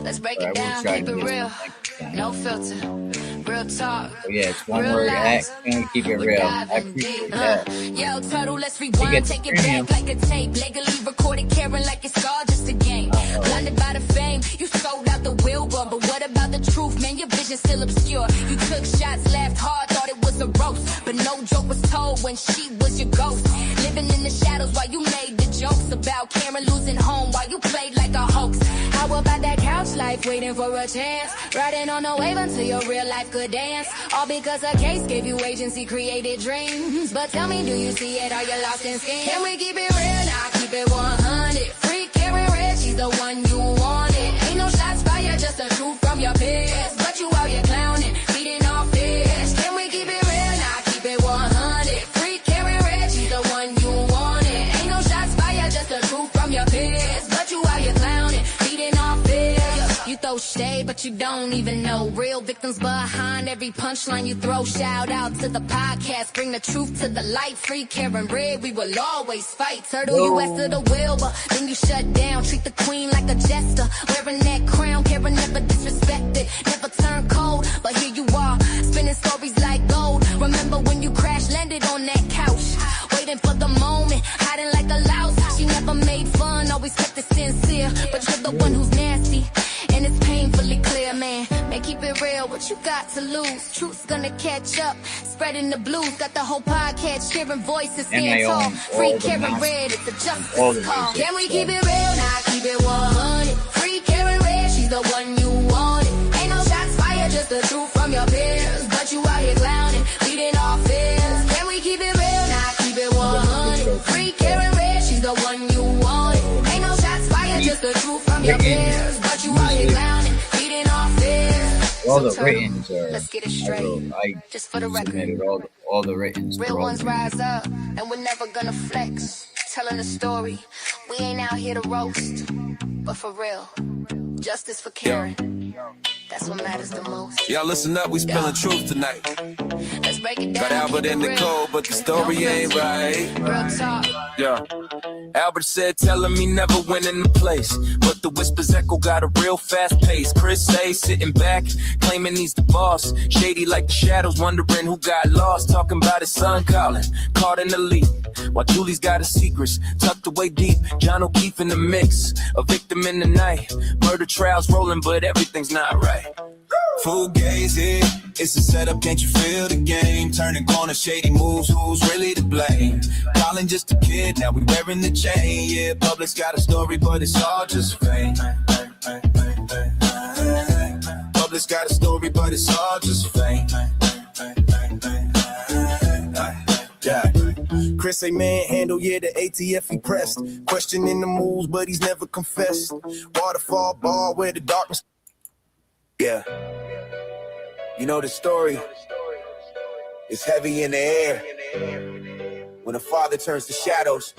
Let's break Alright, it we'll down, try keep to it get real. some No filter, real talk. Oh, yeah, it's one Real word lies. at Can We Keep It We Real? I diving appreciate deep. that. Yo, Turtle, let's You rewind, get the take it premium. back like a tape. Legally recorded Karen like it's all just a game. Blinded by the fame, you sold out the Wilbur. But what about the truth, man? Your vision's still obscure. You took shots, laughed hard, thought it was a roast. But no joke was told when she was your ghost. Living in the shadows while you made the jokes about Karen losing home while you played like a hoax. How about that couch life, waiting for a chance? Riding on a wave until your real life could dance. All because a case gave you agency, created dreams. But tell me, do you see it? Are you lost in schemes? Can we keep it real now? Keep it 100. Free Karen Red, she's the one you wanted. Ain't no shots fired, just the truth from your peers. But you out here clowning, feeding off fears. Can we keep it real now? Keep it 100. Free Karen Red, she's the one you wanted. Ain't no shots fired, just the truth from your peers. But you out here clowning, feeding off fears. You throw shade, but you don't even know. Real victims behind every punchline you throw. Shout out to the podcast, bring the truth to the light. Free Karen Red, we will always fight. Turtle US to the wheel, but then you shut down. Treat the queen like a jester, wearing that crown. Karen never disrespected, never turned cold, but here you are, spinning stories like gold. Remember when you crash landed on that couch, waiting for the moment, hiding like a louse. She never made fun, always kept it sincere, but you're the one who's nasty, and it's painfully clear, man. Man, keep it real, what you got to lose? Truth's gonna catch up, spreading the blues. Got the whole podcast sharing voices, stand tall. Free Karen Red, it's a justice call. Can we keep it real now? Keep it 100. Free Karen Red, she's the one you wanted. Ain't no shots fired, just the truth from your peers. But you out here clowning, leading off fears. Can we keep it real now? Keep it 100. Free Karen Red, she's the one you wanted. Ain't no shots fired, just the truth from your peers. But you out here clowning, feeding off fears. All the writtens are. Let's get it straight, just for the record. Submitted all the writtens. Real ones rise up, and we're never gonna flex. Telling the story, we ain't out here to roast, but for real, justice for Karen. That's what matters the most. Y'all listen up, we spilling truth tonight. Let's break it down. Got Albert and Nicole, but the story ain't right. Real talk. Yeah. Albert said, telling me never went in the place, but the whispers echo got a real fast pace. Chris say, sitting back, claiming he's the boss. Shady like the shadows, wondering who got lost. Talking about his son Colin, caught in the lead. While Julie's got his secrets tucked away deep. John O'Keefe in the mix, a victim in the night. Murder trials rolling, but everything's not right. Fugazi, it's a setup, can't you feel the game? Turning corners, shady moves, who's really to blame? Colin just a kid, now we wearing the chain. Yeah, public's got a story, but it's all just fame. Public's got a story, but it's all just fame. Yeah. Chris say manhandle, yeah, the ATF he pressed. Questioning the moves, but he's never confessed. Waterfall bar where the darkness. Yeah. You know the story. It's heavy in the air. When a father turns to shadows,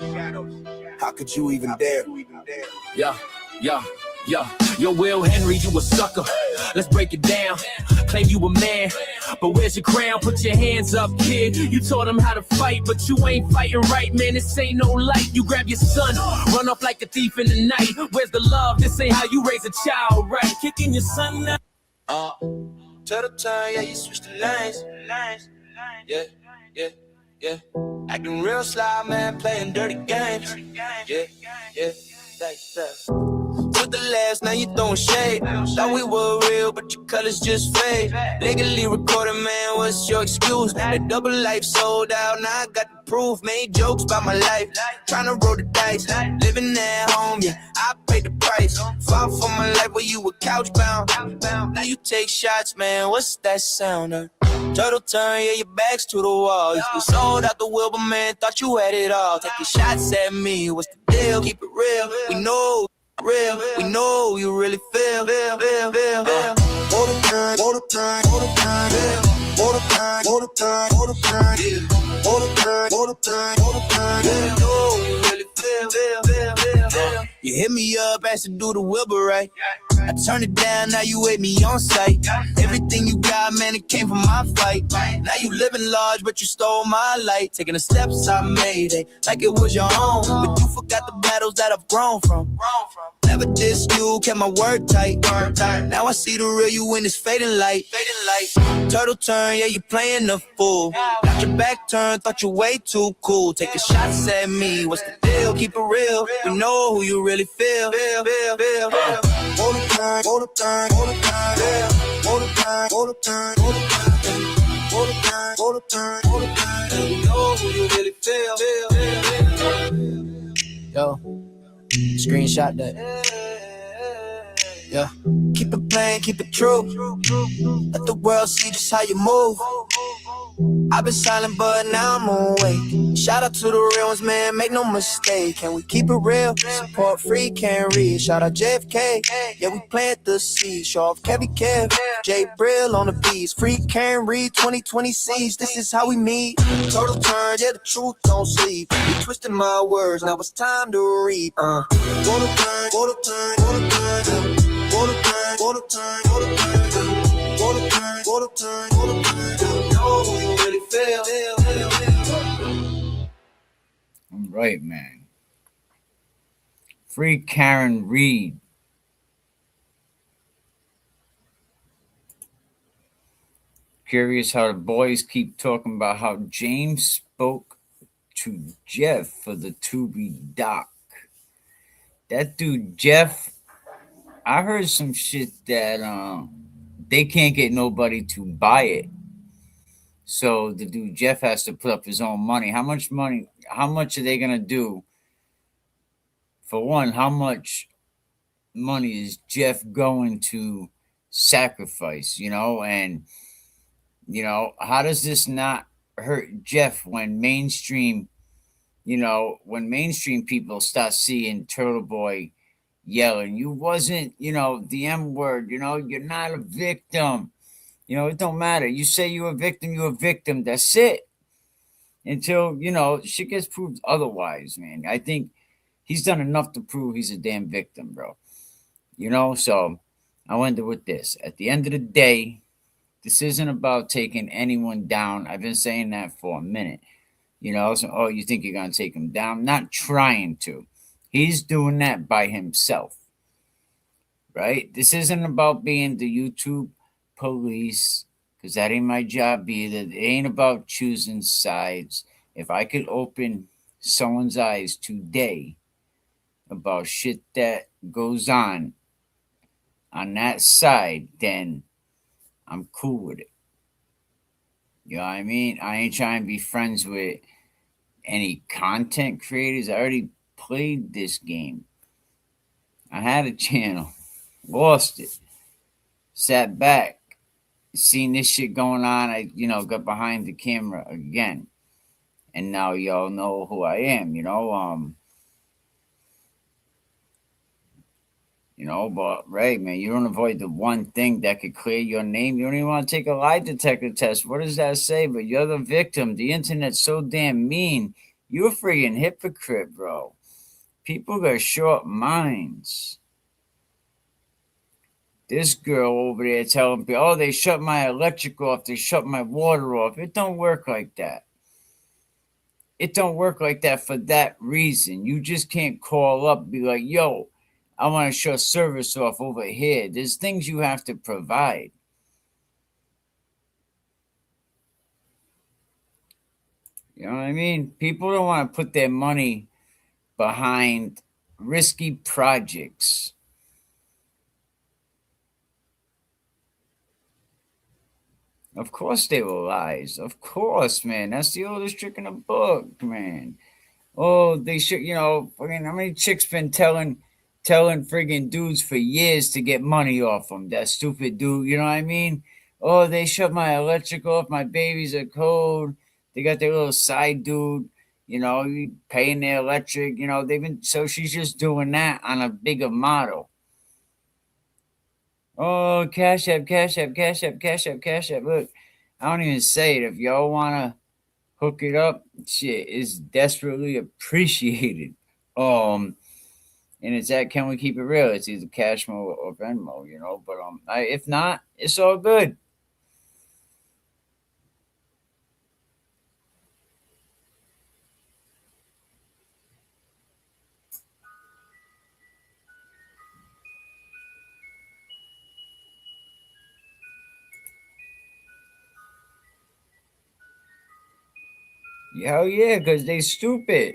how could you even dare? Yeah, yeah. Yo, yo, Will Henry, you a sucker. Let's break it down. Claim you a man, but where's your crown? Put your hands up, kid. You taught him how to fight, but you ain't fighting right, man. This ain't no light. You grab your son, run off like a thief in the night. Where's the love? This ain't how you raise a child, right? Kicking your son now. Turtle time, yeah, you switch the lanes. Yeah, yeah, yeah. Acting real sly, man, playing dirty games. Yeah, yeah, thanks. Took the last, now you throwing shade. Thought we were real, but your colors just fade. Legally recorded, man, what's your excuse? That double life sold out, now I got the proof. Made jokes about my life, tryna roll the dice. Living at home, yeah, I paid the price. Fought for my life where you were couch bound. Now you take shots, man, what's that sound? Turtle turn, yeah, your back's to the wall. You sold out the Wilbur, man, thought you had it all. Taking shots at me, what's the deal? Keep it real, we know real, we know you really feel. All the time, all the time, all the time, all the time, all the time, all the time, all the time, all the time, all the time, you know you really feel. You hit me up, asked to do the Wilbur right. I turned it down, now you with me on sight. Everything you got, man, it came from my fight. Now you living large, but you stole my light. Taking the steps I made, like it was your own. But you forgot the battles that I've grown from. Never dissed you, kept my word tight. Now I see the real you in this fading light. Turtle turn, yeah, you playing the fool. Got your back turned, thought you way too cool. Taking shots at me, what's the deal? Keep it real, we know who you really feel. All the time, all the time, all the time, all the time, all the time, all the time, all the time, all the time, all the time, you know who you really feel. Yo, screenshot that. Yeah, keep it plain, keep it true. Let the world see just how you move. I've been silent, but now I'm on way. Shout out to the real ones, man, make no mistake. Can we keep it real? Support free, can't read. Shout out JFK, yeah, we plant the seed. Show off Kevy Kev, Jay Brill on the beats. Free, can't read, 2020 seeds. This is how we meet. Total turn, yeah, the truth don't sleep. You twisted my words, now it's time to reap. All the time, all the time, all the time, all the time, all the time, all the time, all the time, all the time, all the time. All right, man. Free Karen Reed. Curious how the boys keep talking about how James spoke to Jeff for the Tubi doc. That dude, Jeff, I heard some shit that they can't get nobody to buy it. So the dude Jeff has to put up his own money. How much are they gonna do? For one, how much money is Jeff going to sacrifice? And how does this not hurt Jeff when mainstream people start seeing Turtle Boy yelling, "You wasn't, the M word, you're not a victim." It don't matter. You say you're a victim. That's it. Until, shit gets proved otherwise, man. I think he's done enough to prove he's a damn victim, bro. So I wonder with this. At the end of the day, this isn't about taking anyone down. I've been saying that for a minute. So, you think you're going to take him down? Not trying to. He's doing that by himself. Right? This isn't about being the YouTube police, because that ain't my job either. It ain't about choosing sides. If I could open someone's eyes today about shit that goes on that side, then I'm cool with it. You know what I mean? I ain't trying to be friends with any content creators. I already played this game. I had a channel, lost it, sat back, seen this shit going on. I, got behind the camera again. And now y'all know who I am, but right, man, you don't avoid the one thing that could clear your name. You don't even want to take a lie detector test. What does that say? But you're the victim. The internet's so damn mean. You're a freaking hypocrite, bro. People got short minds. This girl over there telling me, oh, they shut my electric off, they shut my water off. It don't work like that. It don't work like that for that reason. You just can't call up and be like, yo, I want to shut service off over here. There's things you have to provide. You know what I mean? People don't want to put their money behind risky projects. Of course they were lies. Of course, man. That's the oldest trick in the book, man. Oh, they should, fucking how many chicks been telling friggin' dudes for years to get money off them? That stupid dude, you know what I mean? Oh, they shut my electric off, my babies are cold. They got their little side dude, paying their electric, so she's just doing that on a bigger model. Oh, Cash App, Cash App, Cash App, Cash App, Cash App. Look, I don't even say it. If y'all want to hook it up, shit is desperately appreciated. And it's at Can We Keep It Real? It's either Cashmo or Venmo, But if not, it's all good. Hell yeah, because they stupid.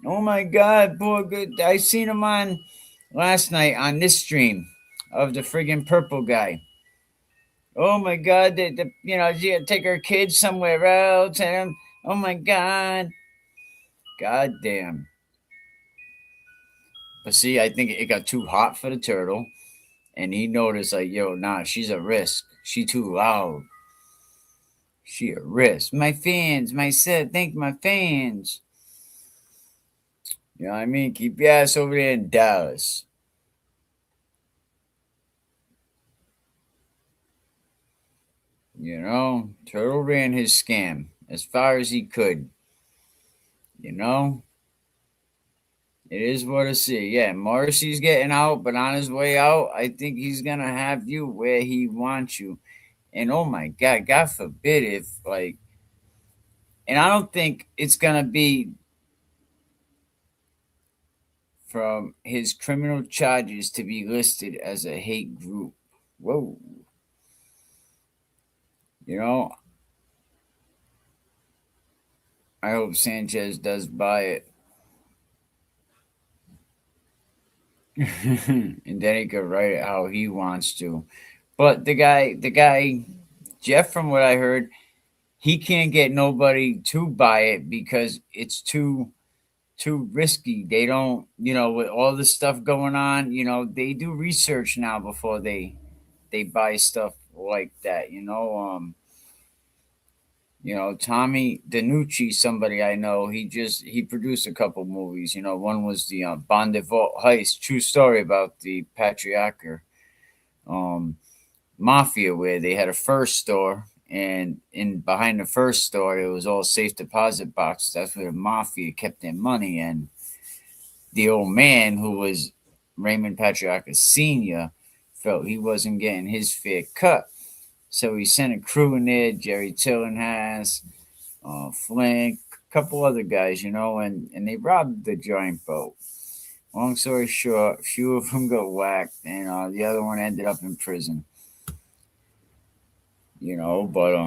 Oh my God, poor good. I seen him on last night on this stream of the friggin' Purple guy. Oh my God, she take her kids somewhere else, and oh my God, God damn. But see, I think it got too hot for the turtle, and he noticed like, yo, nah, she's a risk. She too loud. She a risk. My fans, thank my fans. You know what I mean? Keep your ass over there in Dallas. Turtle ran his scam as far as he could. It is what I see. Yeah, Morrissey's getting out, but on his way out, I think he's going to have you where he wants you. And oh my God, God forbid if and I don't think it's going to be from his criminal charges to be listed as a hate group. Whoa. I hope Sanchez does buy it. And then he could write it how he wants to. But the guy, Jeff, from what I heard, he can't get nobody to buy it because it's too risky. They don't, with all the stuff going on, they do research now before they buy stuff like that. Tommy DiNucci, somebody I know, he produced a couple movies. One was the Bondevault Heist, true story about the Patriarcher Mafia, where they had a first store, and behind the first store, it was all safe deposit boxes. That's where the Mafia kept their money. And the old man, who was Raymond Patriarcher Sr., felt he wasn't getting his fair cut. So he sent a crew in there, Jerry Tillinghast, Flink, a couple other guys, and they robbed the giant boat. Long story short, a few of them got whacked, and the other one ended up in prison. But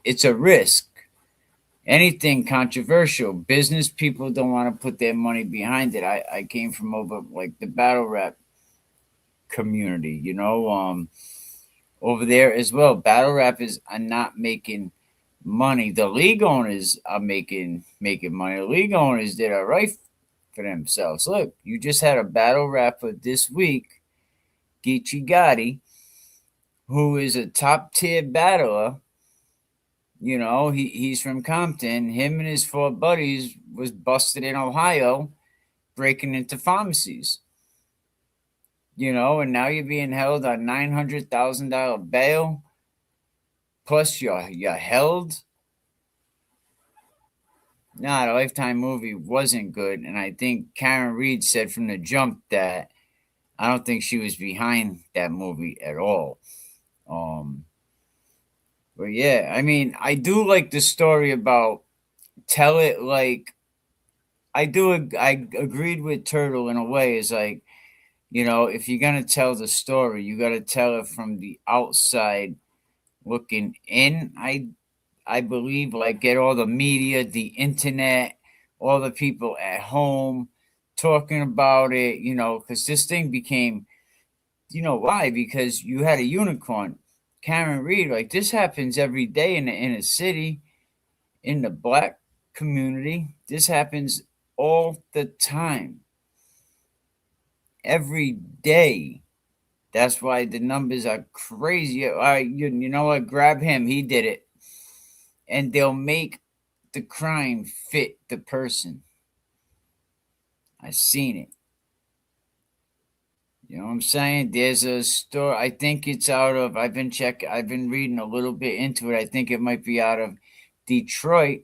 it's a risk. Anything controversial, business people don't want to put their money behind it. I came from over like the battle rap community, over there as well. Battle rappers are not making money. The league owners are making money. The league owners did all right for themselves. Look, you just had a battle rapper this week, Geechee Gotti, who is a top tier battler. He's from Compton. Him and his 4 buddies was busted in Ohio, breaking into pharmacies. And now you're being held on $900,000 bail. Plus you're held. Nah, the Lifetime movie wasn't good. And I think Karen Reed said from the jump that I don't think she was behind that movie at all. But yeah, I mean, I do like the story about tell it like I agreed with Turtle in a way. Is like, if you're gonna tell the story, you got to tell it from the outside looking in. I believe, like, get all the media, the internet, all the people at home talking about it, because this thing became, why? Because you had a unicorn, Karen Reed. Like, this happens every day in the inner city, in the black community. This happens all the time, every day. That's why the numbers are crazy. All right, you know what? Grab him. He did it. And they'll make the crime fit the person. I've seen it. You know what I'm saying? There's a story. I think it's out of. I've been reading a little bit into it. I think it might be out of Detroit.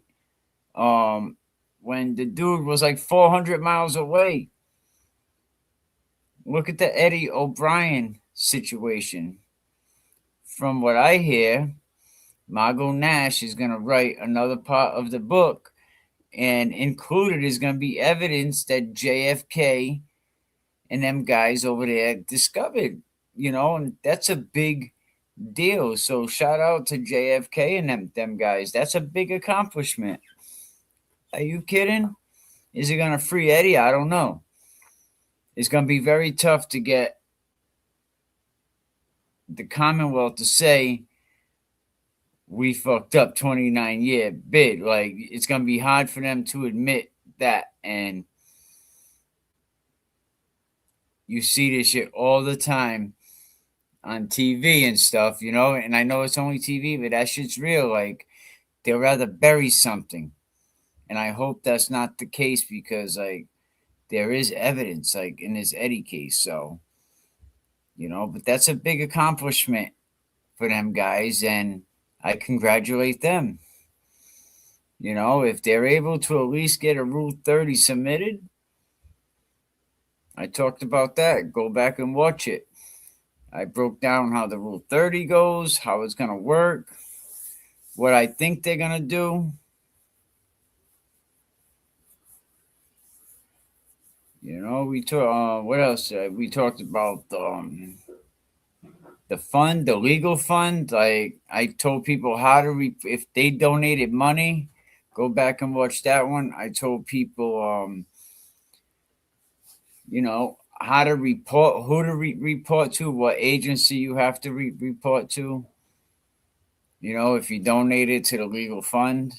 When the dude was like 400 miles away. Look at the Eddie O'Brien situation. From what I hear, Margot Nash is going to write another part of the book, and included is going to be evidence that JFK and them guys over there discovered, and that's a big deal. So shout out to JFK and them guys. That's a big accomplishment. Are you kidding? Is it going to free Eddie? I don't know. It's going to be very tough to get the Commonwealth to say we fucked up 29-year bid. Like, it's going to be hard for them to admit that. And you see this shit all the time on TV and stuff, and I know it's only TV, but that shit's real. Like, they'll rather bury something. And I hope that's not the case, because, like, there is evidence, like in this Eddie case. So, but that's a big accomplishment for them guys, and I congratulate them. If they're able to at least get a Rule 30 submitted, I talked about that. Go back and watch it. I broke down how the Rule 30 goes, how it's going to work, what I think they're going to do. We talk. What else? We talked about the fund, the legal fund. Like, I told people how to if they donated money, go back and watch that one. I told people, how to report, who to report to, what agency you have to report to. If you donated to the legal fund.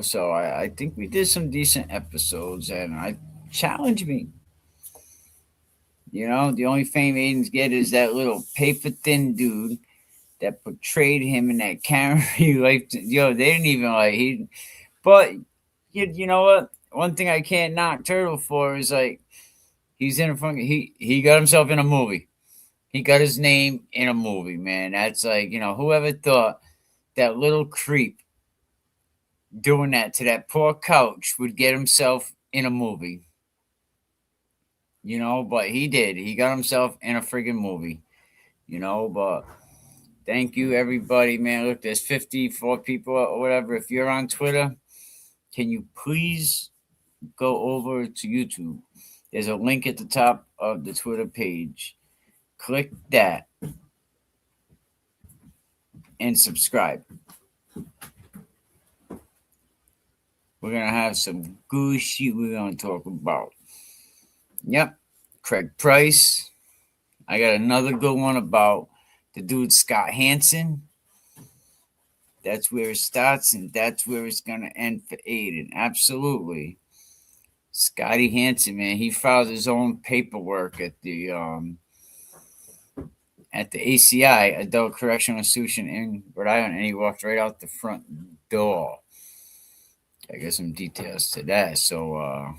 So I think we did some decent episodes, and I challenge me. The only fame Aiden's get is that little paper thin dude that portrayed him in that Camry life. They didn't even he. But you know what? One thing I can't knock Turtle for is, like, he's in a he got himself in a movie. He got his name in a movie, man. That's like, whoever thought that little creep doing that to that poor couch would get himself in a movie. But he did. He got himself in a friggin' movie. But thank you, everybody, man. Look, there's 54 people or whatever. If you're on Twitter, can you please go over to YouTube? There's a link at the top of the Twitter page. Click that and subscribe. We're going to have some good shit we're going to talk about. Yep. Craig Price. I got another good one about the dude Scott Hansen. That's where it starts, and that's where it's going to end for Aiden. Absolutely. Scotty Hansen, man, he filed his own paperwork at the ACI, Adult Correctional Institution in Rhode Island, and he walked right out the front door. I got some details to that. So,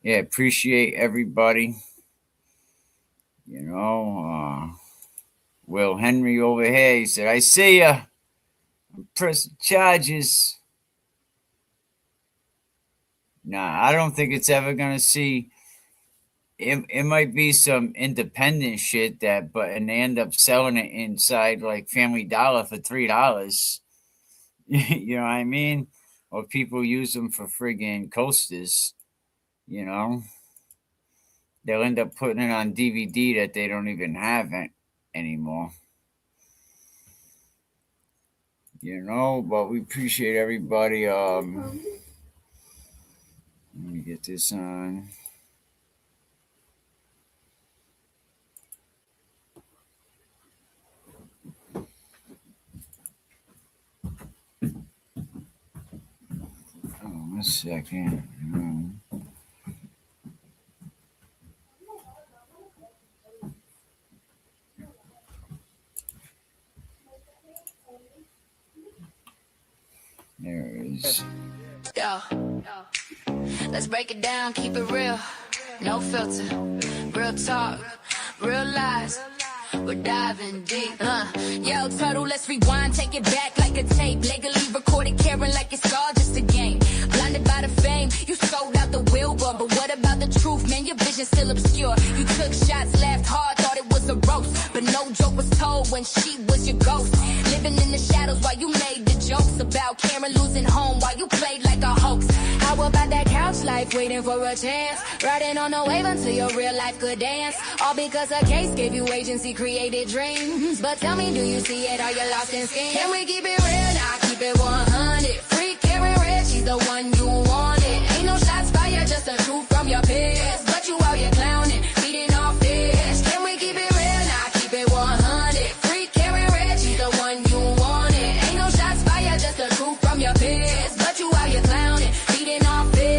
yeah, appreciate everybody. Will Henry over here, he said, I see ya. Press charges. Nah, I don't think it's ever gonna see. It might be some independent shit and they end up selling it inside like Family Dollar for $3. You know what I mean? Or people use them for friggin' coasters. You know, they'll end up putting it on DVD that they don't even have it anymore. You know, but we appreciate everybody. Let me get this on. Oh, a second. There it is. Yo, let's break it down, keep it real. No filter, real talk, real lies. We're diving deep. Yo, Turtle, let's rewind, take it back like a tape. Legally recorded, Karen like it's all just a game. Blinded by the fame, you sold out the Wilbur. But what about the truth, man? Your vision's still obscure. You took shots, laughed hard, thought it was a roast. But no joke was told when she was your ghost. Living in the shadows while you made the jokes about Karen losing home while you played like a hoax. How about that couch life, waiting for a chance? Riding on a wave until your real life could dance. All because a case gave you agency, created dreams. But tell me, do you see it? Are you lost in schemes? Can we keep it real? Now keep it 100. Free Karen Red, she's the one you wanted. Ain't no shots fired, just the truth from your peers. But you out here clowning, beating off this. Can we keep it real? Now keep it 100. Free Karen Red, she's the one you wanted. Ain't no shots fired, just the truth from your peers. But you out here clowning, beating off this.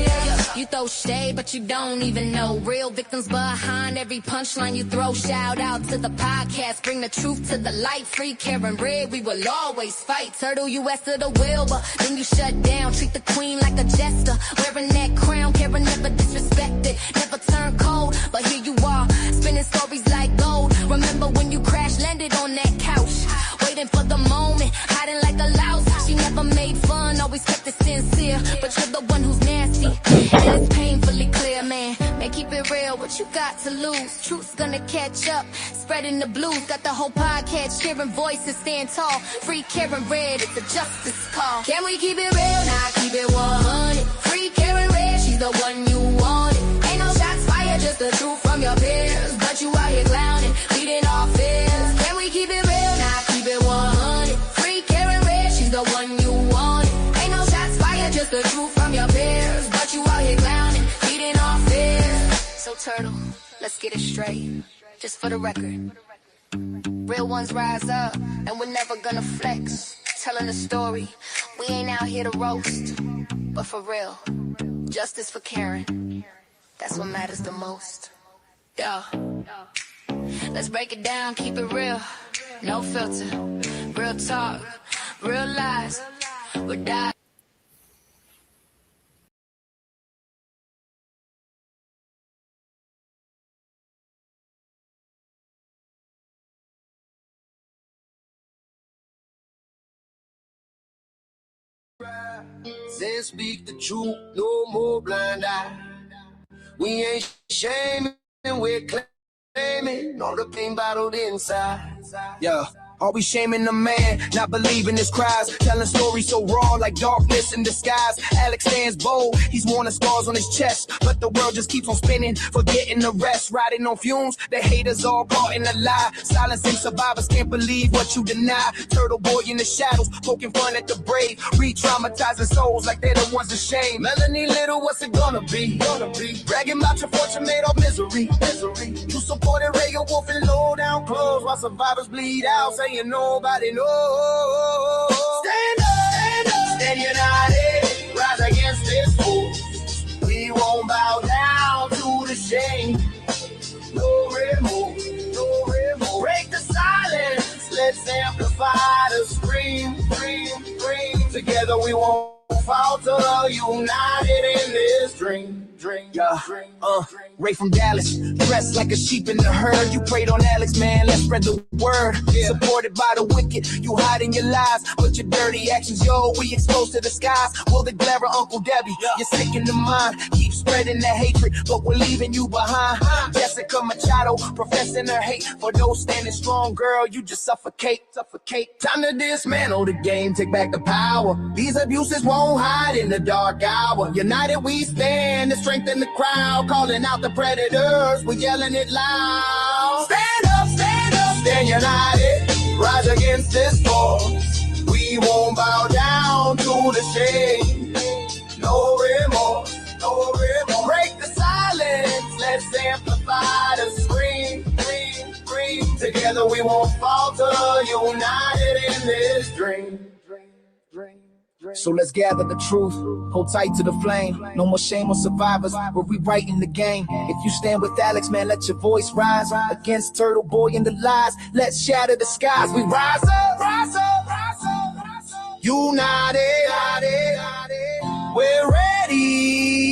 You throw shade, but you don't even know. Real victims behind every punchline you throw. Shout out to the podcast, bring the truth to the light. Free Karen Red, we will always fight. Turtle US to the Wilbur, then you shut down. Treat the queen like a jester, wearing that crown. Karen never disrespected, never turned cold. But here you are, spinning stories like gold. Remember when you crash landed on that couch, waiting for the moment, hiding like a louse. She never made fun, always kept it sincere. But you're the one who's nasty, and it's painfully clear, man. Man, keep it real, what you got to lose? Truth's gonna catch up, spreading the blues. Got the whole podcast, sharing voices, stand tall. Free Karen Red, it's a justice call. Can we keep it real? Now keep it 100. Free Karen Red, she's the one you wanted. Ain't no shots fired, just the truth from your peers. But you out here clowning, beating off fears. Can we keep it real? Now keep it 100. Free Karen Red, she's the one you wanted. Ain't no shots fired, just the truth from your peers. But you out here clowning, beating off fears. So Turtle, let's get it straight, just for the record. Real ones rise up, and we're never gonna flex. Telling a story, we ain't out here to roast. But for real, justice for Karen, that's what matters the most. Yo, let's break it down, keep it real. No filter, real talk, real lies. We're dying. Then speak the truth, no more blind eye. We ain't shaming, we're claiming all the pain bottled inside. Yeah. Are we shaming the man, not believing his cries? Telling stories so raw like darkness in disguise. Alex stands bold, he's worn the scars on his chest. But the world just keeps on spinning, forgetting the rest. Riding on fumes, the haters all caught in a lie. Silencing survivors, can't believe what you deny. Turtle boy in the shadows, poking fun at the brave. Re-traumatizing souls like they're the ones ashamed. Melanie Little, what's it gonna be? Bragging about your fortune made of misery. You supported Reagan Wolf and low down clothes while survivors bleed out. Saying nobody knows. Stand up, stand united, rise against this fool. We won't bow down to the shame. No remorse. Break the silence, let's amplify the scream. Together we won't falter, united in this dream. Yeah, Ray from Dallas, dressed like a sheep in the herd. You prayed on Alex, man, let's spread the word. Supported by the wicked, you hiding your lies, but your dirty actions, yo, we exposed to the skies. Will the glare of Uncle Debbie, you're sick in the mind. Keep spreading the hatred, but we're leaving you behind. Jessica Machado, professing her hate for those standing strong, girl, you just suffocate. Time to dismantle the game, take back the power. These abuses won't hide in the dark hour. United we stand to strengthen the crowd, calling out the predators, we yelling it loud. Stand up, stand united, rise against this force. We won't bow down to the shame. No remorse. Break the silence, let's amplify the scream. Together we won't falter, united in this dream. So let's gather the truth, hold tight to the flame. No more shame on survivors, we're rewriting the game. If you stand with Alex, man, let your voice rise against Turtle Boy and the lies. Let's shatter the skies, we rise up, united.